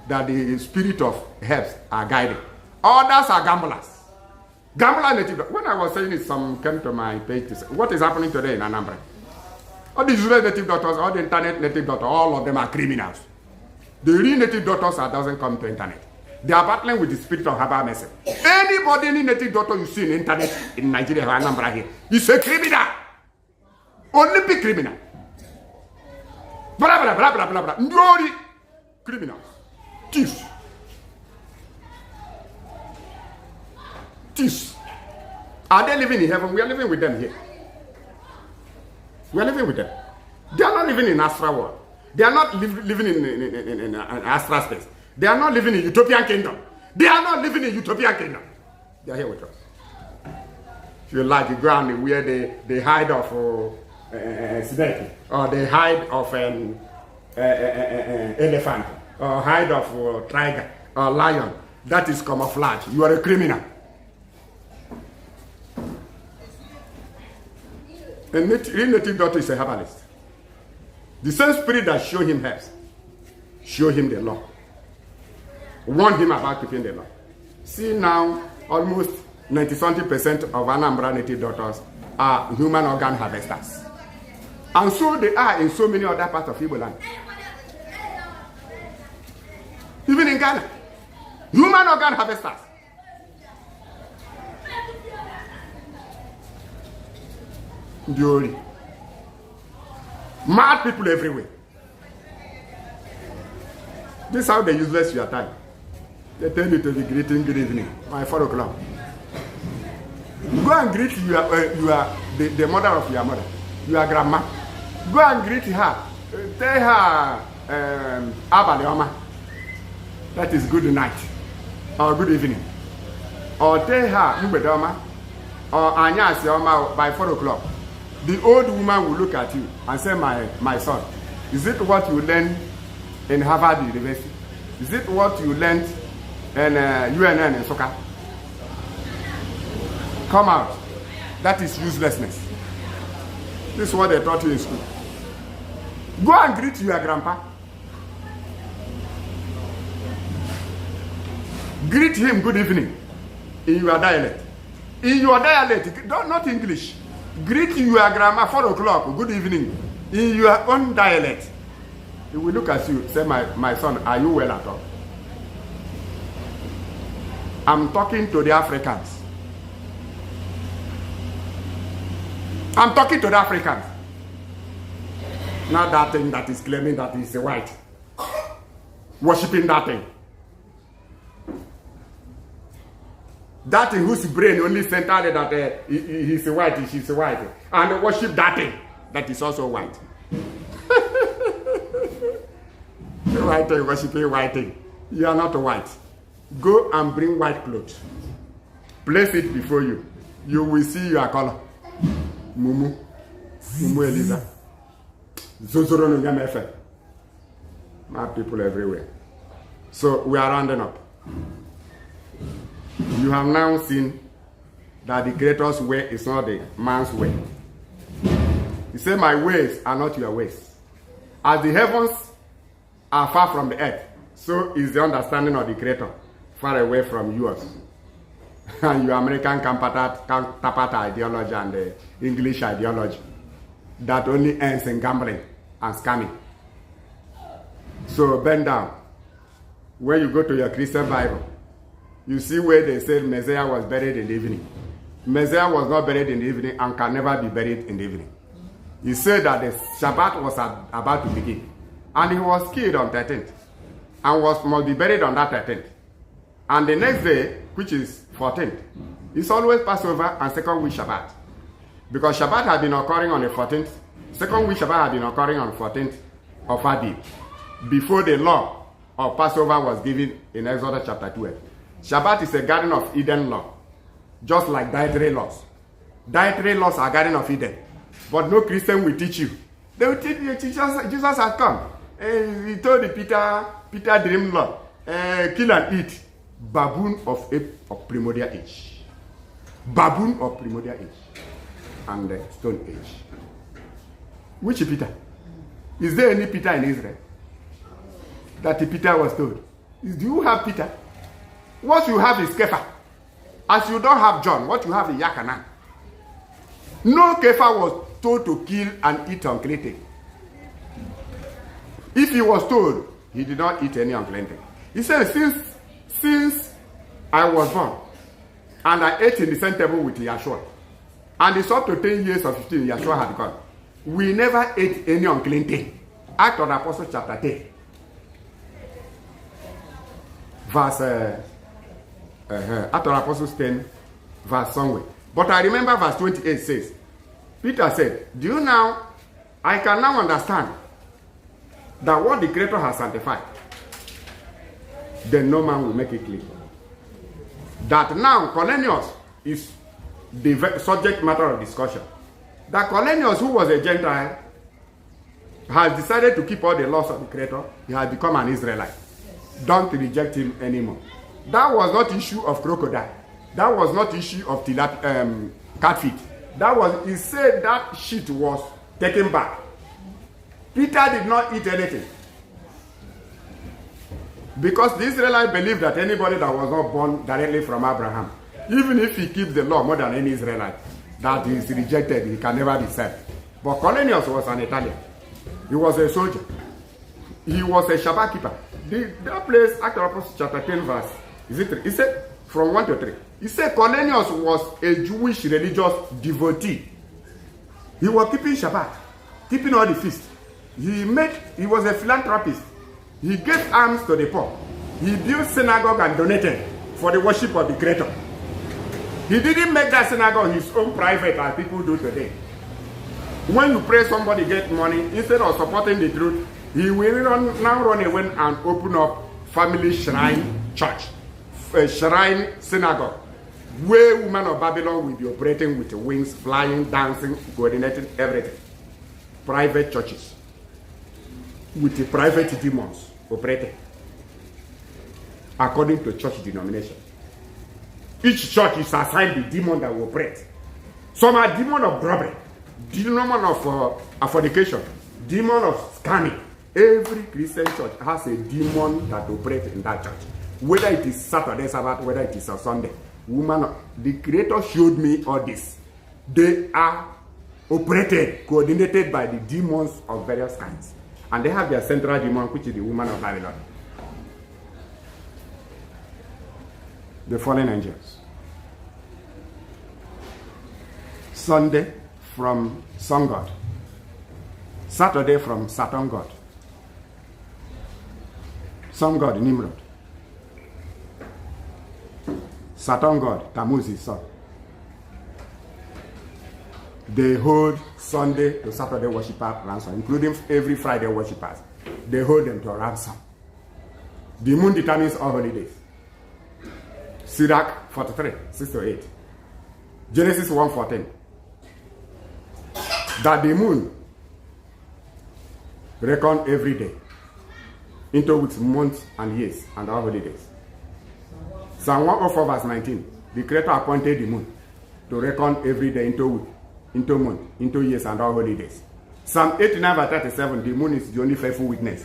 that the spirit of herbs are guiding. Others are gamblers. Gambler native doctors. When I was saying it, some came to my page to say, what is happening today in Anambra? All the useless native doctors, all the internet native doctors, all of them are criminals. The real native doctors doesn't come to internet. They are battling with the spirit of herbal medicine. Anybody, any native doctor you see in internet in Nigeria or Anambra here is a criminal. Olympic criminal. Blah, blah, blah, blah, blah, blah. Ndori criminals. Thieves. Thieves. Are they living in heaven? We are living with them here. We are living with them. They are not living in astral world. They are not living in astral space. They are not living in utopian kingdom. They are not living in utopian kingdom. They are here with us. If you like, you go and where they hide of snake, or they hide of an elephant, or hide of tiger, or lion. That is camouflage. You are a criminal. A native doctor is a herbalist. The same spirit that show him herbs, show him the law. Warn him about keeping the law. See now, almost 90-something% of Anambra native doctors are human organ harvesters. And so they are in so many other parts of Igbo land. Even in Ghana. Human organ harvesters. Diori. Mad people everywhere. This is how they useless your time. They tell you to be greeting good evening by 4 o'clock. Go and greet the mother of your mother, your grandma. Go and greet her. Tell her Abalioma. That is good night or good evening. Or tell her Mbedoma or Anyasioma by 4 o'clock. The old woman will look at you and say, my son, is it what you learned in Harvard University? Is it what you learned in UNN in Soka? Come out. That is uselessness. This is what they taught you in school. Go and greet your grandpa. Greet him good evening in your dialect. In your dialect, not English. Greet your grandma 4 o'clock, good evening. In your own dialect. He will look at you, say, my son, are you well at all? I'm talking to the Africans. I'm talking to the Africans. Not that thing that is claiming that he's a white. Worshipping that thing. That thing whose brain only centered that he's a white, she's a white. And worship that thing that is also white. White thing, worshiping white thing. You are not white. Go and bring white clothes. Place it before you. You will see your color. Mumu. Mumu Eliza. Zozoro no Nyamefe. My people everywhere. So we are rounding up. You have now seen that the Creator's way is not the man's way. He said, my ways are not your ways. As the heavens are far from the earth, so is the understanding of the Creator far away from yours. And your American counterpart ideology and the English ideology that only ends in gambling and scamming. So bend down. When you go to your Christian Bible, you see where they said Messiah was buried in the evening. Messiah was not buried in the evening and can never be buried in the evening. He said that the Shabbat was about to begin. And he was killed on 13th. And must be buried on that 13th. And the next day, which is 14th, is always Passover and second week Shabbat. Because Shabbat had been occurring on the 14th. Second week Shabbat had been occurring on 14th of Adib. Before the law of Passover was given in Exodus chapter 12. Shabbat is a Garden of Eden law, just like dietary laws. Dietary laws are Garden of Eden, but no Christian will teach you. They will teach you, Jesus has come. He told the Peter dream law, kill and eat, baboon of primordial age. Baboon of primordial age and stone age. Which Peter? Is there any Peter in Israel that the Peter was told? Do you have Peter? What you have is Kepha. As you don't have John, what you have is Yakanan. No Kepha was told to kill and eat unclean thing. If he was told, he did not eat any unclean thing. He said, since I was born, and I ate in the same table with Yeshua, and it's up to 10 years or 15, Yeshua had gone. We never ate any unclean thing. Act of the Apostles chapter 10. Verse... Act of Apostles 10, verse somewhere. But I remember verse 28 says, Peter said, do you now, I can now understand that what the Creator has sanctified, then no man will make it clean. That now Cornelius is the subject matter of discussion. That Cornelius, who was a Gentile, has decided to keep all the laws of the Creator. He has become an Israelite. Don't reject him anymore. That was not issue of crocodile. That was not issue of catfish. That was, he said that shit was taken back. Peter did not eat anything. Because the Israelites believed that anybody that was not born directly from Abraham, even if he keeps the law more than any Israelite, that is rejected, he can never be saved. But Cornelius was an Italian. He was a soldier. He was a Shabbat keeper. That place, Act of Apostles chapter 10 verse, is it 3? He said, from 1 to 3. He said Cornelius was a Jewish religious devotee. He was keeping Shabbat, keeping all the feasts. He was a philanthropist. He gave alms to the poor. He built synagogue and donated for the worship of the Creator. He didn't make that synagogue his own private as people do today. When you pray somebody get money, instead of supporting the truth, he will now run away and open up family shrine church, a shrine synagogue, where women of Babylon will be operating with wings, flying, dancing, coordinating everything. Private churches with the private demons operating according to church denomination. Each church is assigned the demon that will operate. Some are demon of robbery, demon of fornication, demon of scamming. Every Christian church has a demon that operates in that church. Whether it is Saturday Sabbath, whether it is a Sunday, The Creator showed me all this. They are operated, coordinated by the demons of various kinds. And they have their central demon, which is the woman of Babylon. The fallen angels. Sunday from sun god. Saturday from Saturn god. Sun god Nimrod. Saturn god Tammuz, son. They hold Sunday to Saturday worshippers ransom, including every Friday worshippers. They hold them to ransom. The moon determines all holidays. Sirach 43, 6 to 8. Genesis 1:14. That the moon reckon every day into weeks, months, and years, and all holidays. Psalm 104 verse 19. The Creator appointed the moon to reckon every day into week, into month, into years, and all holidays. Psalm 89 verse 37. The moon is the only faithful witness.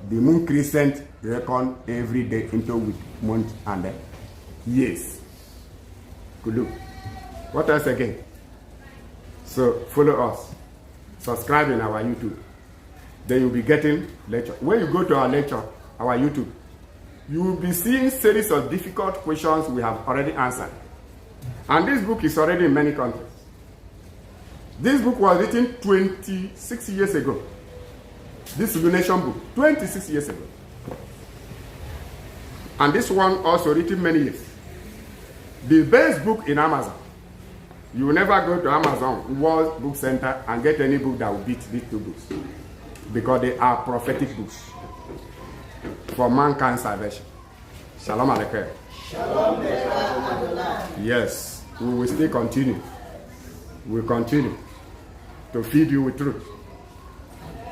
The moon crescent reckon every day into week, month, and years. Good look. What else again? So follow us. Subscribe in our YouTube. Then you'll be getting lecture. When you go to our lecture, our YouTube, you will be seeing series of difficult questions we have already answered. And this book is already in many countries. This book was written 26 years ago. This illumination book, 26 years ago. And this one also written many years. The best book in Amazon. You will never go to Amazon World Book Center and get any book that will beat these two books. Because they are prophetic books for mankind's salvation. Shalom Aleichem. Shalom. Yes, we will still continue. We will continue to feed you with truth.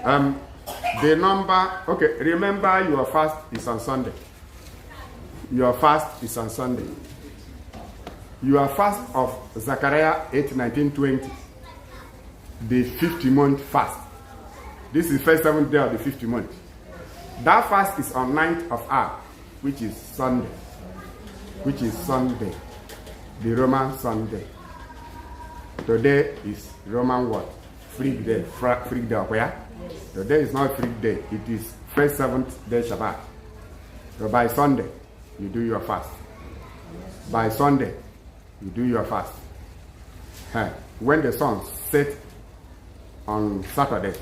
The number, okay, remember your fast is on Sunday. Your fast is on Sunday. Your fast of Zechariah 8, 19, 20. The 50 month fast. This is the first 7th day of the 50 month. That fast is on 9th of Ab, which is Sunday. Which is Sunday. The Roman Sunday. Today is Roman what? Freak day. Freak day of where? Today is not freak day. It is first 7th day Shabbat. So by Sunday, you do your fast. By Sunday, you do your fast. When the sun sets on Saturday,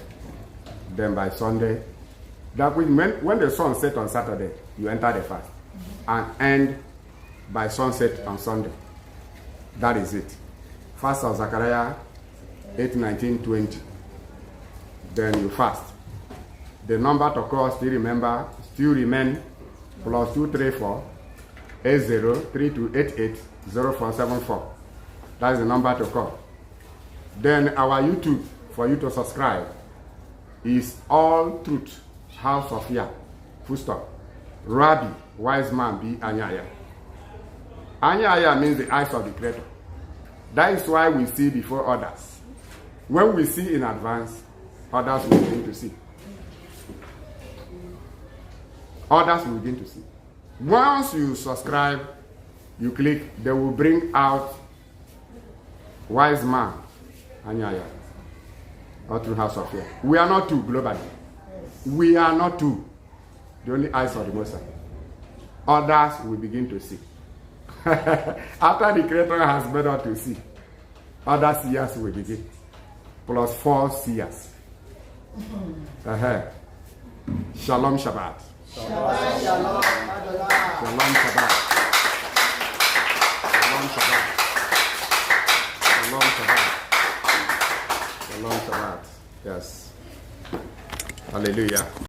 then by Sunday, that when the sun sets on Saturday, you enter the fast and end by sunset on Sunday. That is it. Fast of Zechariah 8, 19, 20. Then you fast. The number to call still remain plus 234 80 3288 0474. That is the number to call. Then our YouTube for you to subscribe is All Truth House of Yah. Full stop. Rabbi WISEMAN.B.ANYAYAH. Anyayah means the eyes of the Creator. That is why we see before others. When we see in advance, others will begin to see. Others will begin to see. Once you subscribe, you click, they will bring out WISEMAN.BANYAYAH. All Truth House of Yah. We are not two globally. We are not two. The only eyes of the Most High. Others will begin to see. After the Creator has made us to see, other seers will begin. Plus 4 seers. Shalom Shabbat. Shabbat Shalom. Shalom Shabbat. Shalom Shabbat. Shalom Shabbat. Shalom Shabbat. Yes. Hallelujah.